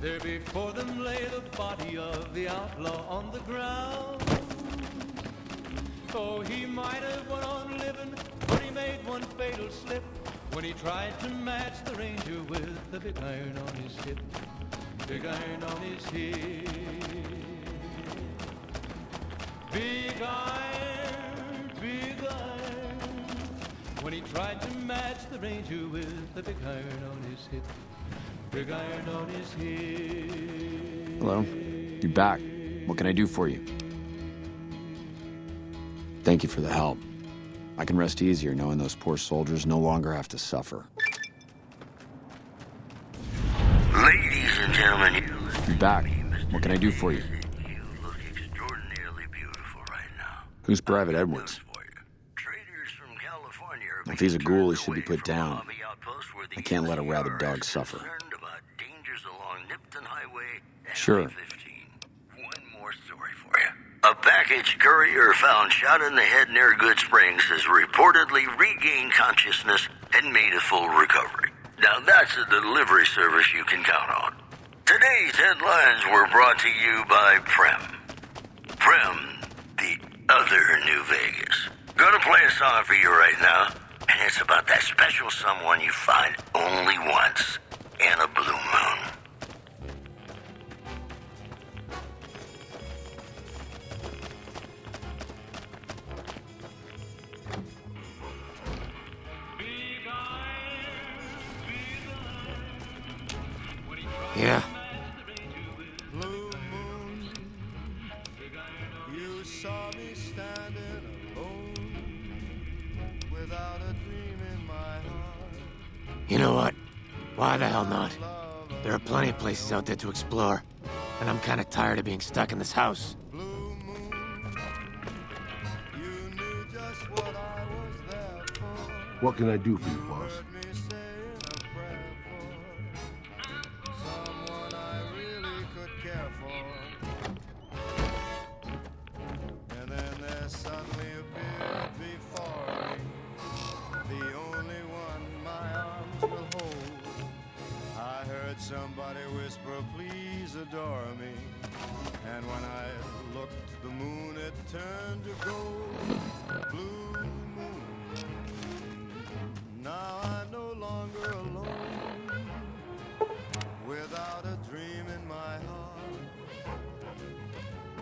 There before them lay the body of the outlaw on the ground. Oh, he might have went on living, but he made one fatal slip when he tried to match the Ranger with the big iron on his hip. Big iron on his hip. Big iron, big iron. When he tried to match the Ranger with the big iron on his hip. Big iron on his hip. Hello? You're back. What can I do for you? Thank you for the help. I can rest easier knowing those poor soldiers no longer have to suffer. Ladies and gentlemen, You're back. What can I do for you? you look extraordinarily beautiful right now. Who's Private Edwards? Traders from California are If he's a ghoul, he should be put down. Hobby outpost where the I can't let a rabid NCR dog is suffer. concerned about dangers along Nipton Highway and Sure. I-15. One more story for you. A package courier found shot in the head near Good Springs has reportedly regained consciousness and made a full recovery. Now that's a delivery service you can count on. Today's headlines were brought to you by Prem. Prem, the other New Vegas. Gonna play a song for you right now, and it's about that special someone you find only once in a blue moon. Yeah. Blue moon, you saw me standing alone, without a dream in my heart. You know what? Why the hell not? There are plenty of places out there to explore, and I'm kind of tired of being stuck in this house. What can I do for you, boss? Someone I really could care for. And then there suddenly appeared before me, the only one my arms will hold. I heard somebody whisper, please adore me. And when I looked, the moon had turned to gold. Blue moon. Now I'm no longer alone, without a dream in my heart,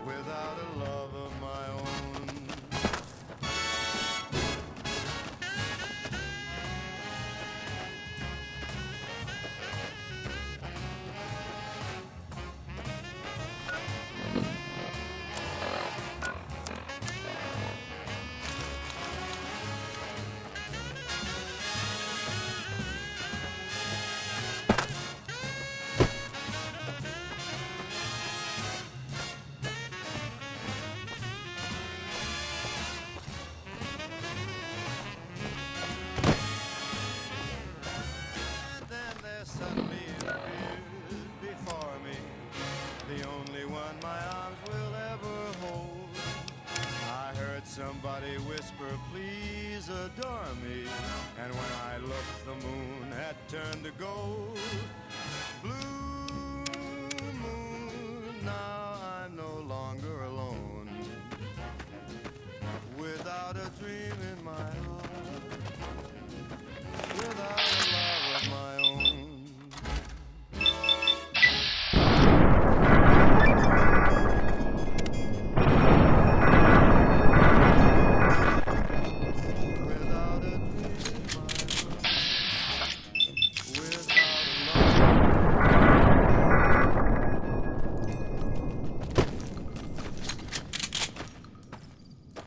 without a love of my own. man my arms will ever hold. I heard somebody whisper, please adore me. And when I looked, the moon had turned to gold. Blue moon, now I'm no longer alone. Without a dream in my heart, without a love of my own.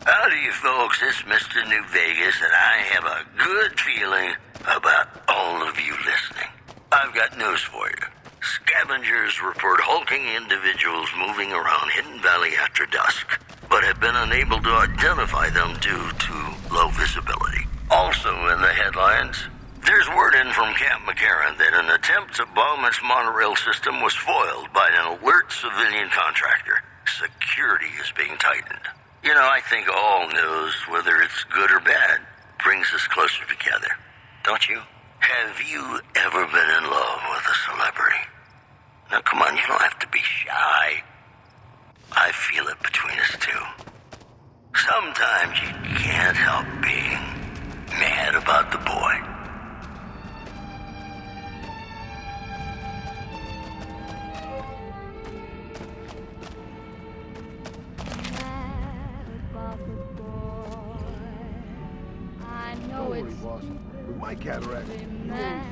Howdy, folks. It's Mr. New Vegas, and I have a good feeling about all of you listening. I've got news for you. Scavengers report hulking individuals moving around Hidden Valley after dusk, but have been unable to identify them due to low visibility. Also in the headlines, there's word in from Camp McCarran that an attempt to bomb its monorail system was foiled by an alert civilian contractor. Security is being tightened. You know, I think all news, whether it's good or bad, brings us closer together. Don't you? Have you ever been in love with a celebrity? Now, come on, you don't have to be shy. I feel it between us two. Sometimes you can't help being mad about the boy. I know Don't worry, it's boss. With my cataract, you mad.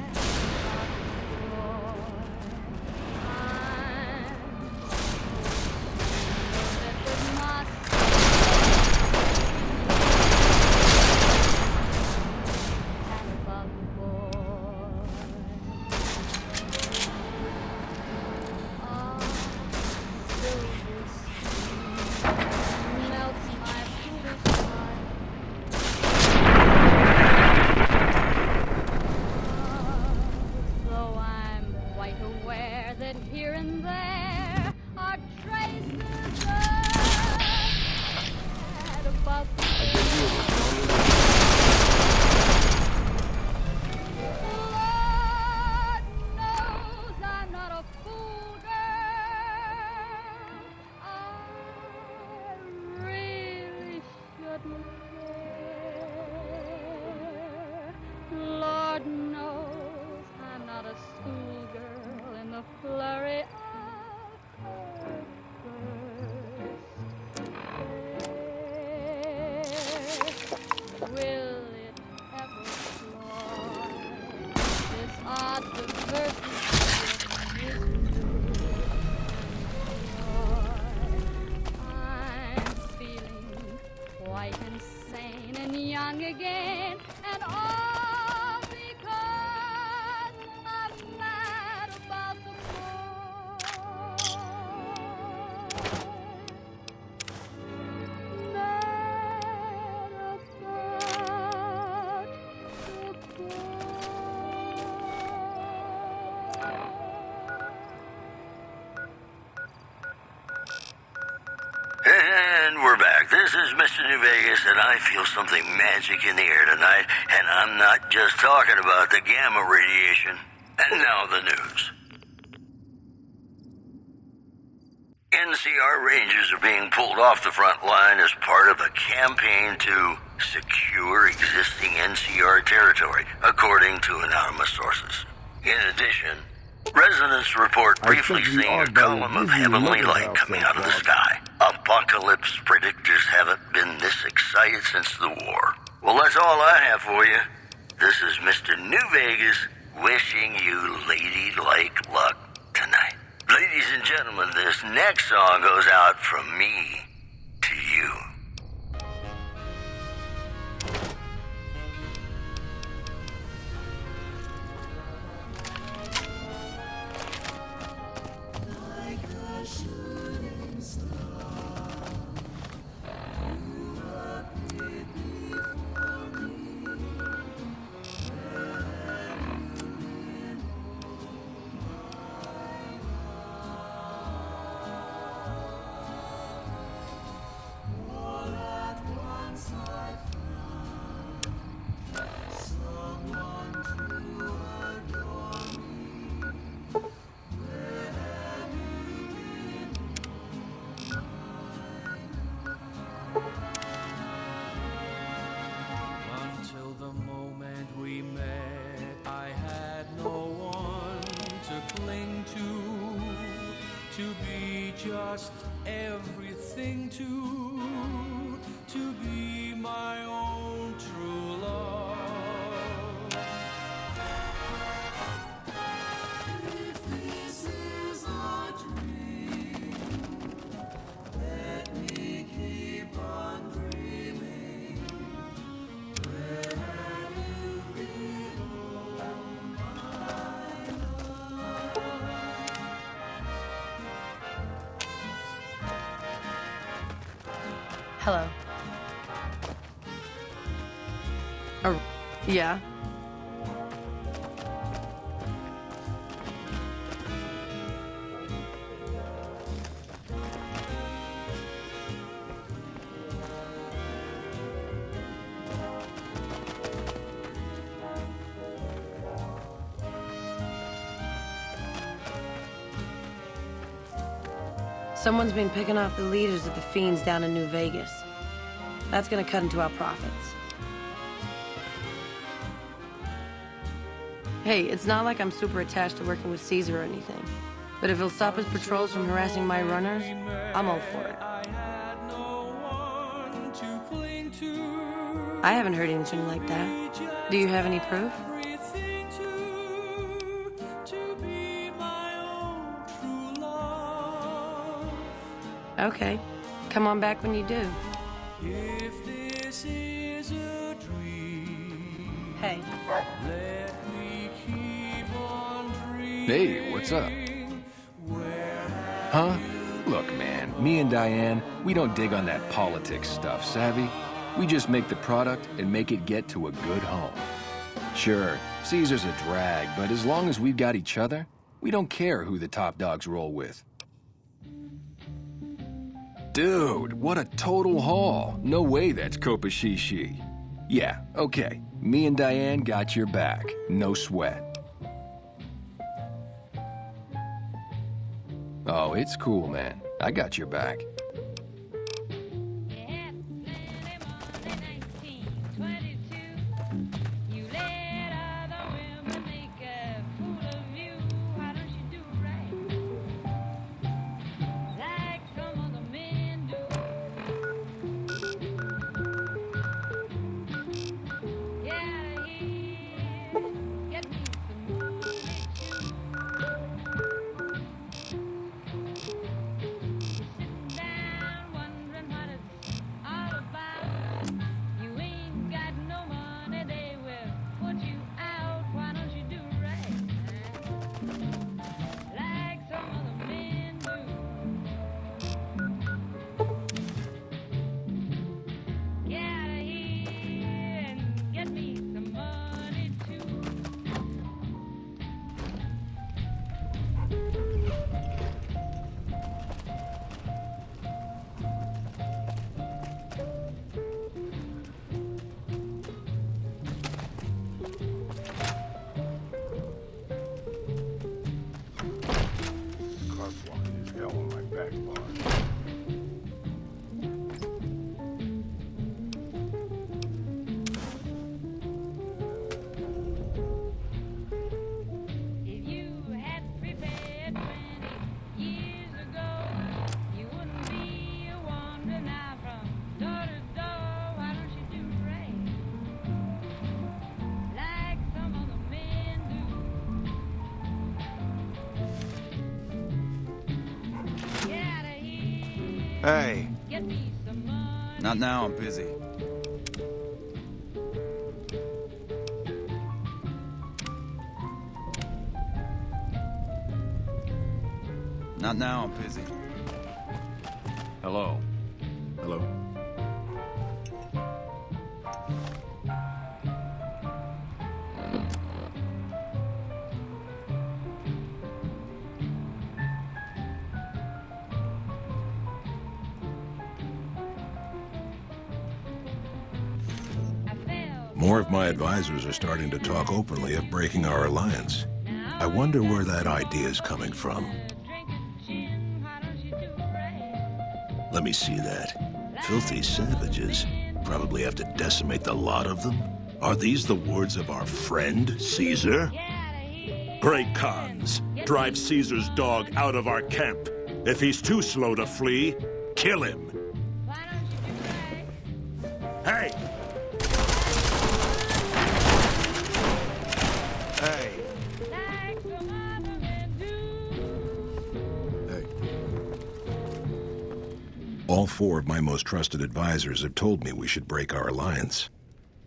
Lord knows I'm not a schoolgirl in the flurry of first. Will it ever fly? This odd diversity of mystery. I'm feeling quite insane and young again, and all because I'm mad about the boy. Mad about the And we're back. This is Mr. New Vegas, and I feel something magic in the air tonight, and I'm not just talking about the gamma radiation. And now the news. NCR Rangers are being pulled off the front line as part of a campaign to secure existing NCR territory, according to anonymous sources. In addition, residents report briefly seeing a column of heavenly light coming out of the sky. Apocalypse predictors haven't been this excited since the war. Well, that's all I have for you. This is Mr. New Vegas wishing you ladylike luck tonight. Ladies and gentlemen, this next song goes out from me to you. trust everything to be my own true love. If this is a dream, let me keep on dreaming. Where you belong, my love. Hello. Yeah. Someone's been picking off the leaders of the Fiends down in New Vegas. That's gonna cut into our profits. Hey, it's not like I'm super attached to working with Caesar or anything. But if he'll stop his patrols from harassing my runners, I'm all for it. I haven't heard anything like that. Do you have any proof? Okay. Come on back when you do. If this is a dream, hey, let me keep on dreaming. Hey, what's up? Huh? Look, man, me and Diane, we don't dig on that politics stuff, savvy? We just make the product and make it get to a good home. Sure, Caesar's a drag, but as long as we've got each other, we don't care who the top dogs roll with. Dude, what a total haul. No way that's Kopashishi. Yeah, okay. Me and Diane got your back. No sweat. Oh, it's cool, man. I got your back. Hey. Not now, I'm busy. Not now, I'm busy. Hello. Hello. More of my advisors are starting to talk openly of breaking our alliance. I wonder where that idea is coming from. Let me see that. Filthy savages. Probably have to decimate the lot of them. Are these the words of our friend, Caesar? Great Khans, drive Caesar's dog out of our camp. If he's too slow to flee, kill him. Hey! Hey! All four of my most trusted advisors have told me we should break our alliance.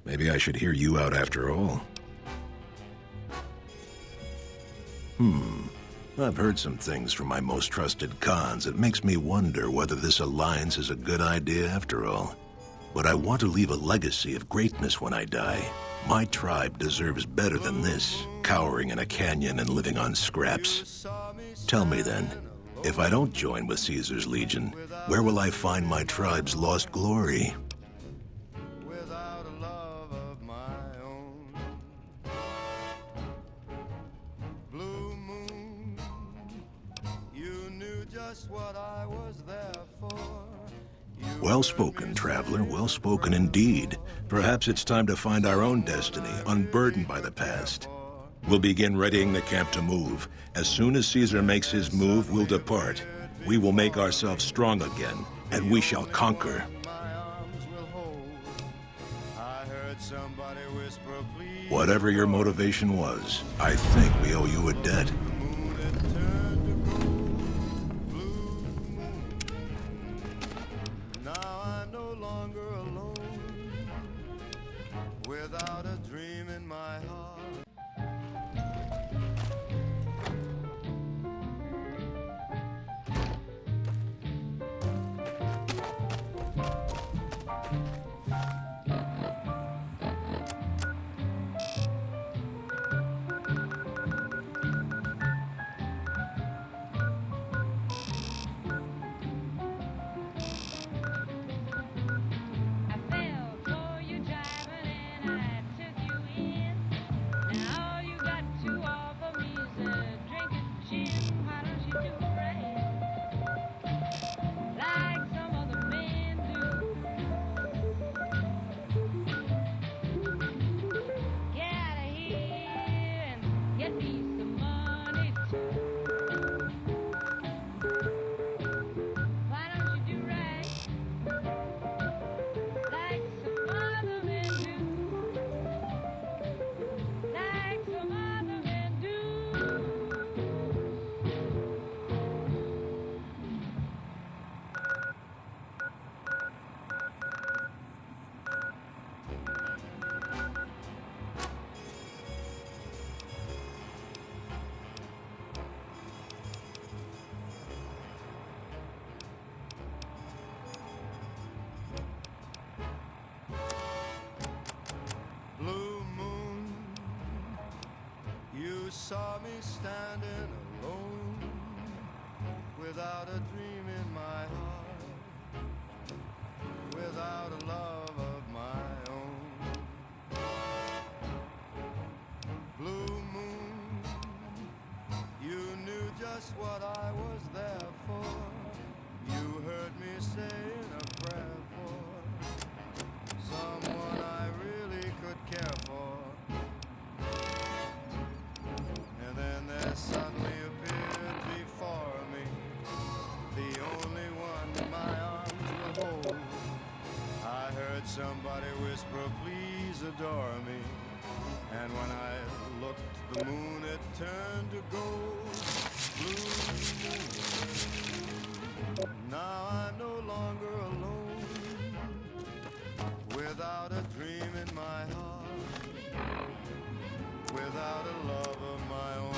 Maybe I should hear you out after all. I've heard some things from my most trusted Khans that makes me wonder whether this alliance is a good idea after all. But I want to leave a legacy of greatness when I die. My tribe deserves better than this, cowering in a canyon and living on scraps. Tell me then, if I don't join with Caesar's Legion, where will I find my tribe's lost glory? Without a love of my own. Blue moon, you knew just what I was there for. Well spoken, traveler, well spoken indeed. Perhaps it's time to find our own destiny, unburdened by the past. We'll begin readying the camp to move. As soon as Caesar makes his move, we'll depart. We will make ourselves strong again, and we shall conquer. Whatever your motivation was, I think we owe you a debt. Without a dream in my heart. Blue moon, you saw me standing alone, without a dream in my heart, without a love of my own. Blue moon, you knew just what I was there for. You heard me saying a prayer for someone I really could care for. And then there suddenly appeared before me the only one my arms will hold. I heard somebody whisper, please adore me. And when I looked, the moon had turned to gold. Blue moon, now I'm no longer alone, without a dream in my heart, without a love of my own.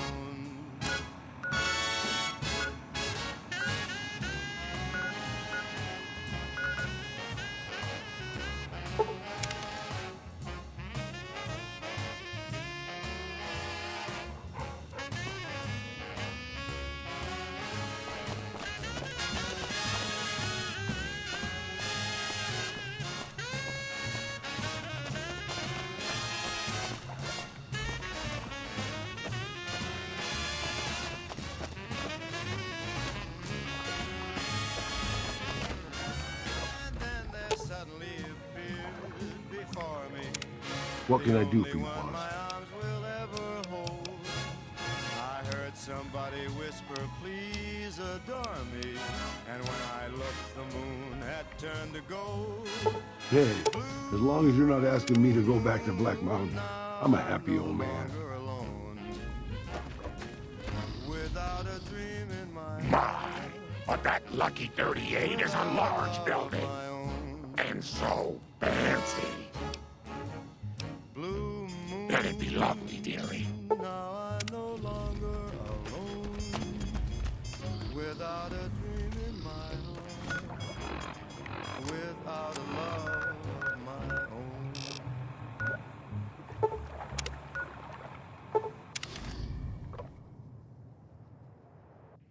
What can I do for you, boss? I heard somebody whisper, please ladies adore me. And when I looked, the moon had turned to gold. Hey, as long as you're not asking me to go back to Black Mountain, I'm a happy old man. Without a dream in my My, but that Lucky 38 is a large building. And so fancy. Let it be lovely, dearie. Now I'm no longer alone. Without a dream in my heart. Without a love of my own.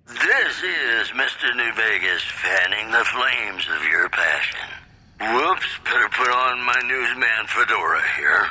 This is Mr. New Vegas fanning the flames of your passion. Whoops, better put on my newsman fedora here.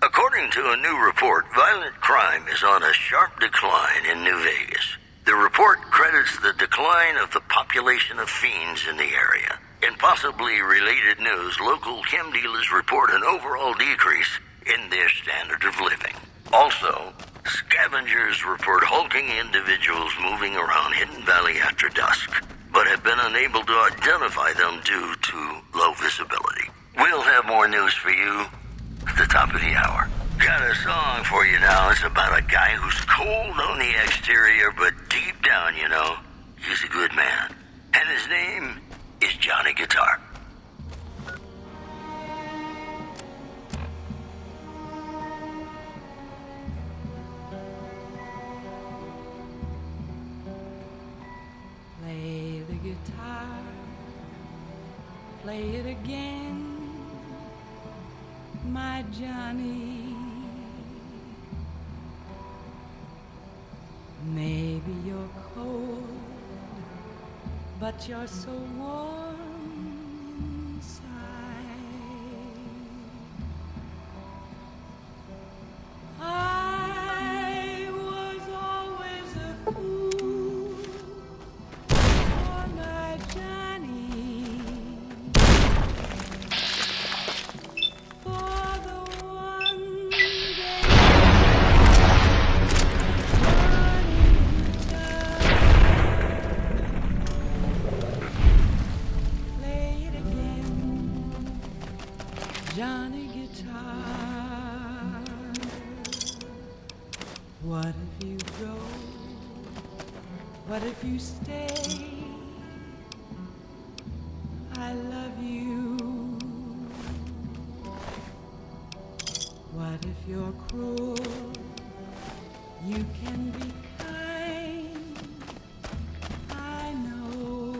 According to a new report, violent crime is on a sharp decline in New Vegas. The report credits the decline of the population of fiends in the area. In possibly related news, local chem dealers report an overall decrease in their standard of living. Also, scavengers report hulking individuals moving around Hidden Valley after dusk, but have been unable to identify them due to low visibility. We'll have more news for you at the top of the hour. Got a song for you now. It's about a guy who's cold on the exterior, but deep down, you know, he's a good man. And his name is Johnny Guitar. Play the guitar, play it again, my Johnny. Maybe you're cold, but you're so warm inside. I was always a fool for my Johnny, for the one day play it again, Johnny Guitar. What if you go? What if you stay? I love you. What if you're cruel? You can be kind. I know.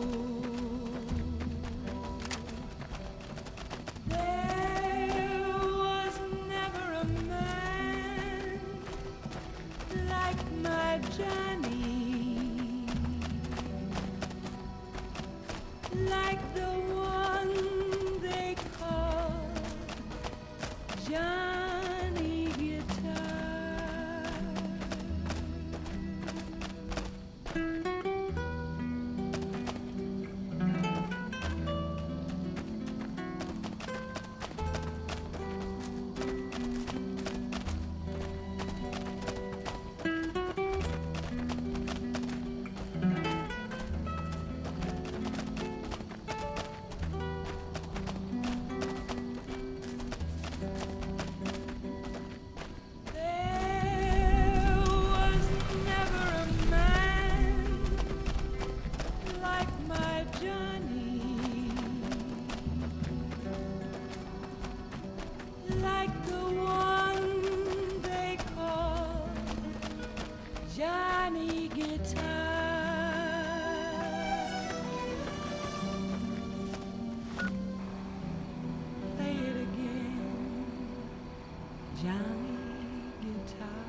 There was never a man like my Johnny, like the one they call Johnny Guitar. There was never a man like my Johnny, like the one they call Johnny Guitar. Play it again, Johnny Guitar.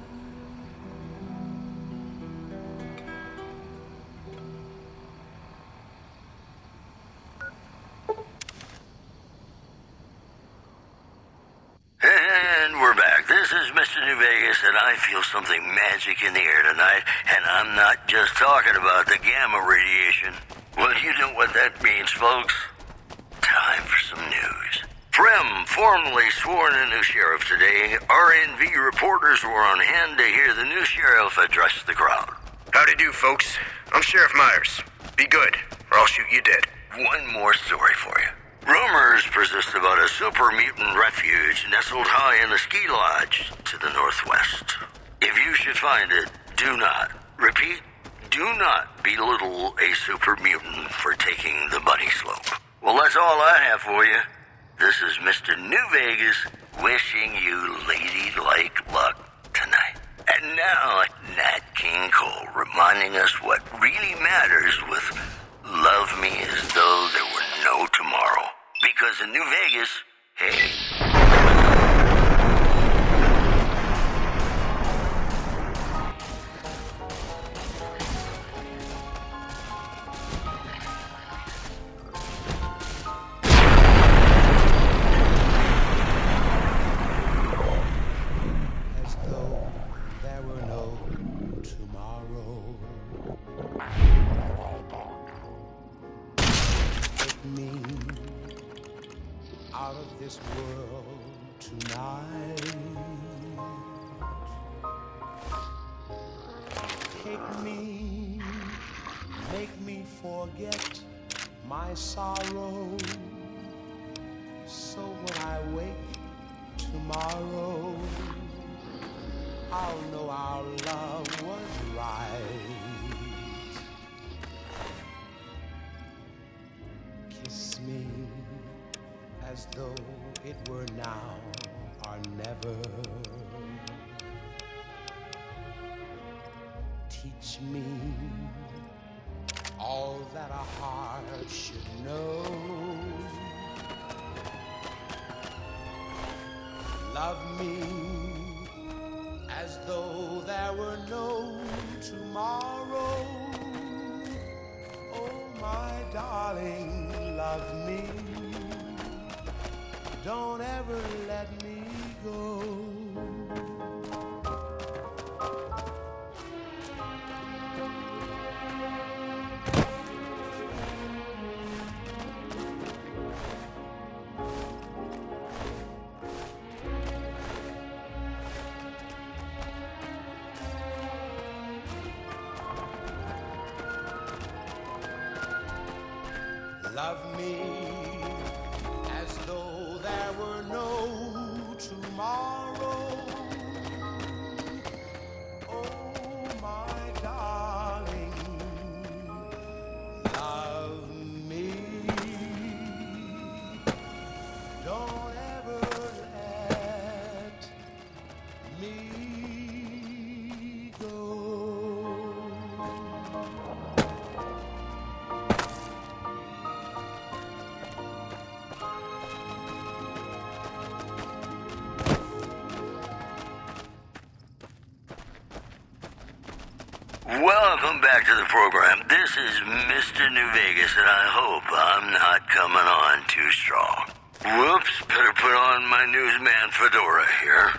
And we're back. This is Mr. New Vegas, and I feel something magic in the air tonight, and I'm not just talking about the gamma radiation. Well, you know what that means, folks. Time for some news. Frem formally sworn a new sheriff today. RNV reporters were on hand to hear the new sheriff address the crowd. Howdy do, folks. I'm Sheriff Myers. Be good, or I'll shoot you dead. One more story for you. Rumors persist about a super mutant refuge nestled high in a ski lodge to the northwest. If you should find it, do not, repeat, do not belittle a super mutant for taking the bunny slope. Well, that's all I have for you. This is Mr. New Vegas wishing you ladylike luck tonight. And now, Nat King Cole reminding us what really matters with Love Me As Though There Were No Tomorrow. Because in New Vegas, hey... As though there were no tomorrow. Take me out of this world tonight. Take me, make me forget my sorrow. So when I wake tomorrow, I'll know our love was right. Kiss me as though it were now or never. Teach me all that a heart should know. Love me as though there were no tomorrow. Oh, my darling, love me. Don't ever let me go. Love me as though there were no tomorrow. Oh, my darling, love me. Don't ever let me go. Welcome back to the program. This is Mr. New Vegas, and I hope I'm not coming on too strong. Whoops, better put on my newsman fedora here.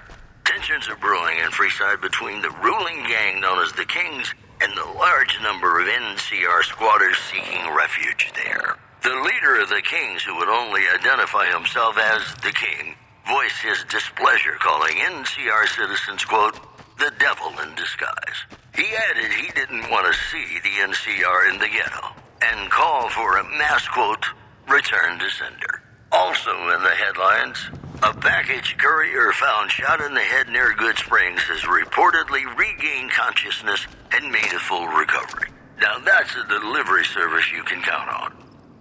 Tensions are brewing in Freeside between the ruling gang known as the Kings and the large number of NCR squatters seeking refuge there. The leader of the Kings, who would only identify himself as the King, voiced his displeasure, calling NCR citizens, quote, the devil in disguise. He added he didn't want to see the NCR in the ghetto and called for a mass, quote, return to sender. Also in the headlines, a package courier found shot in the head near Good Springs has reportedly regained consciousness and made a full recovery. Now that's a delivery service you can count on.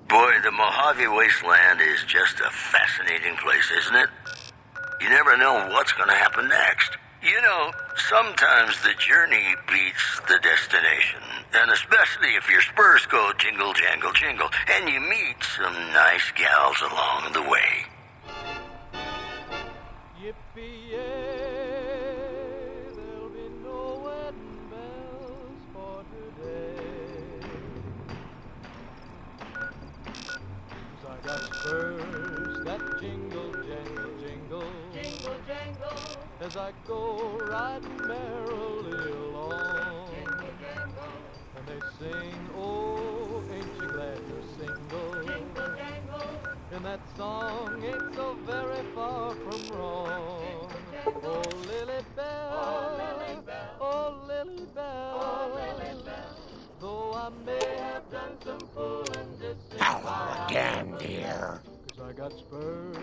Boy, the Mojave Wasteland is just a fascinating place, isn't it? You never know what's going to happen next. You know, sometimes the journey beats the destination, and especially if your spurs go jingle, jangle, jingle, and you meet some nice gals along the way. Yippee-yay, there'll be no wedding bells for today. 'Cause I got spurs that jingle, jangle, jingle, jingle, jangle, as I go riding merrily along. Jingle, jangle. And they sing, oh, ain't you glad you're single? Jingle, jangle. And that song ain't so very far from wrong. Oh, Lily Bell, oh, Lily Bell, oh, Lily Bell, though I and some fooling. This is Hello again, dear. 'Cause I got spurs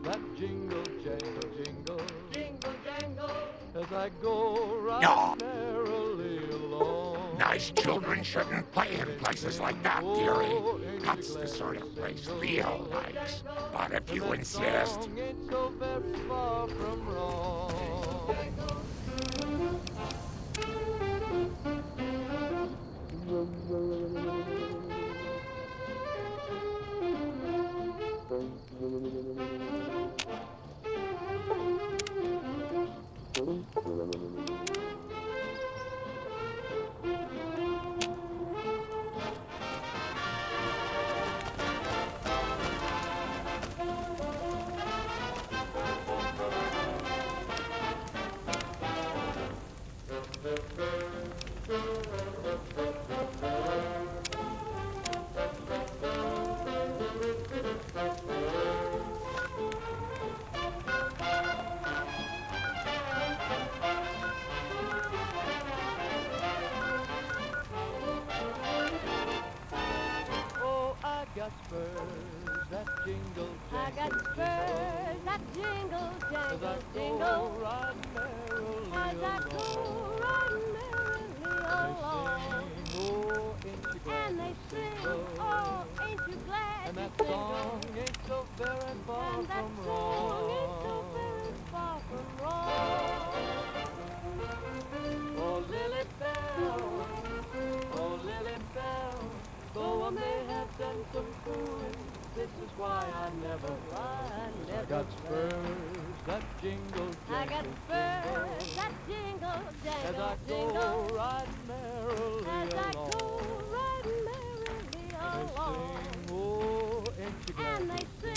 that jingle, jangle, jingle, jingle, jangle, as I go right No. merrily along. Nice children shouldn't play in places like that, dearie. That's the sort of place Leo likes. But if you insist, Song ain't so very far from wrong. Oh, I got spurs that jingle, I got spurs that jingle, jangle, jingle, riding merrily as I go riding merrily along. Oh, ain't you glad And they sing, oh, ain't you glad and you that jingle? song ain't so very far And that from song ain't so wrong. very far from wrong. Oh, Lily Bell, oh, Lily Bell, though I may have done some fooling, this is why I never I got spurs that jingle, I got jangle, spurs that jingle, as I jangle, go jingle, riding merrily as I along. go riding merrily They along. sing, oh, ain't you glad And they you